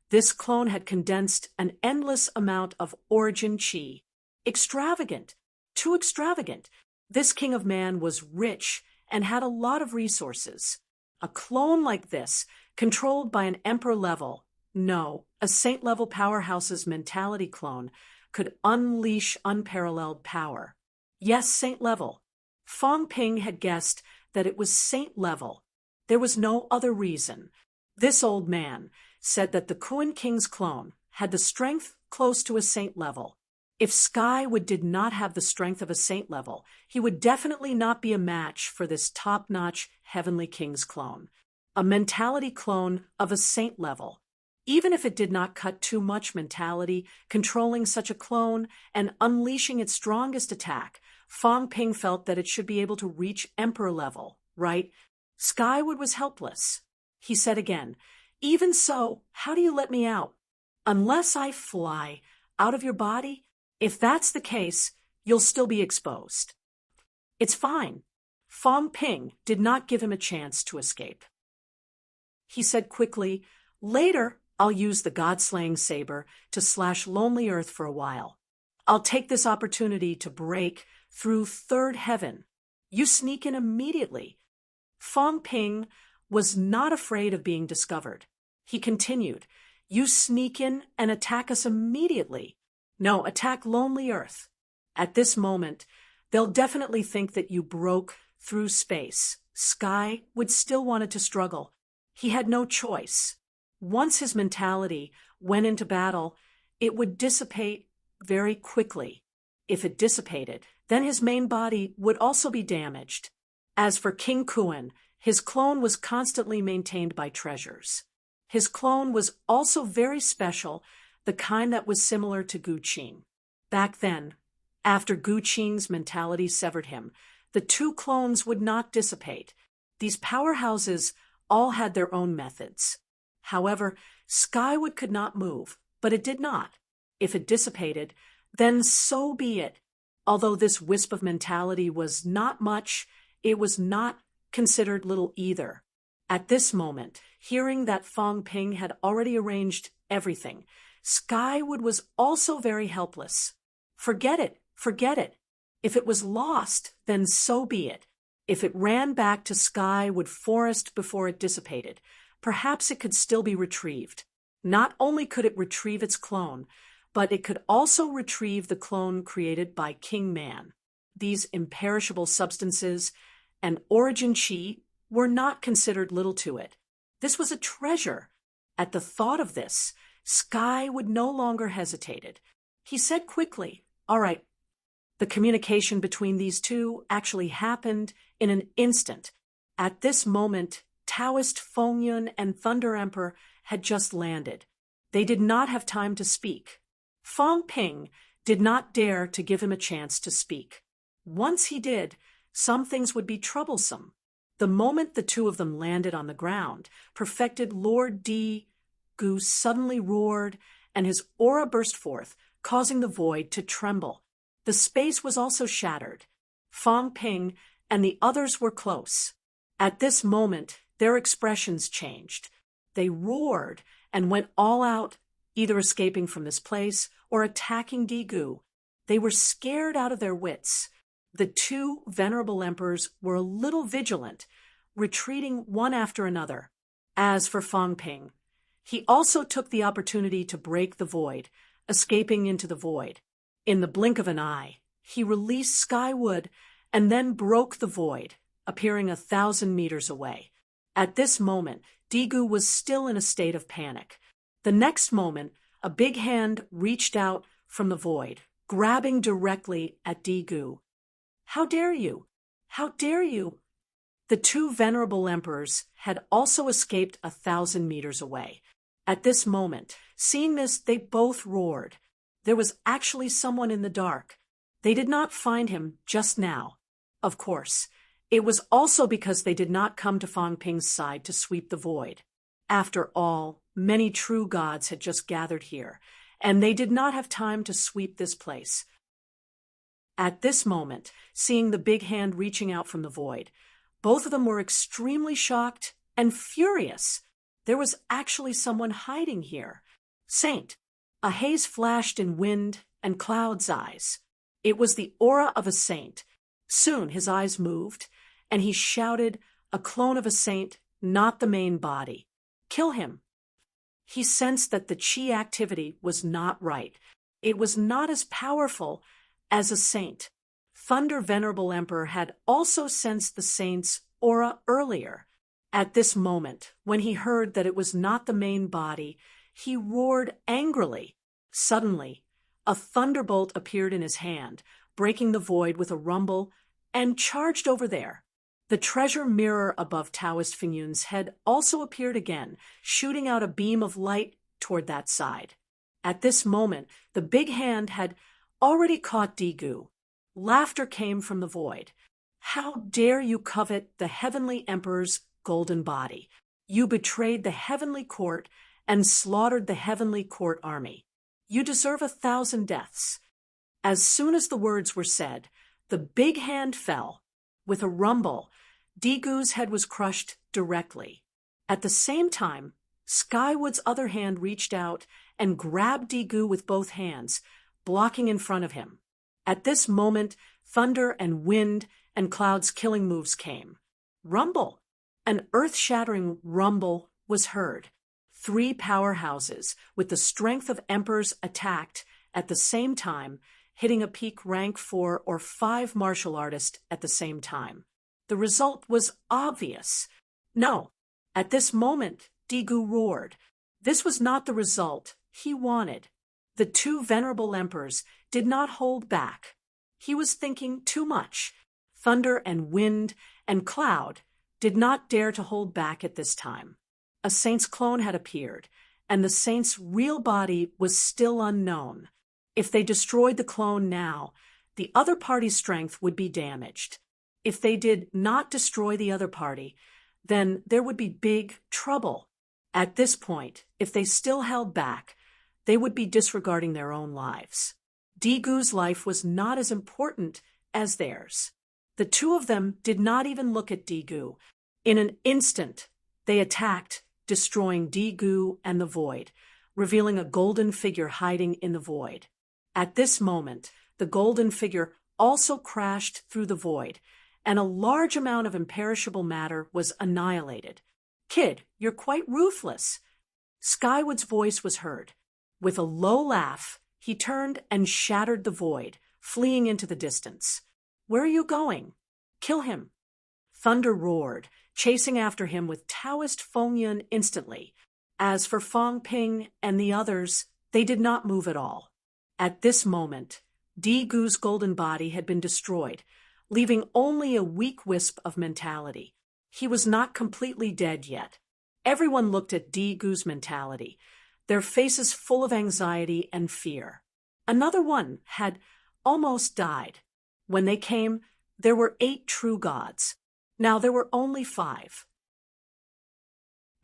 this clone had condensed an endless amount of origin chi. Extravagant. Too extravagant. This king of man was rich and had a lot of resources. A clone like this, controlled by an emperor level, no, a saint level powerhouse's mentality clone, could unleash unparalleled power. Yes, saint level. Fong Ping had guessed that it was saint level. There was no other reason. This old man said that the Kuan King's clone had the strength close to a saint level. If Skywood did not have the strength of a saint level, he would definitely not be a match for this top-notch heavenly king's clone. A mentality clone of a saint level. Even if it did not cut too much mentality, controlling such a clone and unleashing its strongest attack, Fong Ping felt that it should be able to reach emperor level, right? Skywood was helpless. He said again, even so, how do you let me out? Unless I fly out of your body? If that's the case, you'll still be exposed. It's fine. Fong Ping did not give him a chance to escape. He said quickly, later, I'll use the God-slaying saber to slash lonely earth for a while. I'll take this opportunity to break through third heaven. You sneak in immediately. Fong Ping was not afraid of being discovered. He continued, you sneak in and attack us immediately. No, attack lonely earth. At this moment, they'll definitely think that you broke through space. Sky would still wanted to struggle. He had no choice. Once his mentality went into battle, it would dissipate very quickly. If it dissipated, then his main body would also be damaged. As for King Kuan, his clone was constantly maintained by treasures. His clone was also very special, the kind that was similar to Gu Qing. Back then, after Gu Qing's mentality severed him, the two clones would not dissipate. These powerhouses all had their own methods. However, Skywood could not move, but it did not. If it dissipated, then so be it. Although this wisp of mentality was not much, it was not considered little either. At this moment, hearing that Fong Ping had already arranged everything, Skywood was also very helpless. Forget it, forget it. If it was lost, then so be it. If it ran back to Skywood Forest before it dissipated, perhaps it could still be retrieved. Not only could it retrieve its clone, but it could also retrieve the clone created by King Man. These imperishable substances and origin chi were not considered little to it. This was a treasure. At the thought of this, Skywood no longer hesitated. He said quickly, "All right." The communication between these two actually happened in an instant. At this moment, Taoist Fengyun and Thunder Emperor had just landed. They did not have time to speak. Fang Ping did not dare to give him a chance to speak. Once he did, some things would be troublesome. The moment the two of them landed on the ground, perfected Lord Di Gu suddenly roared, and his aura burst forth, causing the void to tremble. The space was also shattered. Fang Ping and the others were close. At this moment, their expressions changed. They roared and went all out, either escaping from this place or attacking Di Gu. They were scared out of their wits. The two venerable emperors were a little vigilant, retreating one after another. As for Fang Ping, he also took the opportunity to break the void, escaping into the void. In the blink of an eye, he released Skywood and then broke the void, appearing 1,000 meters away. At this moment, Di Gu was still in a state of panic. The next moment, a big hand reached out from the void, grabbing directly at Di Gu. "How dare you? How dare you?" The two venerable emperors had also escaped 1,000 meters away. At this moment, seeing this, they both roared. There was actually someone in the dark. They did not find him just now. Of course, it was also because they did not come to Fang Ping's side to sweep the void. After all, many true gods had just gathered here, and they did not have time to sweep this place. At this moment, seeing the big hand reaching out from the void, both of them were extremely shocked and furious. There was actually someone hiding here. Saint. A haze flashed in Wind and Cloud's eyes. It was the aura of a saint. Soon his eyes moved, and he shouted, "A clone of a saint, not the main body. Kill him." He sensed that the chi activity was not right. It was not as powerful as a saint. Thunder Venerable Emperor had also sensed the saint's aura earlier. At this moment, when he heard that it was not the main body, he roared angrily. Suddenly, a thunderbolt appeared in his hand, breaking the void with a rumble, and charged over there. The treasure mirror above Taoist Fengyun's head also appeared again, shooting out a beam of light toward that side. At this moment, the big hand had already caught Di Gu. Laughter came from the void. "How dare you covet the Heavenly Emperor's golden body? You betrayed the Heavenly Court and slaughtered the Heavenly Court army. You deserve 1,000 deaths." As soon as the words were said, the big hand fell. With a rumble, Di Gu's head was crushed directly. At the same time, Skywood's other hand reached out and grabbed Di Gu with both hands, blocking in front of him. At this moment, Thunder and Wind and Cloud's killing moves came. Rumble! An earth-shattering rumble was heard. 3 powerhouses with the strength of emperors attacked at the same time, hitting a peak rank 4 or 5 martial artist at the same time. The result was obvious. No, at this moment, Di Gu roared. This was not the result he wanted. The 2 venerable emperors did not hold back. He was thinking too much. Thunder and Wind and Cloud did not dare to hold back at this time. A saint's clone had appeared, and the saint's real body was still unknown. If they destroyed the clone now, the other party's strength would be damaged. If they did not destroy the other party, then there would be big trouble. At this point, if they still held back, they would be disregarding their own lives. Di Gu's life was not as important as theirs. The 2 of them did not even look at Di Gu. In an instant, they attacked, destroying Di Gu and the void. revealing a golden figure hiding in the void. At this moment, the golden figure also crashed through the void, and a large amount of imperishable matter was annihilated. "Kid, you're quite ruthless." Skywood's voice was heard. With a low laugh, he turned and shattered the void, fleeing into the distance. "Where are you going?" "Kill him." Thunder roared, chasing after him with Taoist Feng Yun instantly. As for Fang Ping and the others, they did not move at all. At this moment, Di Gu's golden body had been destroyed, leaving only a weak wisp of mentality. He was not completely dead yet. Everyone looked at Di Gu's mentality, their faces full of anxiety and fear. Another one had almost died. When they came, there were 8 true gods. Now there were only 5.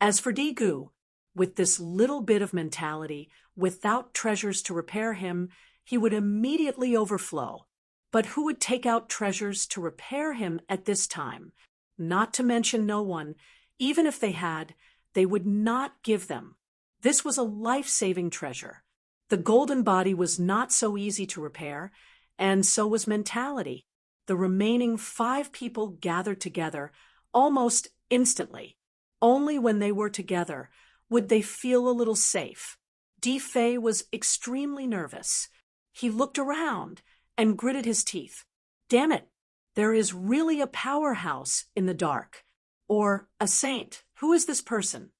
As for Di Gu, with this little bit of mentality, without treasures to repair him, he would immediately overflow. But who would take out treasures to repair him at this time? Not to mention no one. Even if they had, they would not give them. This was a life-saving treasure. The golden body was not so easy to repair, and so was mentality. The remaining 5 people gathered together almost instantly. Only when they were together would they feel a little safe. Di Fei was extremely nervous. He looked around and gritted his teeth. Damn it, there is really a powerhouse in the dark. Or a saint. Who is this person?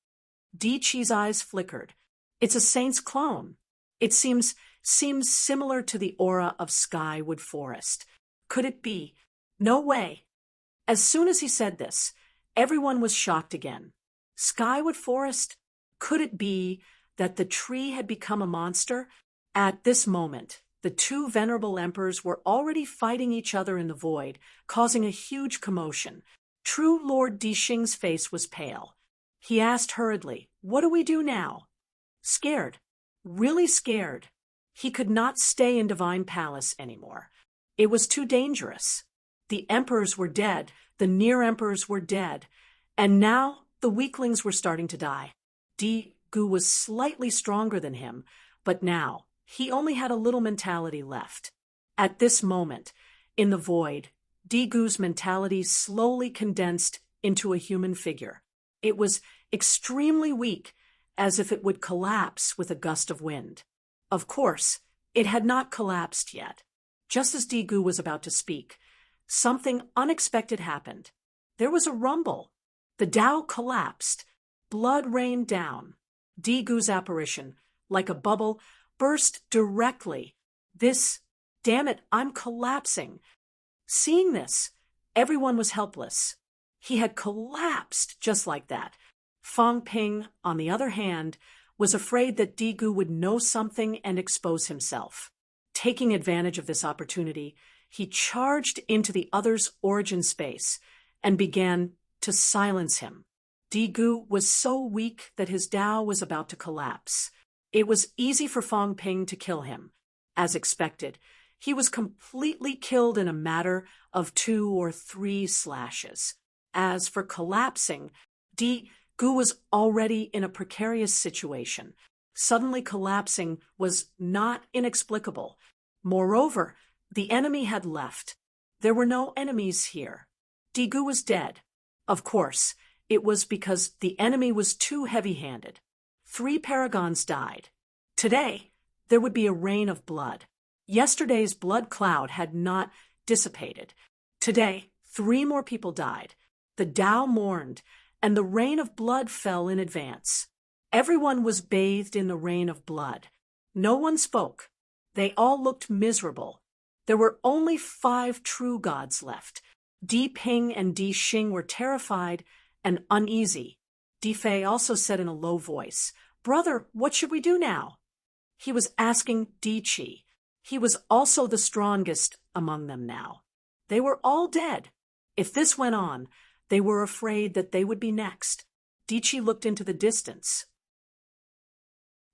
Di Chi's eyes flickered. It's a saint's clone. It seems similar to the aura of Skywood Forest. Could it be? No way. As soon as he said this, everyone was shocked again. Skywood Forest? Could it be that the tree had become a monster? At this moment, the 2 venerable emperors were already fighting each other in the void, causing a huge commotion. True Lord Dixing's face was pale. He asked hurriedly, "What do we do now?" Scared. Really scared. He could not stay in Divine Palace anymore. It was too dangerous. The emperors were dead, the near emperors were dead, and now the weaklings were starting to die. Di Gu was slightly stronger than him, but now he only had a little mentality left. At this moment, in the void, Di Gu's mentality slowly condensed into a human figure. It was extremely weak, as if it would collapse with a gust of wind. Of course, it had not collapsed yet. Just as Di Gu was about to speak, something unexpected happened. There was a rumble. The Tao collapsed. Blood rained down. Di Gu's apparition, like a bubble, burst directly. Damn it, I'm collapsing. Seeing this, everyone was helpless. He had collapsed just like that. Fang Ping, on the other hand, was afraid that Di Gu would know something and expose himself. Taking advantage of this opportunity, he charged into the other's origin space and began to silence him. Di Gu was so weak that his Tao was about to collapse. It was easy for Fang Ping to kill him. As expected, he was completely killed in a matter of 2 or 3 slashes. As for collapsing, Di Gu was already in a precarious situation. Suddenly collapsing was not inexplicable. Moreover, the enemy had left. There were no enemies here. Di Gu was dead. Of course, it was because the enemy was too heavy-handed. 3 paragons died. Today, there would be a rain of blood. Yesterday's blood cloud had not dissipated. Today, 3 more people died. The Tao mourned, and the rain of blood fell in advance. Everyone was bathed in the rain of blood. No one spoke. They all looked miserable. There were only 5 true gods left. Di Ping and Di Xing were terrified and uneasy. Di Fei also said in a low voice, "Brother, what should we do now?" He was asking Di Chi. He was also the strongest among them now. They were all dead. If this went on, they were afraid that they would be next. Di Chi looked into the distance.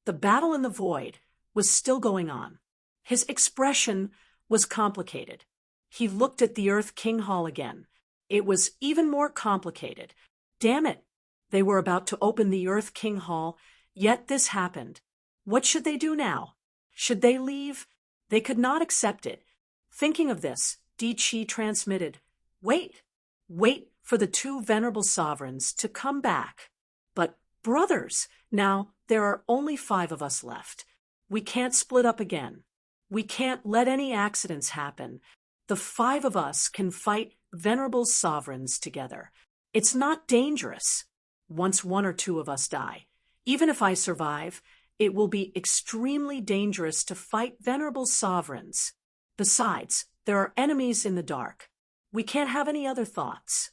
The battle in the void was still going on. His expression was complicated. He looked at the Earth King Hall again. It was even more complicated. Damn it! They were about to open the Earth King Hall, yet this happened. What should they do now? Should they leave? They could not accept it. Thinking of this, Di Chi transmitted, "Wait, wait for the two venerable sovereigns to come back. But, brothers, now there are only 5 of us left. We can't split up again. We can't let any accidents happen. The 5 of us can fight venerable sovereigns together. It's not dangerous. Once 1 or 2 of us die, even if I survive, it will be extremely dangerous to fight venerable sovereigns. Besides, there are enemies in the dark. We can't have any other thoughts."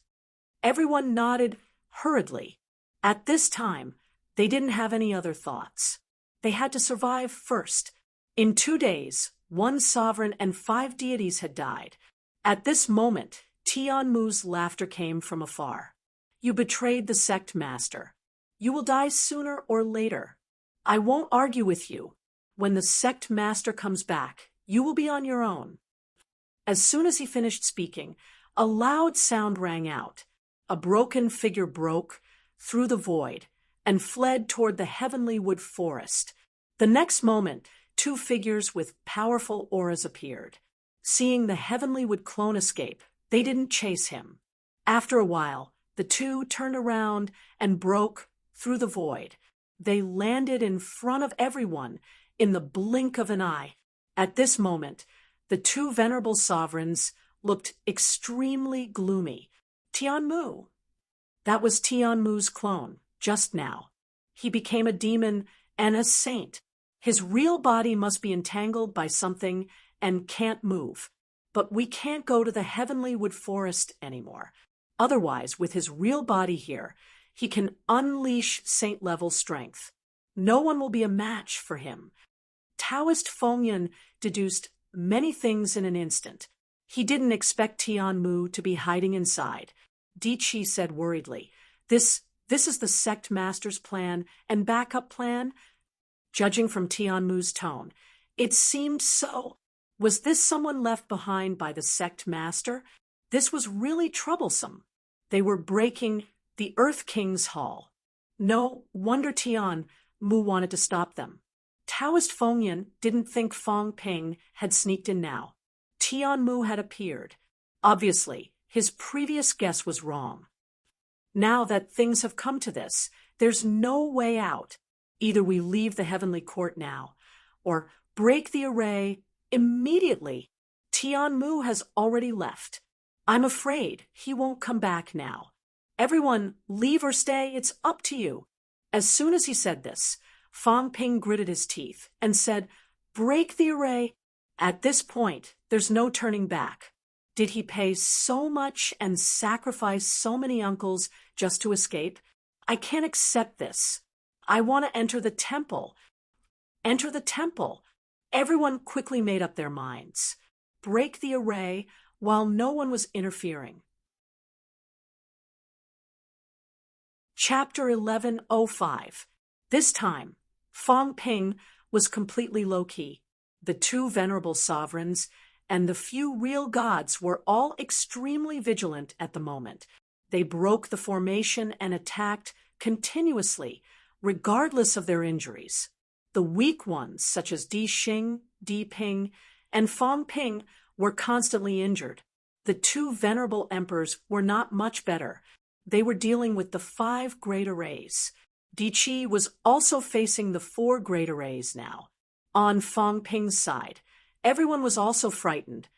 Everyone nodded hurriedly. At this time, they didn't have any other thoughts. They had to survive first. In 2 days, 1 sovereign and 5 deities had died. At this moment, Tianmu's laughter came from afar. "You betrayed the sect master. You will die sooner or later. I won't argue with you. When the sect master comes back, you will be on your own." As soon as he finished speaking, a loud sound rang out. A broken figure broke through the void and fled toward the heavenly wood forest. The next moment, 2 figures with powerful auras appeared. Seeing the heavenly wood clone escape, they didn't chase him. After a while, the 2 turned around and broke through the void. They landed in front of everyone in the blink of an eye. At this moment, the 2 venerable sovereigns looked extremely gloomy. Tianmu. That was Tianmu's clone, just now. He became a demon and a saint. His real body must be entangled by something and can't move. But we can't go to the heavenly wood forest anymore. Otherwise, with his real body here, he can unleash saint-level strength. No one will be a match for him. Taoist Fengyan deduced many things in an instant. He didn't expect Tianmu to be hiding inside. Di Chi said worriedly, This is the sect master's plan and backup plan?" Judging from Tianmu's tone, it seemed so. Was this someone left behind by the sect master? This was really troublesome. They were breaking the Earth King's hall. No wonder Tianmu wanted to stop them. Taoist Fengyan didn't think Fang Ping had sneaked in now. Tianmu had appeared. Obviously, his previous guess was wrong. Now that things have come to this, there's no way out. Either we leave the heavenly court now, or break the array immediately. Tianmu has already left. I'm afraid he won't come back now. Everyone, leave or stay, it's up to you. As soon as he said this, Fang Ping gritted his teeth and said, "Break the array." At this point, there's no turning back. Did he pay so much and sacrifice so many uncles just to escape? I can't accept this. I want to enter the temple. Enter the temple. Everyone quickly made up their minds. Break the array while no one was interfering. Chapter 11:05. This time, Fang Ping was completely low-key. The 2 venerable sovereigns and the few real gods were all extremely vigilant at the moment. They broke the formation and attacked continuously, regardless of their injuries. The weak ones, such as Di Xing, Di Ping, and Fang Ping, were constantly injured. The 2 venerable emperors were not much better. They were dealing with the 5 great arrays. Di Chi was also facing the 4 great arrays now. On Fang Ping's side, everyone was also frightened,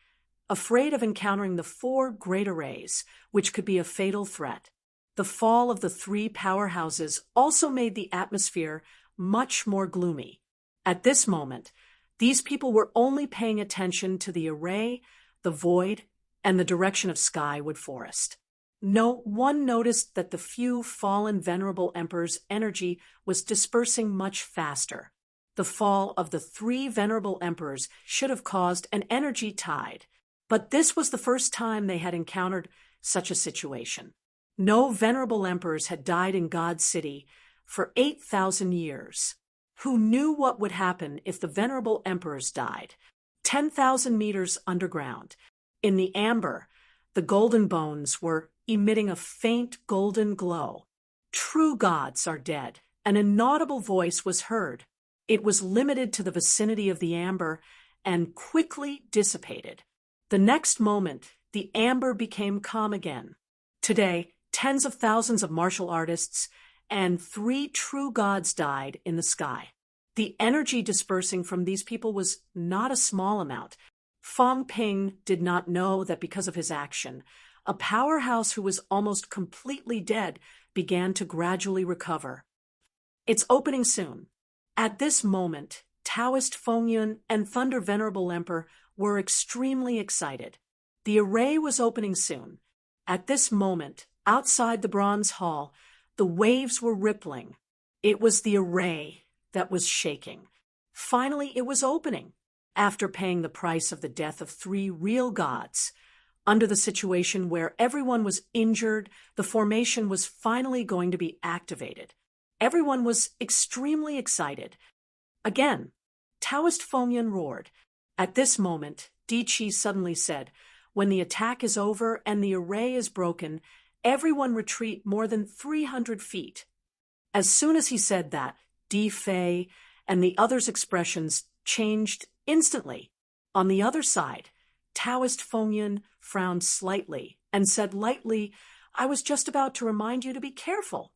afraid of encountering the 4 great arrays, which could be a fatal threat. The fall of the 3 powerhouses also made the atmosphere much more gloomy. At this moment, these people were only paying attention to the array, the void, and the direction of Skywood Forest. No one noticed that the few fallen venerable emperors' energy was dispersing much faster. The fall of the 3 venerable emperors should have caused an energy tide, but this was the first time they had encountered such a situation. No venerable emperors had died in God's City for 8,000 years. Who knew what would happen if the venerable emperors died? 10,000 meters underground. In the amber, the golden bones were emitting a faint golden glow. True gods are dead. An inaudible voice was heard. It was limited to the vicinity of the amber and quickly dissipated. The next moment, the amber became calm again. Today, tens of thousands of martial artists and 3 true gods died in the sky. The energy dispersing from these people was not a small amount. Fong Ping did not know that because of his action, a powerhouse who was almost completely dead began to gradually recover. It's opening soon. At this moment, Taoist Fengyun and Thunder Venerable Emperor were extremely excited. The array was opening soon. At this moment, outside the bronze hall, the waves were rippling. It was the array that was shaking. Finally, it was opening. After paying the price of the death of 3 real gods, under the situation where everyone was injured, the formation was finally going to be activated. Everyone was extremely excited. Again, Taoist Fengyun roared. At this moment, Di Qi suddenly said, "When the attack is over and the array is broken, everyone retreat more than 300 feet. As soon as he said that, Di Fei and the others' expressions changed instantly. On the other side, Taoist Fengyun frowned slightly and said lightly, "I was just about to remind you to be careful."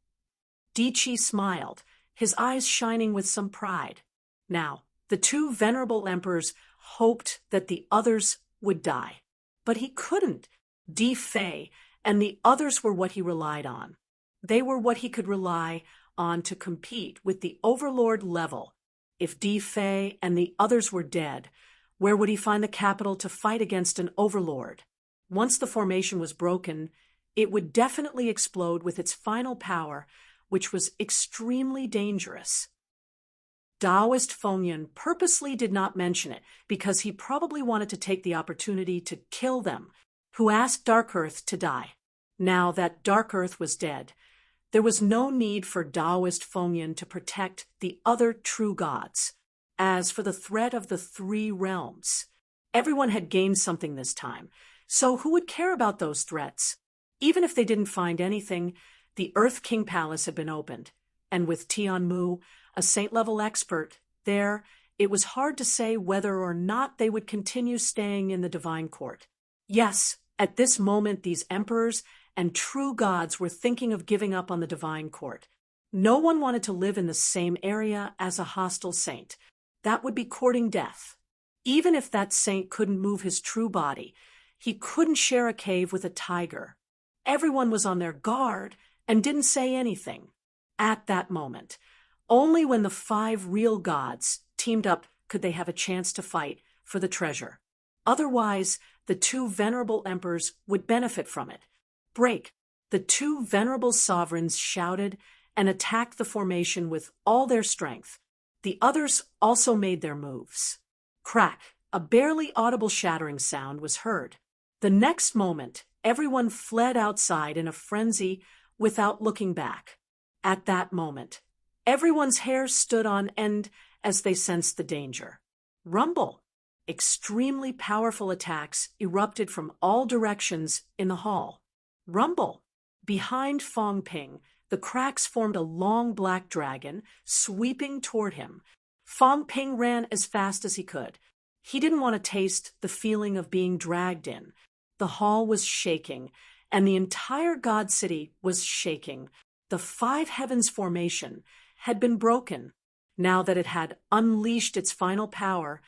Di Qi smiled, his eyes shining with some pride. Now, the 2 venerable emperors hoped that the others would die. But he couldn't. Di Fei and the others were what he relied on. They were what he could rely on to compete with the overlord level. If Di Fei and the others were dead, where would he find the capital to fight against an overlord? Once the formation was broken, it would definitely explode with its final power, which was extremely dangerous. Taoist Fengyun purposely did not mention it because he probably wanted to take the opportunity to kill them, who asked Dark Earth to die. Now that Dark Earth was dead, there was no need for Taoist Fengyun to protect the other true gods. As for the threat of the 3 realms, everyone had gained something this time, so who would care about those threats? Even if they didn't find anything, the Earth King Palace had been opened, and with Tianmu, a saint-level expert, there, it was hard to say whether or not they would continue staying in the divine court. Yes, at this moment these emperors and true gods were thinking of giving up on the divine court. No one wanted to live in the same area as a hostile saint. That would be courting death. Even if that saint couldn't move his true body, he couldn't share a cave with a tiger. Everyone was on their guard and didn't say anything. At that moment, only when the 5 real gods teamed up could they have a chance to fight for the treasure. Otherwise, the 2 venerable emperors would benefit from it. Break! The 2 venerable sovereigns shouted and attacked the formation with all their strength. The others also made their moves. Crack! A barely audible shattering sound was heard. The next moment, everyone fled outside in a frenzy without looking back. At that moment, everyone's hair stood on end as they sensed the danger. Rumble! Extremely powerful attacks erupted from all directions in the hall. Rumble! Behind Fong Ping, the cracks formed a long black dragon, sweeping toward him. Fong Ping ran as fast as he could. He didn't want to taste the feeling of being dragged in. The hall was shaking, and the entire God City was shaking. The 5 heavens formation had been broken. Now that it had unleashed its final power,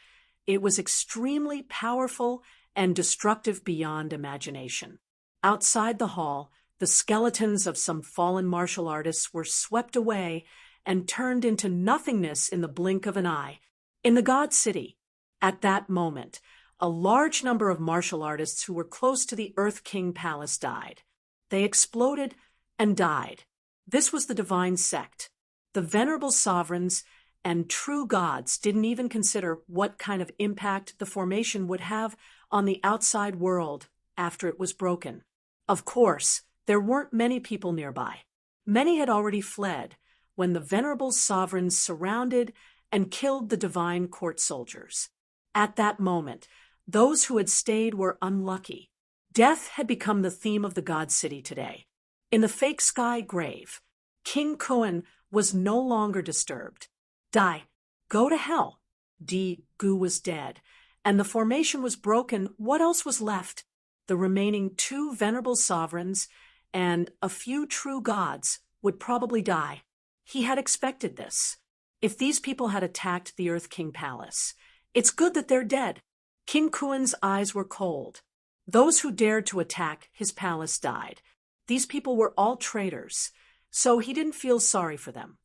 it was extremely powerful and destructive beyond imagination. Outside the hall, the skeletons of some fallen martial artists were swept away and turned into nothingness in the blink of an eye. In the God City, at that moment, a large number of martial artists who were close to the Earth King Palace died. They exploded and died. This was the divine sect. The venerable sovereigns and true gods didn't even consider what kind of impact the formation would have on the outside world after it was broken. Of course, there weren't many people nearby. Many had already fled when the venerable sovereigns surrounded and killed the divine court soldiers. At that moment, those who had stayed were unlucky. Death had become the theme of the God City today. In the fake sky grave, King Kuan was no longer disturbed. Die! Go to hell. Gu was dead, and the formation was broken. What else was left? The remaining two venerable sovereigns and a few true gods would probably die. He had expected this. If these people had attacked the Earth King Palace, it's good that they're dead. King Kuen's eyes were cold. Those who dared to attack his palace died. These people were all traitors, so he didn't feel sorry for them.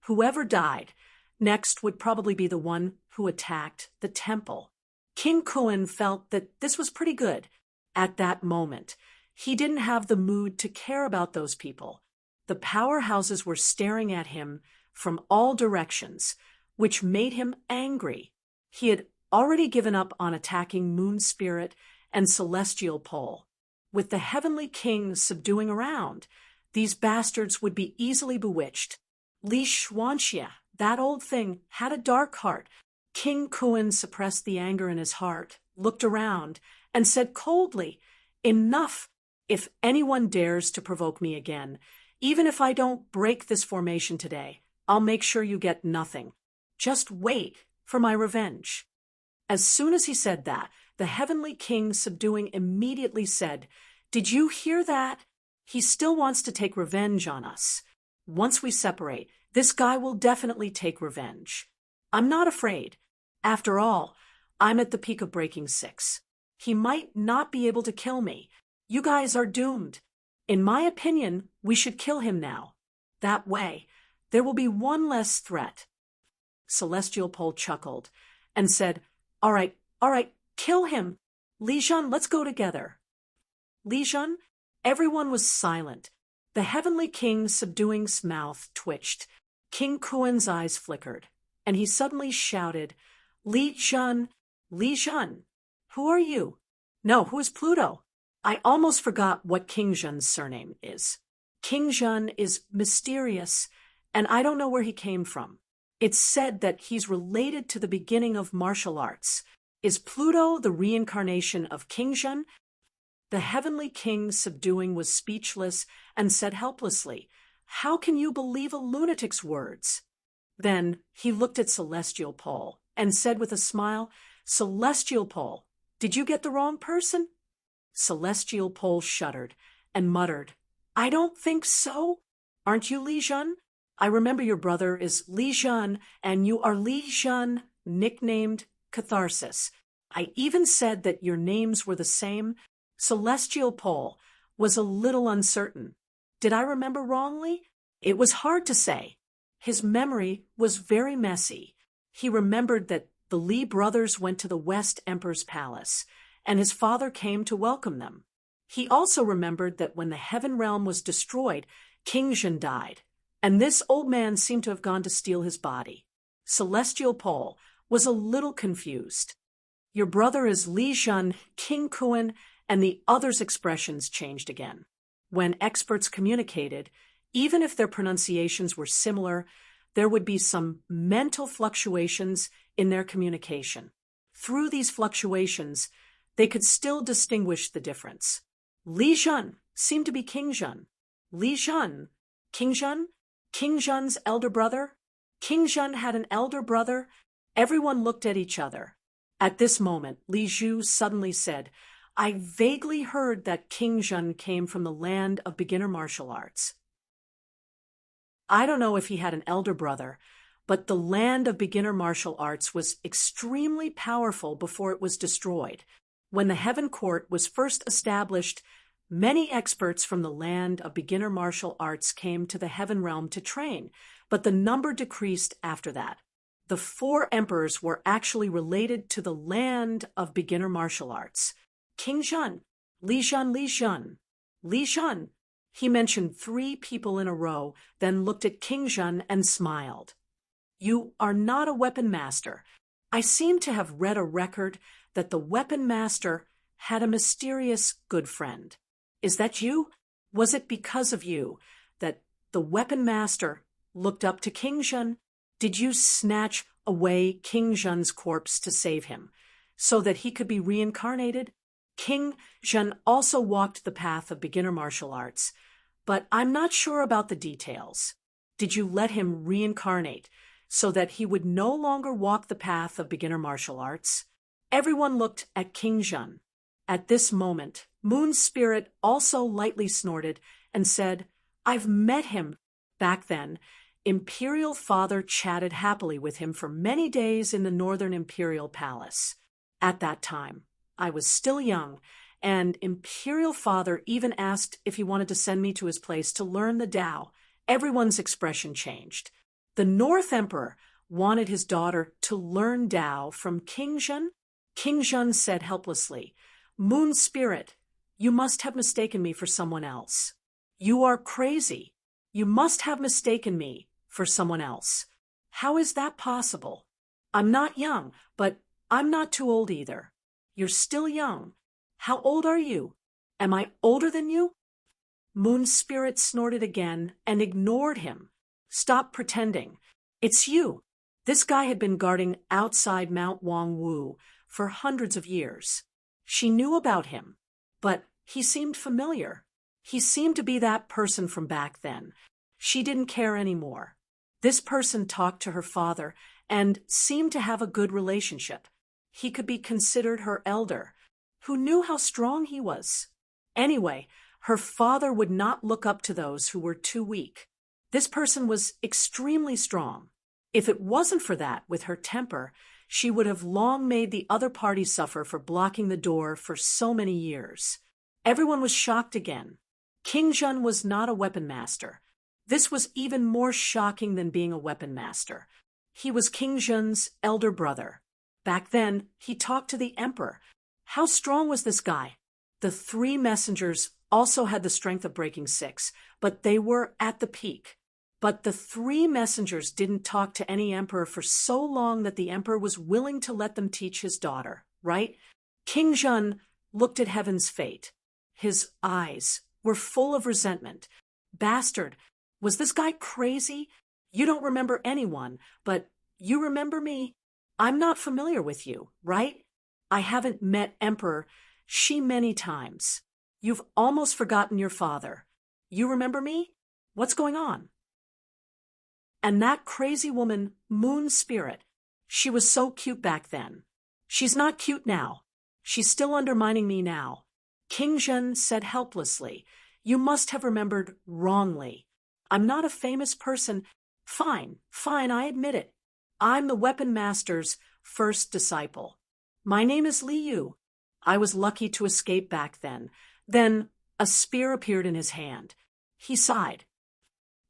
Whoever died next would probably be the one who attacked the temple. King Kuen felt that this was pretty good. At that moment, he didn't have the mood to care about those people. The powerhouses were staring at him from all directions, which made him angry. He had already given up on attacking Moon Spirit and Celestial Pole. With the Heavenly King subduing around, these bastards would be easily bewitched. Li Xuanxia, that old thing, had a dark heart. King Kuen suppressed the anger in his heart, looked around, and said coldly, "Enough! If anyone dares to provoke me again, even if I don't break this formation today, I'll make sure you get nothing. Just wait for my revenge." As soon as he said that, the Heavenly King, subduing, immediately said, "Did you hear that? He still wants to take revenge on us. Once we separate, this guy will definitely take revenge. I'm not afraid. After all, I'm at the peak of breaking 6. He might not be able to kill me. You guys are doomed. In my opinion, we should kill him now. That way, there will be one less threat." Celestial Pole chuckled and said, all right, kill him. Li Jun, let's go together." Li Jun, everyone was silent. The Heavenly King, subduing's mouth twitched. King Kuen's eyes flickered, and he suddenly shouted, Li Jun, who are you? No, who is Pluto? I almost forgot what King Jun's surname is. King Jun is mysterious, and I don't know where he came from. It's said that he's related to the beginning of martial arts. Is Pluto the reincarnation of King Jun? The Heavenly King, subduing, was speechless and said helplessly, "How can you believe a lunatic's words?" Then he looked at Celestial Pole and said with a smile, "Celestial Pole, did you get the wrong person?" Celestial Pole shuddered and muttered, "I don't think so. Aren't you Li Jun? I remember your brother is Li Jun, and you are Li Jun, nicknamed Catharsis. I even said that your names were the same." Celestial Pole was a little uncertain. Did I remember wrongly? It was hard to say. His memory was very messy. He remembered that the Li brothers went to the West Emperor's palace, and his father came to welcome them. He also remembered that when the Heaven Realm was destroyed, King Jun died, and this old man seemed to have gone to steal his body. Celestial Pole was a little confused. Your brother is Li Jun, King Kuen, and the others' expressions changed again. When experts communicated, even if their pronunciations were similar, there would be some mental fluctuations in their communication. Through these fluctuations, they could still distinguish the difference. Li Jun seemed to be King Jun. Li Jun, King Jun, King Jun's elder brother. King Jun had an elder brother. Everyone looked at each other. At this moment, Li Zhu suddenly said, "I vaguely heard that King Jun came from the land of beginner martial arts." I don't know if he had an elder brother, but the land of beginner martial arts was extremely powerful before it was destroyed. When the Heaven Court was first established, many experts from the land of beginner martial arts came to the Heaven Realm to train, but the number decreased after that. The 4 emperors were actually related to the land of beginner martial arts. King Jun, Li Jun, Li Jun, Li Jun. He mentioned 3 people in a row, then looked at King Jun and smiled. "You are not a weapon master. I seem to have read a record that the weapon master had a mysterious good friend. Is that you? Was it because of you that the weapon master looked up to King Jun? Did you snatch away King Jun's corpse to save him, so that he could be reincarnated?" King Jun also walked the path of beginner martial arts, but I'm not sure about the details. Did you let him reincarnate so that he would no longer walk the path of beginner martial arts. Everyone looked at King Jun. At this moment, Moon's spirit also lightly snorted and said, "I've met him." Back then, Imperial Father chatted happily with him for many days in the Northern Imperial Palace. At that time, I was still young, and Imperial Father even asked if he wanted to send me to his place to learn the Tao. Everyone's expression changed. The North Emperor wanted his daughter to learn Tao from King Jun. King Jun said helplessly, "Moon Spirit, you must have mistaken me for someone else. You are crazy. You must have mistaken me for someone else. How is that possible? I'm not young, but I'm not too old either. You're still young. How old are you? Am I older than you?" Moon Spirit snorted again and ignored him. "Stop pretending. It's you." This guy had been guarding outside Mount Wangwu for hundreds of years. She knew about him, but he seemed familiar. He seemed to be that person from back then. She didn't care anymore. This person talked to her father and seemed to have a good relationship. He could be considered her elder. Who knew how strong he was? Anyway, her father would not look up to those who were too weak. This person was extremely strong. If it wasn't for that, with her temper, she would have long made the other party suffer for blocking the door for so many years. Everyone was shocked again. King Jun was not a weapon master. This was even more shocking than being a weapon master. He was King Jun's elder brother. Back then, he talked to the emperor. How strong was this guy? The three messengers also had the strength of breaking 6, but they were at the peak. But the three messengers didn't talk to any emperor for so long that the emperor was willing to let them teach his daughter, right? King Jun looked at Heaven's fate. His eyes were full of resentment. "Bastard, was this guy crazy? You don't remember anyone, but you remember me. I'm not familiar with you, right? I haven't met Emperor Shi many times. You've almost forgotten your father. You remember me? What's going on?" And that crazy woman, Moon Spirit, she was so cute back then. She's not cute now. She's still undermining me now. King Jun said helplessly, "You must have remembered wrongly. I'm not a famous person. Fine, I admit it. I'm the weapon master's first disciple. My name is Li Yu. I was lucky to escape back then." Then a spear appeared in his hand. He sighed.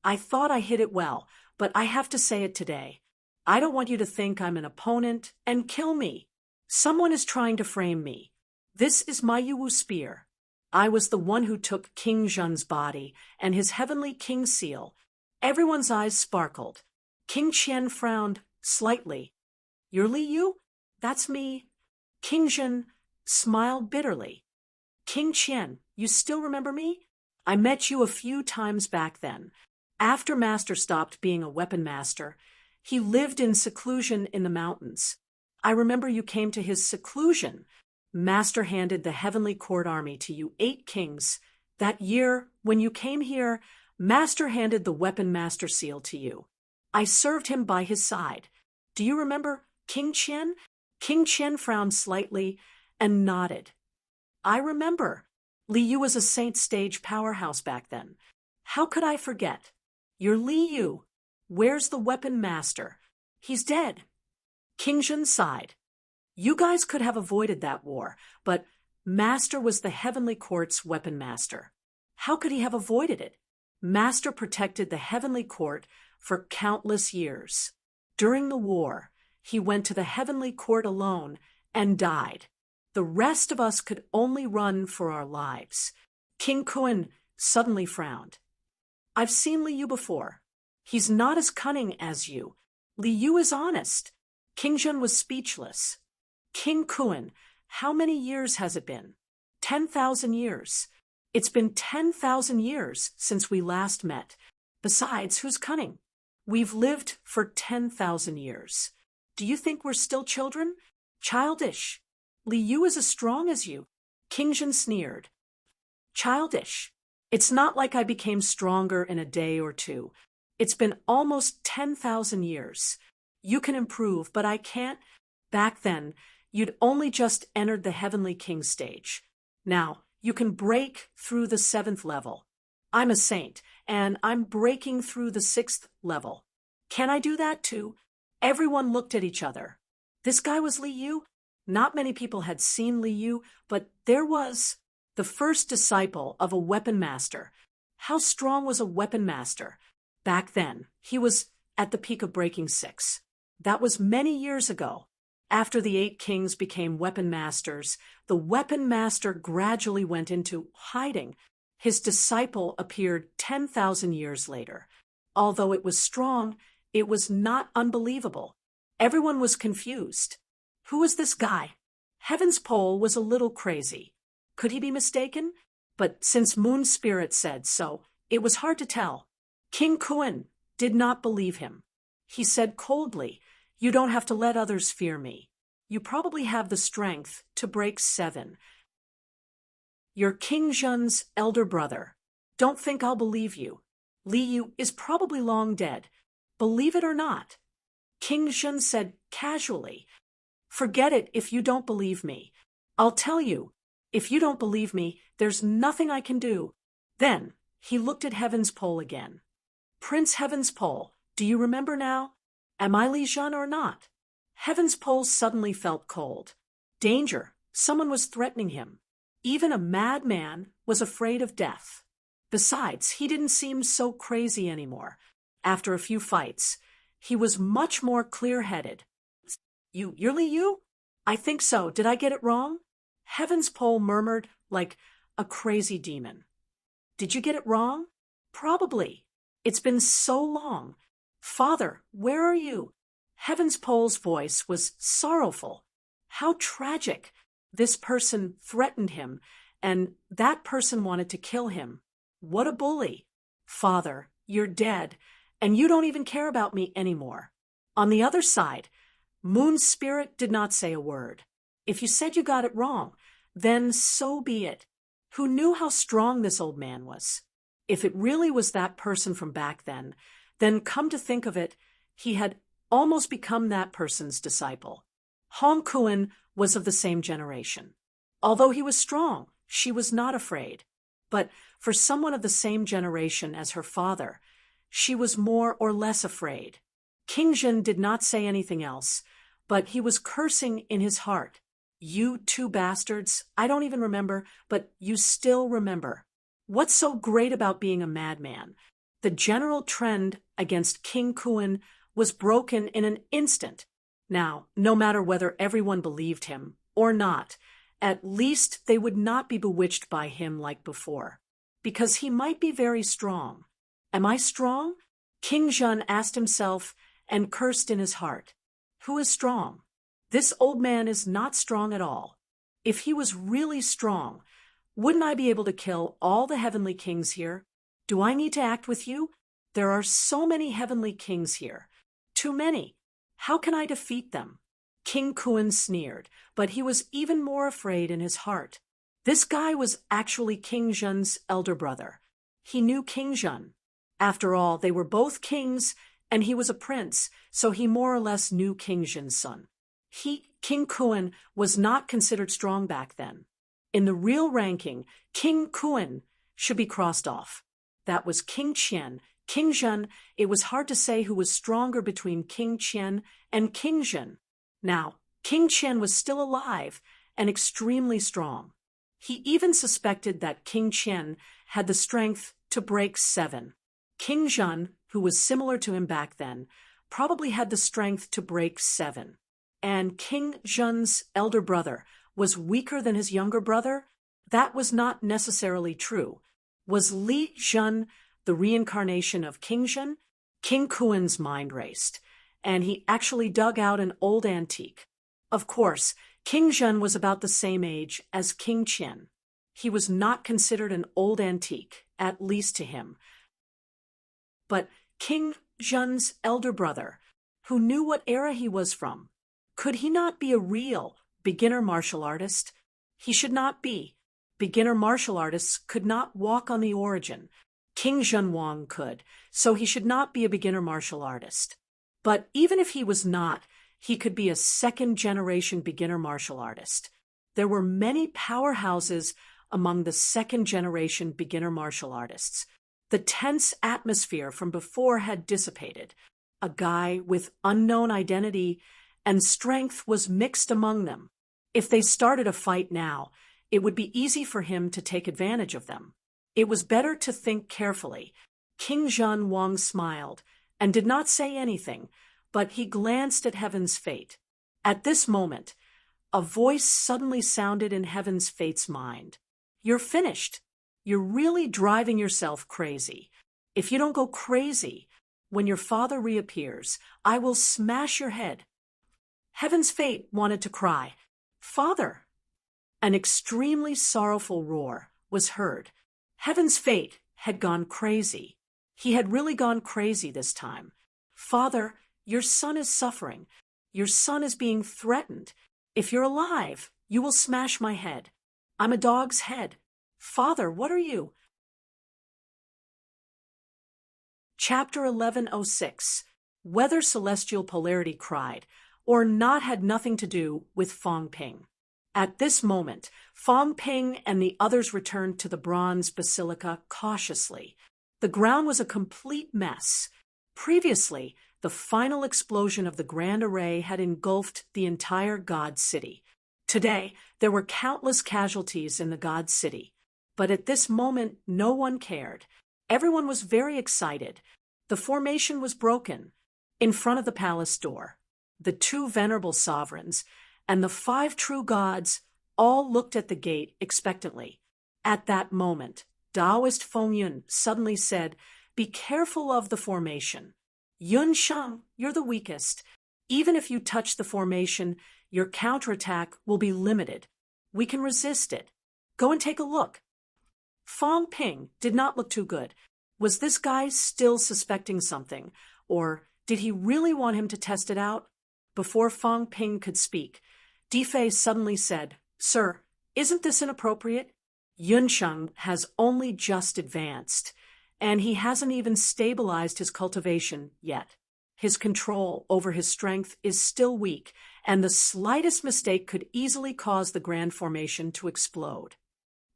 "I thought I hit it well, but I have to say it today. I don't want you to think I'm an opponent and kill me. Someone is trying to frame me. This is my Yuwu spear. I was the one who took King Jun's body and his heavenly king seal." Everyone's eyes sparkled. King Qian frowned slightly. "You're Li Yu? That's me." King Jun smiled bitterly. "King Qian, you still remember me? I met you a few times back then. After Master stopped being a weapon master, he lived in seclusion in the mountains. I remember you came to his seclusion. Master handed the Heavenly Court army to you 8 kings. That year, when you came here, Master handed the weapon master seal to you. I served him by his side. Do you remember King Qian?" King Qian frowned slightly and nodded. "I remember. Li Yu was a Saint Stage powerhouse back then. How could I forget? You're Li Yu. Where's the weapon master? He's dead." King Jun sighed. "You guys could have avoided that war, but Master was the Heavenly Court's weapon master. How could he have avoided it? Master protected the Heavenly Court for countless years. During the war, he went to the Heavenly Court alone and died. The rest of us could only run for our lives." King Kun suddenly frowned. "I've seen Li Yu before. He's not as cunning as you. Li Yu is honest." King Jun was speechless. "King Kun, how many years has it been?" 10,000 years. It's been 10,000 years since we last met. Besides, who's cunning? We've lived for 10,000 years. Do you think we're still children? Childish. Li Yu is as strong as you." King Jun sneered. "Childish. It's not like I became stronger in a day or two. It's been almost 10,000 years. You can improve, but I can't. Back then, you'd only just entered the Heavenly King stage. Now, you can break through the 7th level. I'm a saint, and I'm breaking through the 6th level. Can I do that too? Everyone looked at each other. This guy was Li Yu? Not many people had seen Li Yu, but there was the first disciple of a weapon master. How strong was a weapon master? Back then, he was at the peak of breaking 6. That was many years ago. After the 8 kings became weapon masters, the weapon master gradually went into hiding. His disciple appeared 10,000 years later. Although it was strong, it was not unbelievable. Everyone was confused. Who was this guy? Heaven's Pole was a little crazy. Could he be mistaken? But since Moon Spirit said so, it was hard to tell. King Kuan did not believe him. He said coldly, "You don't have to let others fear me. You probably have the strength to break 7. You're King Zhen's elder brother. Don't think I'll believe you. Li Yu is probably long dead. Believe it or not." King Zhen said casually, "Forget it if you don't believe me. I'll tell you, if you don't believe me, there's nothing I can do." Then he looked at Heaven's Pole again. "Prince Heaven's Pole, do you remember now? Am I Li Zhen or not?" Heaven's Pole suddenly felt cold. Danger. Someone was threatening him. Even a madman was afraid of death. Besides, he didn't seem so crazy anymore. After a few fights, he was much more clear-headed. You're Li Yu? I think so. Did I get it wrong?" Heaven's Pole murmured like a crazy demon. "Did you get it wrong?" "Probably. It's been so long. Father, where are you?" Heaven's Pole's voice was sorrowful. How tragic. This person threatened him, and that person wanted to kill him. What a bully. "Father, you're dead, and you don't even care about me anymore." On the other side, Moon Spirit did not say a word. If you said you got it wrong, then so be it. Who knew how strong this old man was? If it really was that person from back then come to think of it, he had almost become that person's disciple. Hong Kuan was of the same generation. Although he was strong, she was not afraid. But for someone of the same generation as her father, she was more or less afraid. King Zhen did not say anything else, but he was cursing in his heart. "You 2 bastards, I don't even remember, but you still remember. What's so great about being a madman?" The general trend against King Kuan was broken in an instant. Now, no matter whether everyone believed him or not, at least they would not be bewitched by him like before, because he might be very strong. Am I strong? King Zhen asked himself and cursed in his heart. Who is strong? This old man is not strong at all. If he was really strong, wouldn't I be able to kill all the heavenly kings here? Do I need to act with you? There are so many heavenly kings here. Too many. How can I defeat them? King Kuan sneered, but he was even more afraid in his heart. This guy was actually King Zhen's elder brother. He knew King Zhen. After all, they were both kings, and he was a prince, so he more or less knew King Zhen's son. King Kuan, was not considered strong back then. In the real ranking, King Kuan should be crossed off. That was King Qian. King Zhen, it was hard to say who was stronger between King Qian and King Zhen. Now, King Qian was still alive and extremely strong. He even suspected that King Qian had the strength to break 7. King Zhen, who was similar to him back then, probably had the strength to break 7. And King Zhen's elder brother was weaker than his younger brother? That was not necessarily true. Was Li Zhen the reincarnation of King Zhen? King Kuan's mind raced, and he actually dug out an old antique. Of course, King Zhen was about the same age as King Qian. He was not considered an old antique, at least to him. But King Zhen's elder brother, who knew what era he was from, could he not be a real beginner martial artist? He should not be. Beginner martial artists could not walk on the origin. King Zhenwang could, so he should not be a beginner martial artist. But even if he was not, he could be a second-generation beginner martial artist. There were many powerhouses among the second-generation beginner martial artists. The tense atmosphere from before had dissipated. A guy with unknown identity and strength was mixed among them. If they started a fight now, it would be easy for him to take advantage of them. It was better to think carefully. King Zhen Wang smiled and did not say anything, but he glanced at Heaven's Fate. At this moment, a voice suddenly sounded in Heaven's Fate's mind. You're finished. You're really driving yourself crazy. If you don't go crazy, when your father reappears, I will smash your head. Heaven's Fate wanted to cry, Father! An extremely sorrowful roar was heard. Heaven's Fate had gone crazy. He had really gone crazy this time. Father, your son is suffering. Your son is being threatened. If you're alive, you will smash my head. I'm a dog's head. Father, what are you? Chapter 1106. Whether celestial polarity cried or not had nothing to do with Fong Ping. At this moment, Fong Ping and the others returned to the bronze basilica cautiously. The ground was a complete mess. Previously, the final explosion of the Grand Array had engulfed the entire God City. Today, there were countless casualties in the God City. But at this moment, no one cared. Everyone was very excited. The formation was broken. In front of the palace door, the two venerable sovereigns and the 5 true gods all looked at the gate expectantly. At that moment, Taoist Feng Yun suddenly said, Be careful of the formation. Yun Sheng, you're the weakest. Even if you touch the formation, your counterattack will be limited. We can resist it. Go and take a look. Fong Ping did not look too good. Was this guy still suspecting something, or did he really want him to test it out? Before Fong Ping could speak, Di Fei suddenly said, Sir, isn't this inappropriate? Yun Sheng has only just advanced, and he hasn't even stabilized his cultivation yet. His control over his strength is still weak, and the slightest mistake could easily cause the grand formation to explode.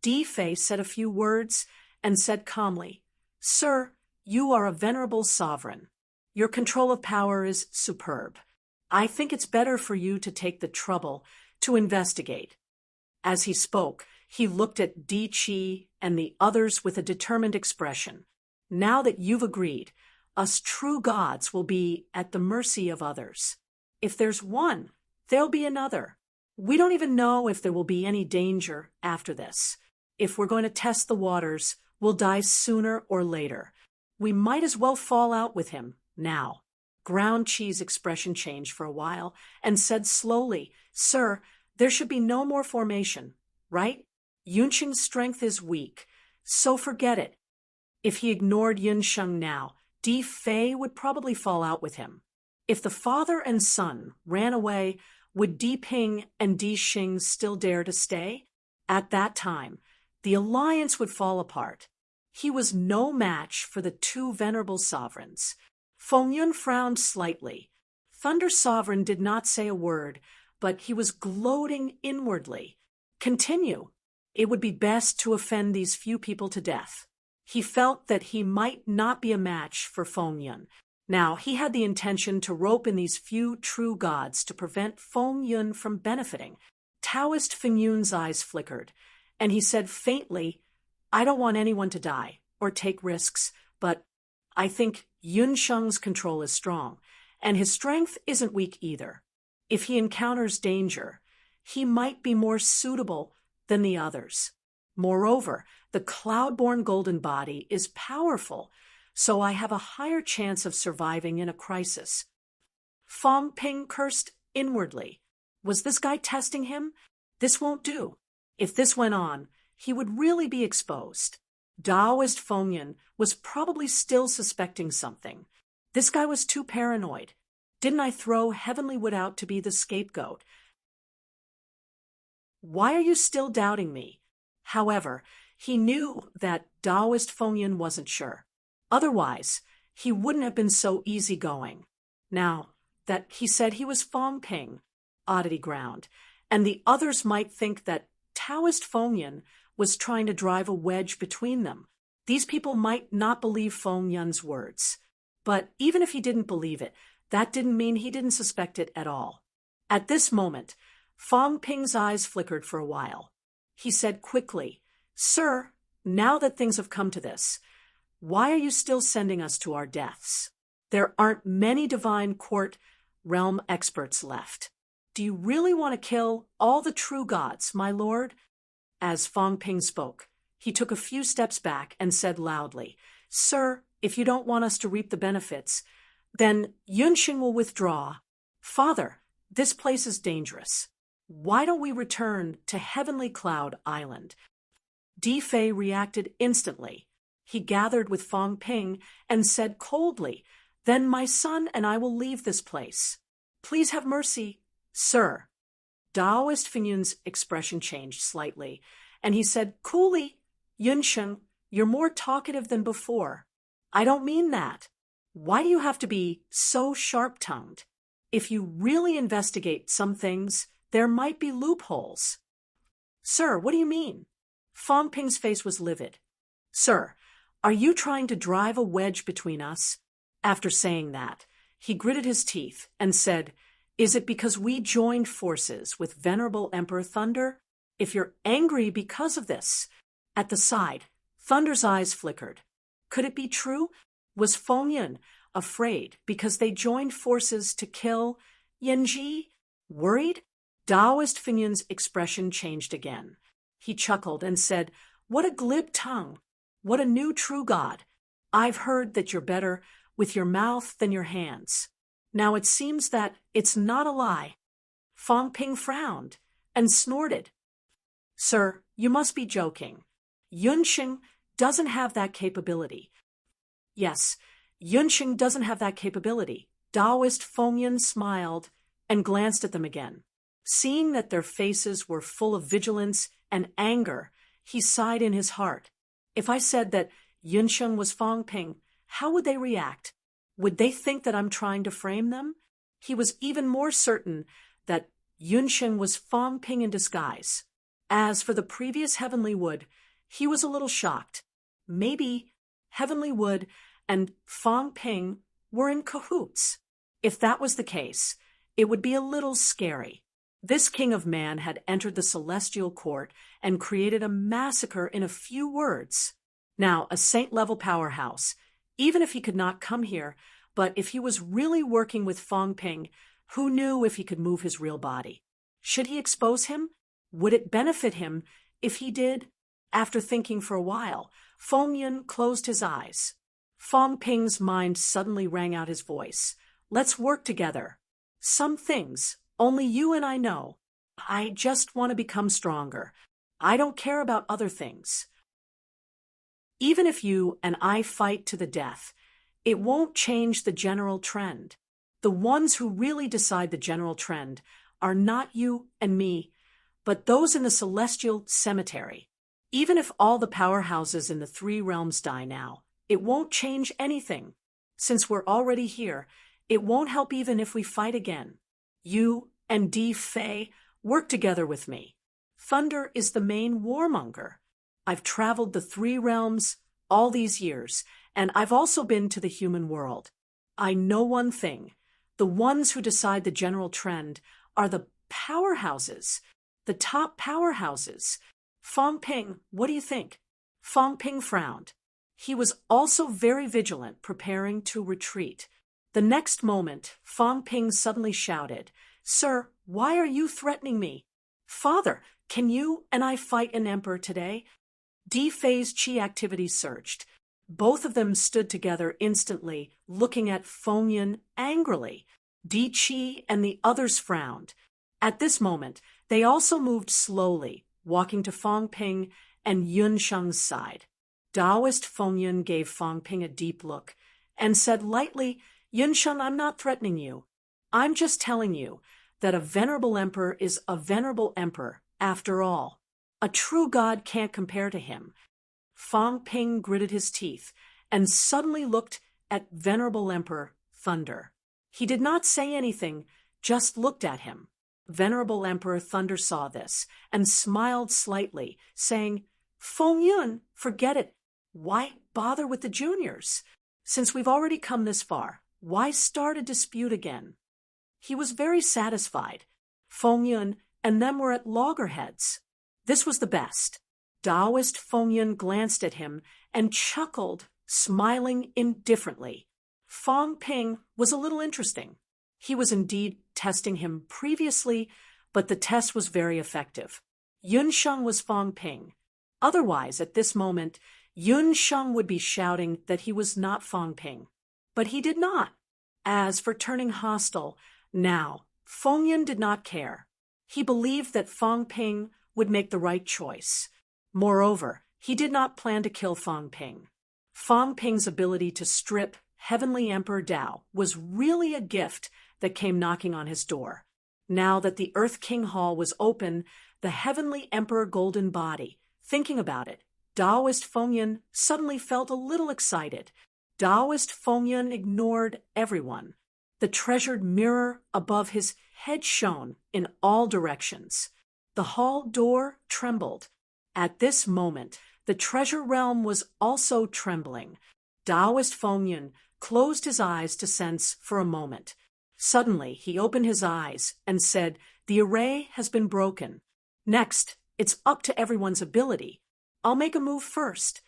Di Fei said a few words and said calmly, Sir, you are a venerable sovereign. Your control of power is superb. I think it's better for you to take the trouble to investigate. As he spoke, he looked at Di Qi and the others with a determined expression. Now that you've agreed, us true gods will be at the mercy of others. If there's one, there'll be another. We don't even know if there will be any danger after this. If we're going to test the waters, we'll die sooner or later. We might as well fall out with him now. Ground Chi's expression changed for a while and said slowly, Sir, there should be no more formation, right? Yunqing's strength is weak, so forget it. If he ignored Yunsheng now, Di Fei would probably fall out with him. If the father and son ran away, would Di Ping and Di Xing still dare to stay? At that time, the alliance would fall apart. He was no match for the two venerable sovereigns. Feng Yun frowned slightly. Thunder Sovereign did not say a word, but he was gloating inwardly. Continue. It would be best to offend these few people to death. He felt that he might not be a match for Feng Yun. Now, he had the intention to rope in these few true gods to prevent Feng Yun from benefiting. Taoist Feng Yun's eyes flickered, and he said faintly, I don't want anyone to die or take risks, but I think Yun Sheng's control is strong, and his strength isn't weak either. If he encounters danger, he might be more suitable than the others. Moreover, the cloud-born golden body is powerful, so I have a higher chance of surviving in a crisis. Fong Ping cursed inwardly. Was this guy testing him? This won't do. If this went on, he would really be exposed. Taoist Feng Yun was probably still suspecting something. This guy was too paranoid. Didn't I throw Heavenly Wood out to be the scapegoat? Why are you still doubting me? However, he knew that Taoist Feng Yun wasn't sure. Otherwise, he wouldn't have been so easygoing. Now, that he said he was Fong Ping, Oddity ground, and the others might think that Taoist Feng Yun was trying to drive a wedge between them. These people might not believe Feng Yun's words. But even if he didn't believe it, that didn't mean he didn't suspect it at all. At this moment, Fong Ping's eyes flickered for a while. He said quickly, "Sir, now that things have come to this, why are you still sending us to our deaths? There aren't many divine court realm experts left. Do you really want to kill all the true gods, my lord?" As Fong Ping spoke, he took a few steps back and said loudly, "Sir, if you don't want us to reap the benefits, then Yunxing will withdraw. Father, this place is dangerous. Why don't we return to Heavenly Cloud Island?" Di Fei reacted instantly. He gathered with Fong Ping and said coldly, "Then my son and I will leave this place. Please have mercy, sir." Taoist Feng Yun's expression changed slightly, and he said coolly, "Yunsheng, you're more talkative than before. I don't mean that. Why do you have to be so sharp-tongued? If you really investigate some things, there might be loopholes." "Sir, what do you mean?" Fong Ping's face was livid. "Sir, are you trying to drive a wedge between us?" After saying that, he gritted his teeth and said, "Is it because we joined forces with Venerable Emperor Thunder? If you're angry because of this—" At the side, Thunder's eyes flickered. Could it be true? Was Feng Yun afraid because they joined forces to kill Yanji? Worried? Taoist Feng Yun's expression changed again. He chuckled and said, "What a glib tongue! What a new true god! I've heard that you're better with your mouth than your hands. Now it seems that it's not a lie." Fong Ping frowned and snorted. "Sir, you must be joking. Yunxing doesn't have that capability." "Yes, Yunxing doesn't have that capability." Taoist Feng Yun smiled and glanced at them again. Seeing that their faces were full of vigilance and anger, he sighed in his heart. "If I said that Yunxing was Fong Ping, how would they react? Would they think that I'm trying to frame them?" He was even more certain that Yunxing was Fong Ping in disguise. As for the previous Heavenly Wood, he was a little shocked. Maybe Heavenly Wood and Fong Ping were in cahoots. If that was the case, it would be a little scary. This king of man had entered the celestial court and created a massacre in a few words. Now, a saint-level powerhouse, even if he could not come here, but if he was really working with Fong Ping, who knew if he could move his real body? Should he expose him? Would it benefit him if he did? After thinking for a while, Feng Yun closed his eyes. Fong Ping's mind suddenly rang out his voice. "Let's work together. Some things only you and I know. I just want to become stronger. I don't care about other things. Even if you and I fight to the death, it won't change the general trend. The ones who really decide the general trend are not you and me, but those in the celestial cemetery. Even if all the powerhouses in the three realms die now, it won't change anything. Since we're already here, it won't help even if we fight again. You and Di Fei work together with me. Thunder is the main warmonger. I've traveled the three realms all these years, and I've also been to the human world. I know one thing. The ones who decide the general trend are the powerhouses, the top powerhouses. Fong Ping, what do you think?" Fong Ping frowned. He was also very vigilant, preparing to retreat. The next moment, Fong Ping suddenly shouted, "Sir, why are you threatening me? Father, can you and I fight an emperor today?" Di Fei's chi activity surged. Both of them stood together instantly, looking at Feng Yun angrily. Di Chi and the others frowned. At this moment, they also moved slowly, walking to Fong Ping and Yunsheng's side. Taoist Feng Yun gave Fong Ping a deep look and said lightly, "Yunsheng, I'm not threatening you. I'm just telling you that a venerable emperor is a venerable emperor after all. A true god can't compare to him." Fong Ping gritted his teeth and suddenly looked at venerable Emperor Thunder. He did not say anything, just looked at him. Venerable Emperor Thunder saw this and smiled slightly, saying, "Feng Yun, forget it. Why bother with the juniors? Since we've already come this far, why start a dispute again?" He was very satisfied. Feng Yun and them were at loggerheads. This was the best. Taoist Feng Yun glanced at him and chuckled, smiling indifferently. Fang Ping was a little interesting. He was indeed testing him previously, but the test was very effective. Yun Sheng was Fang Ping. Otherwise, at this moment, Yun Sheng would be shouting that he was not Fang Ping. But he did not. As for turning hostile, now, Feng Yun did not care. He believed that Fang Ping would make the right choice. Moreover, he did not plan to kill Fang Ping. Fang Ping's ability to strip Heavenly Emperor Dao was really a gift that came knocking on his door. Now that the Earth King Hall was open, the Heavenly Emperor Golden Body, thinking about it, Taoist Feng Yun suddenly felt a little excited. Taoist Feng Yun ignored everyone. The treasured mirror above his head shone in all directions. The hall door trembled. At this moment, the treasure realm was also trembling. Taoist Feng Yun closed his eyes to sense for a moment. Suddenly, he opened his eyes and said, "The array has been broken. Next, it's up to everyone's ability. I'll make a move first."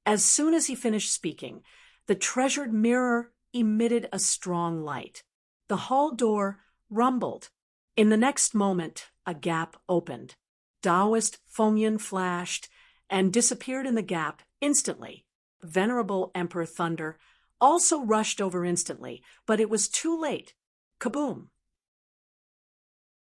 As soon as he finished speaking, the treasured mirror emitted a strong light. The hall door rumbled. In the next moment, a gap opened. Taoist Feng Yun flashed and disappeared in the gap instantly. Venerable Emperor Thunder also rushed over instantly, but it was too late. Kaboom!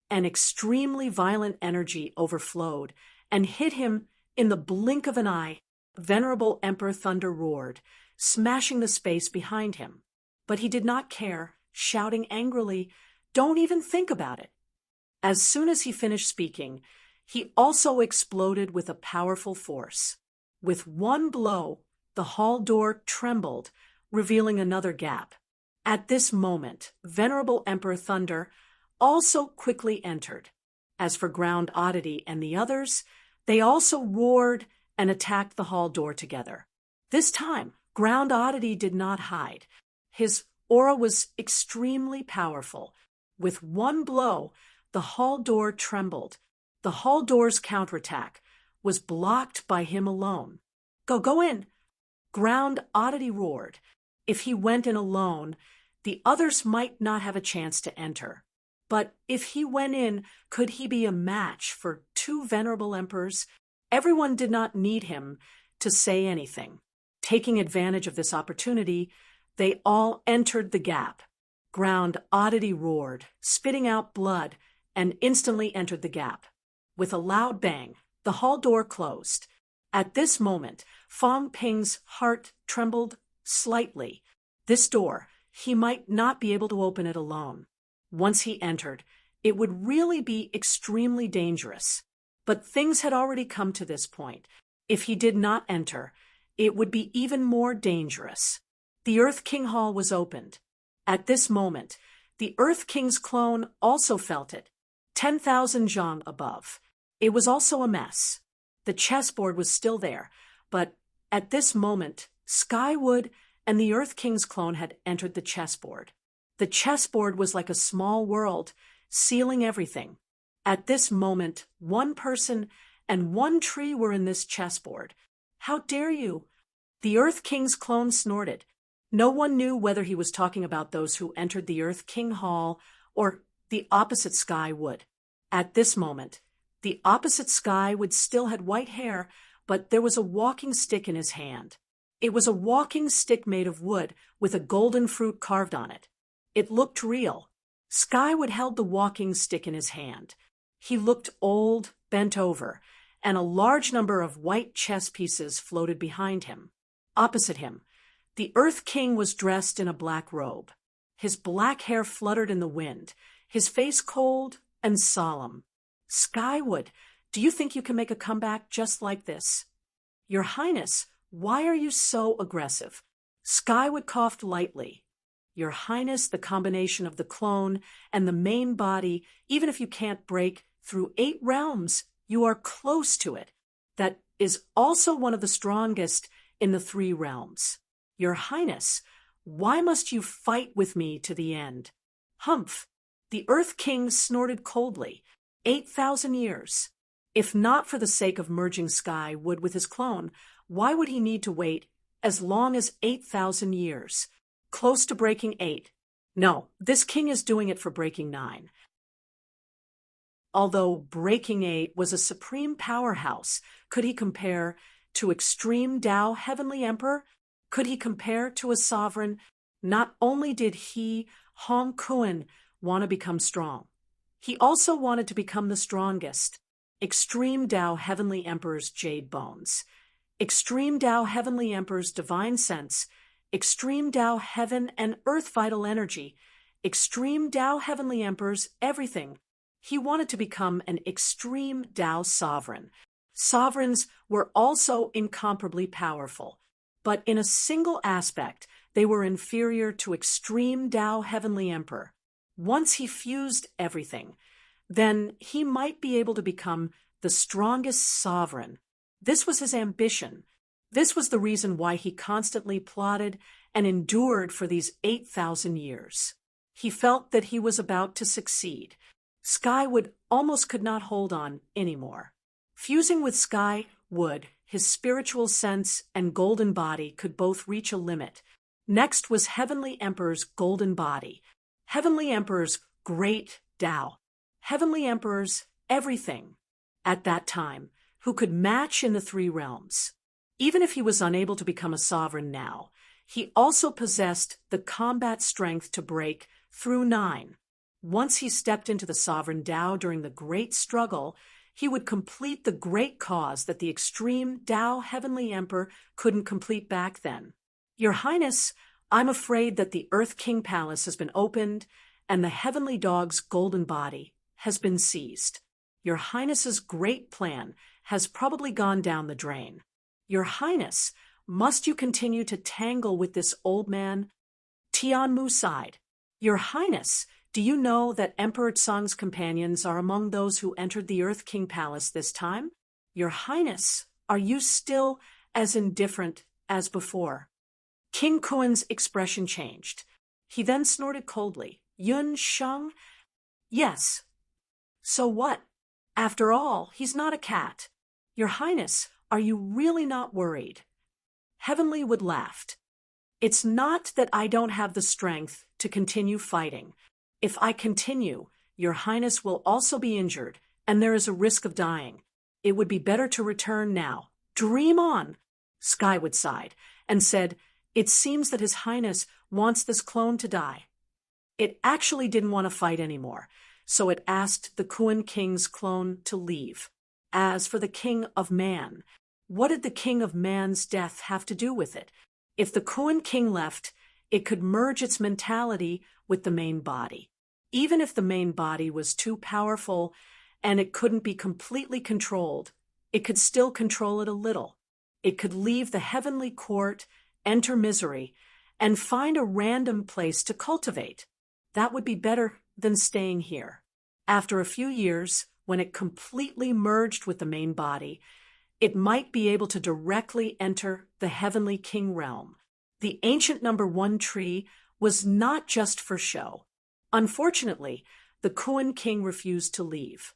An extremely violent energy overflowed and hit him in the blink of an eye. Venerable Emperor Thunder roared, smashing the space behind him. But he did not care, shouting angrily, "Don't even think about it." As soon as he finished speaking, he also exploded with a powerful force. With one blow, the hall door trembled, revealing another gap. At this moment, Venerable Emperor Thunder also quickly entered. As for Ground Oddity and the others, they also roared and attacked the hall door together. This time, Ground Oddity did not hide. His aura was extremely powerful. With one blow, the hall door trembled. The hall door's counterattack was blocked by him alone. Go in! Ground Oddity roared. If he went in alone, the others might not have a chance to enter. But if he went in, could he be a match for two venerable emperors? Everyone did not need him to say anything. Taking advantage of this opportunity, they all entered the gap. Ground Oddity roared, spitting out blood, and instantly entered the gap. With a loud bang, the hall door closed. At this moment, Fang Ping's heart trembled slightly. This door, he might not be able to open it alone. Once he entered, it would really be extremely dangerous. But things had already come to this point. If he did not enter, it would be even more dangerous. The Earth King Hall was opened. At this moment, the Earth King's clone also felt it, 10,000 zhang above. It was also a mess. The chessboard was still there, but at this moment, Skywood and the Earth King's clone had entered the chessboard. The chessboard was like a small world, sealing everything. At this moment, one person and one tree were in this chessboard. "How dare you?" The Earth King's clone snorted. No one knew whether he was talking about those who entered the Earth King Hall or the opposite Skywood. At this moment, the opposite Skywood still had white hair, but there was a walking stick in his hand. It was a walking stick made of wood with a golden fruit carved on it. It looked real. Skywood held the walking stick in his hand. He looked old, bent over, and a large number of white chess pieces floated behind him. Opposite him, the Earth King was dressed in a black robe. His black hair fluttered in the wind, his face cold and solemn. "Skywood, do you think you can make a comeback just like this?" "Your Highness, why are you so aggressive?" Skywood coughed lightly. Your Highness, the combination of the clone and the main body, even if you can't break through 8 realms, you are close to it. That is also one of the strongest in the 3 realms. Your Highness, why must you fight with me to the end? Humph! The Earth King snorted coldly. 8,000 years. If not for the sake of merging Sky Wood with his clone, why would he need to wait as long as 8,000 years? Close to breaking 8. No, this king is doing it for breaking 9. Although breaking 8 was a supreme powerhouse, could he compare to Extreme Tao Heavenly Emperor? Could he compare to a sovereign? Not only did he, Hong Kuan, want to become strong, he also wanted to become the strongest. Extreme Tao Heavenly Emperor's Jade Bones. Extreme Tao Heavenly Emperor's Divine Sense. Extreme Tao Heaven and Earth Vital Energy. Extreme Tao Heavenly Emperor's Everything. He wanted to become an Extreme Tao Sovereign. Sovereigns were also incomparably powerful, but in a single aspect, they were inferior to Extreme Tao Heavenly Emperor. Once he fused everything, then he might be able to become the strongest sovereign. This was his ambition. This was the reason why he constantly plotted and endured for these 8,000 years. He felt that he was about to succeed. Sky Wood almost could not hold on anymore. Fusing with Sky Wood, his spiritual sense and golden body could both reach a limit. Next was Heavenly Emperor's golden body. Heavenly Emperor's great Tao. Heavenly Emperor's everything. At that time, who could match in the 3 realms. Even if he was unable to become a sovereign now, he also possessed the combat strength to break through 9. Once he stepped into the sovereign Tao during the great struggle, he would complete the great cause that the Extreme Tao Heavenly Emperor couldn't complete back then. Your Highness, I'm afraid that the Earth King Palace has been opened and the Heavenly Dog's golden body has been seized. Your Highness's great plan has probably gone down the drain. Your Highness, must you continue to tangle with this old man? Tianmu sighed. Your Highness, do you know that Emperor Tsang's companions are among those who entered the Earth King Palace this time? Your Highness, are you still as indifferent as before? King Kuan's expression changed. He then snorted coldly. Yun Sheng? Yes. So what? After all, he's not a cat. Your Highness, are you really not worried? Heavenly Wood laughed. It's not that I don't have the strength to continue fighting. If I continue, Your Highness will also be injured, and there is a risk of dying. It would be better to return now. Dream on! Skywood sighed and said, it seems that His Highness wants this clone to die. It actually didn't want to fight anymore, so it asked the Kuan King's clone to leave. As for the King of Man, what did the King of Man's death have to do with it? If the Kuan King left, it could merge its mentality with the main body. Even if the main body was too powerful and it couldn't be completely controlled, it could still control it a little. It could leave the heavenly court, enter misery, and find a random place to cultivate. That would be better than staying here. After a few years, when it completely merged with the main body, it might be able to directly enter the heavenly king realm. The ancient number 1 tree was not just for show. Unfortunately, the Kuan King refused to leave.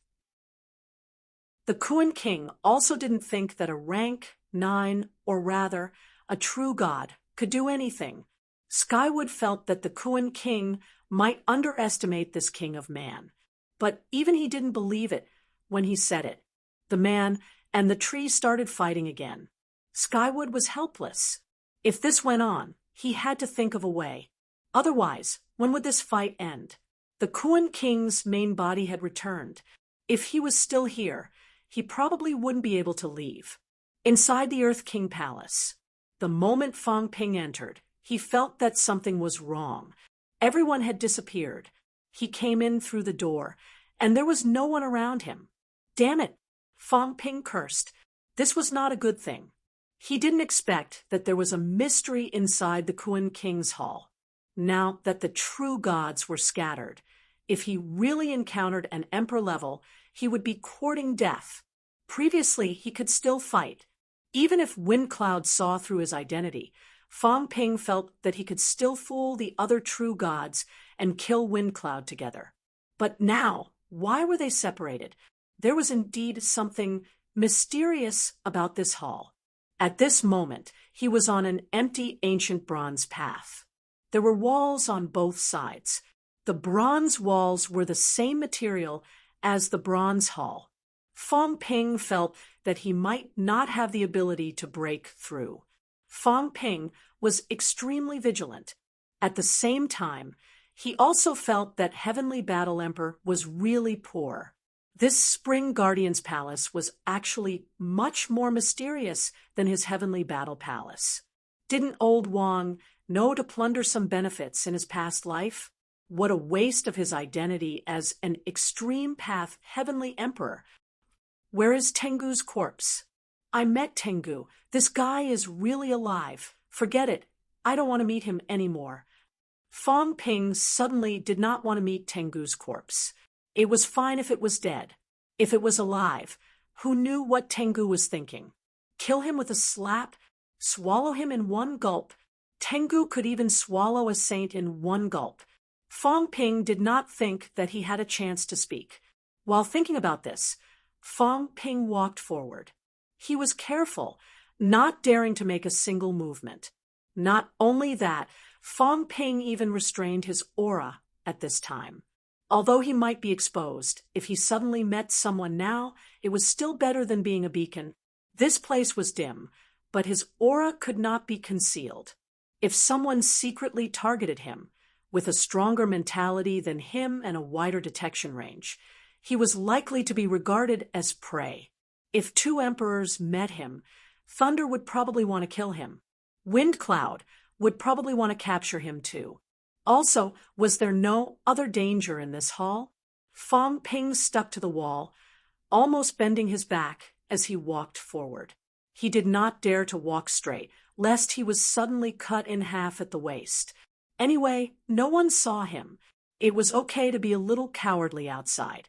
The Kuan King also didn't think that a rank 9, or rather, a true god, could do anything. Skywood felt that the Kuan King might underestimate this King of Man, but even he didn't believe it when he said it. The man and the tree started fighting again. Skywood was helpless. If this went on, he had to think of a way. Otherwise, when would this fight end? The Kuan King's main body had returned. If he was still here, he probably wouldn't be able to leave. Inside the Earth King Palace, the moment Fang Ping entered, he felt that something was wrong. Everyone had disappeared. He came in through the door, and there was no one around him. Damn it! Fang Ping cursed. This was not a good thing. He didn't expect that there was a mystery inside the Kuan King's hall. now that the true gods were scattered. If he really encountered an emperor level, he would be courting death. Previously, he could still fight. Even if Windcloud saw through his identity, Fong Ping felt that he could still fool the other true gods and kill Windcloud together. But now, why were they separated? There was indeed something mysterious about this hall. At this moment, he was on an empty ancient bronze path. There were walls on both sides. The bronze walls were the same material as the bronze hall. Fong Ping felt that he might not have the ability to break through. Fong Ping was extremely vigilant. At the same time, he also felt that Heavenly Battle Emperor was really poor. This Spring Guardian's palace was actually much more mysterious than his Heavenly Battle Palace. Didn't old Wang know to plunder some benefits in his past life? What a waste of his identity as an extreme path Heavenly Emperor. Where is Tengu's corpse? I met Tengu. This guy is really alive. Forget it. I don't want to meet him anymore. Fong Ping suddenly did not want to meet Tengu's corpse. It was fine if it was dead. If it was alive, who knew what Tengu was thinking? Kill him with a slap? Swallow him in one gulp? Tengu could even swallow a saint in one gulp. Fong Ping did not think that he had a chance to speak. While thinking about this, Fong Ping walked forward. He was careful, not daring to make a single movement. Not only that, Fong Ping even restrained his aura at this time. Although he might be exposed, if he suddenly met someone now, it was still better than being a beacon. This place was dim, but his aura could not be concealed. If someone secretly targeted him, with a stronger mentality than him and a wider detection range, he was likely to be regarded as prey. If two emperors met him, Thunder would probably want to kill him. Windcloud would probably want to capture him too. Also, was there no other danger in this hall? Fong Ping stuck to the wall, almost bending his back as he walked forward. He did not dare to walk straight, lest he was suddenly cut in half at the waist. Anyway, no one saw him. It was okay to be a little cowardly outside.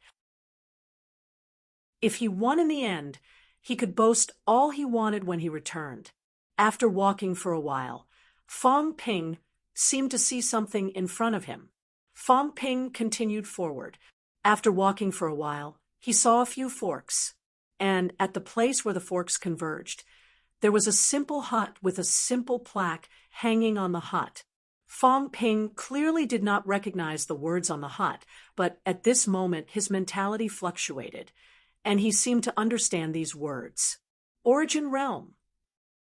If he won in the end, he could boast all he wanted when he returned. After walking for a while, Fong Ping seemed to see something in front of him. Fong Ping continued forward. After walking for a while, he saw a few forks, and at the place where the forks converged, there was a simple hut with a simple plaque hanging on the hut. Fong Ping clearly did not recognize the words on the hut, but at this moment his mentality fluctuated, and he seemed to understand these words. Origin Realm.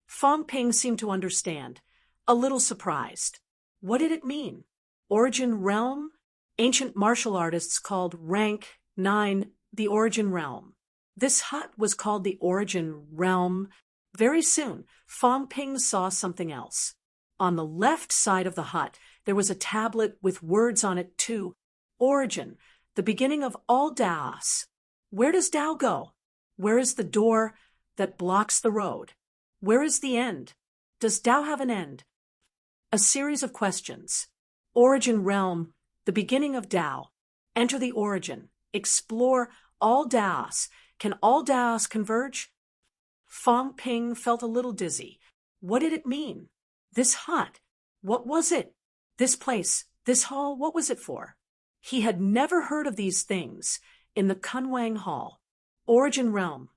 Fong Ping seemed to understand, a little surprised. What did it mean? Origin Realm? Ancient martial artists called rank 9 the Origin Realm. This hut was called the Origin Realm. Very soon, Fong Ping saw something else. On the left side of the hut, there was a tablet with words on it too. Origin, the beginning of all Daos. Where does Tao go? Where is the door that blocks the road? Where is the end? Does Tao have an end? A series of questions. Origin Realm, the beginning of Tao. Enter the origin. Explore all Daos. Can all Daos converge? Fong Ping felt a little dizzy. What did it mean? This hut, what was it? This place, this hall, what was it for? He had never heard of these things in the Kunwang Hall. Origin Realm.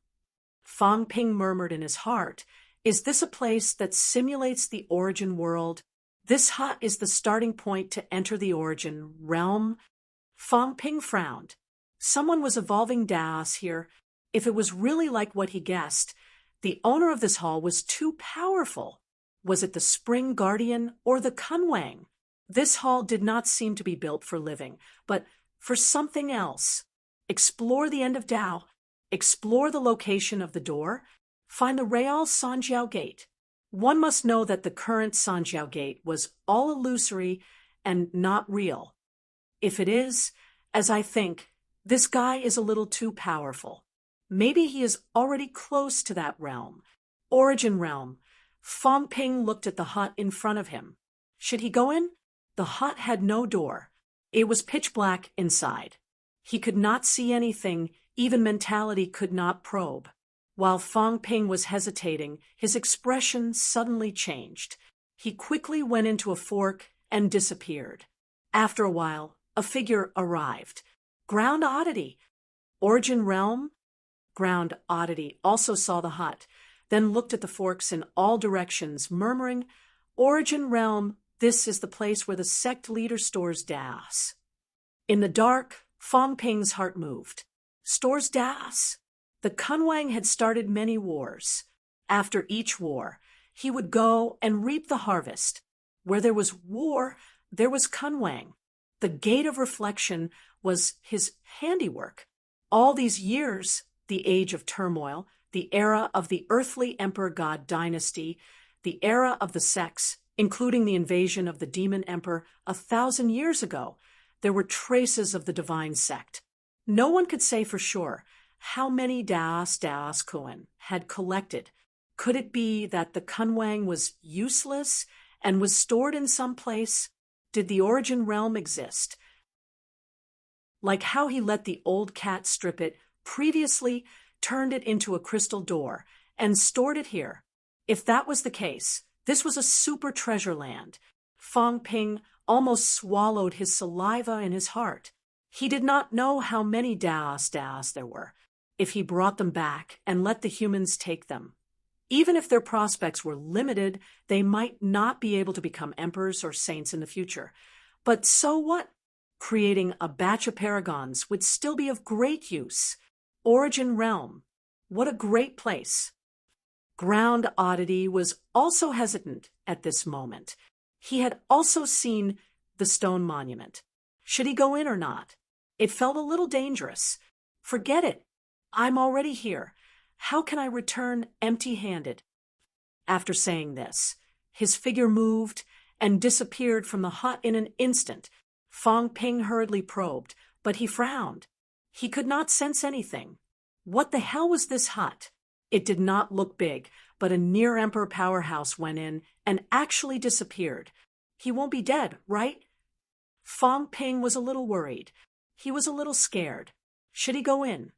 Fong Ping murmured in his heart, is this a place that simulates the origin world? This hut is the starting point to enter the origin realm? Fong Ping frowned. Someone was evolving Daos here. If it was really like what he guessed, the owner of this hall was too powerful. Was it the Spring Guardian or the Kunwang? This hall did not seem to be built for living, but for something else. Explore the end of Tao. Explore the location of the door. Find the Real Sanjiao Gate. One must know that the current Sanjiao Gate was all illusory and not real. If it is, as I think, this guy is a little too powerful. Maybe he is already close to that realm. Origin Realm. Fong Ping looked at the hut in front of him. Should he go in? The hut had no door. It was pitch black inside. He could not see anything, even mentality could not probe. While Fong Ping was hesitating, his expression suddenly changed. He quickly went into a fork and disappeared. After a while, a figure arrived. Ground Oddity. Origin Realm? Ground Oddity also saw the hut, then looked at the forks in all directions, murmuring, Origin Realm, this is the place where the sect leader stores das. In the dark, Fong Ping's heart moved. Stores das? The Kunwang had started many wars. After each war, he would go and reap the harvest. Where there was war, there was Kunwang. The gate of reflection was his handiwork. All these years, the age of turmoil, the era of the earthly emperor god dynasty, the era of the sects, including the invasion of the demon emperor 1,000 years ago, there were traces of the divine sect. No one could say for sure how many Das Kun had collected. Could it be that the Kunwang was useless and was stored in some place? Did the origin realm exist? Like how he let the old cat strip it, previously turned it into a crystal door, and stored it here. If that was the case, this was a super treasure land. Fong Ping almost swallowed his saliva in his heart. He did not know how many Das there were, if he brought them back and let the humans take them. Even if their prospects were limited, they might not be able to become emperors or saints in the future. But so what? Creating a batch of paragons would still be of great use. Origin Realm. What a great place. Ground Oddity was also hesitant at this moment. He had also seen the stone monument. Should he go in or not? It felt a little dangerous. Forget it. I'm already here. How can I return empty-handed? After saying this, his figure moved and disappeared from the hut in an instant. Fong Ping hurriedly probed, but he frowned. He could not sense anything. What the hell was this hut? It did not look big, but a near-emperor powerhouse went in and actually disappeared. He won't be dead, right? Fong Ping was a little worried. He was a little scared. Should he go in?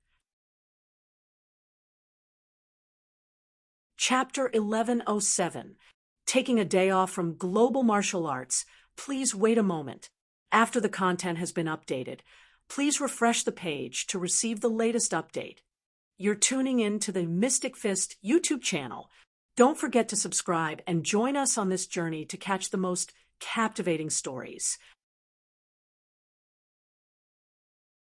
Chapter 1107. Taking a day off from global martial arts, please wait a moment. After the content has been updated, please refresh the page to receive the latest update. You're tuning in to the Mystic Fist YouTube channel. Don't forget to subscribe and join us on this journey to catch the most captivating stories.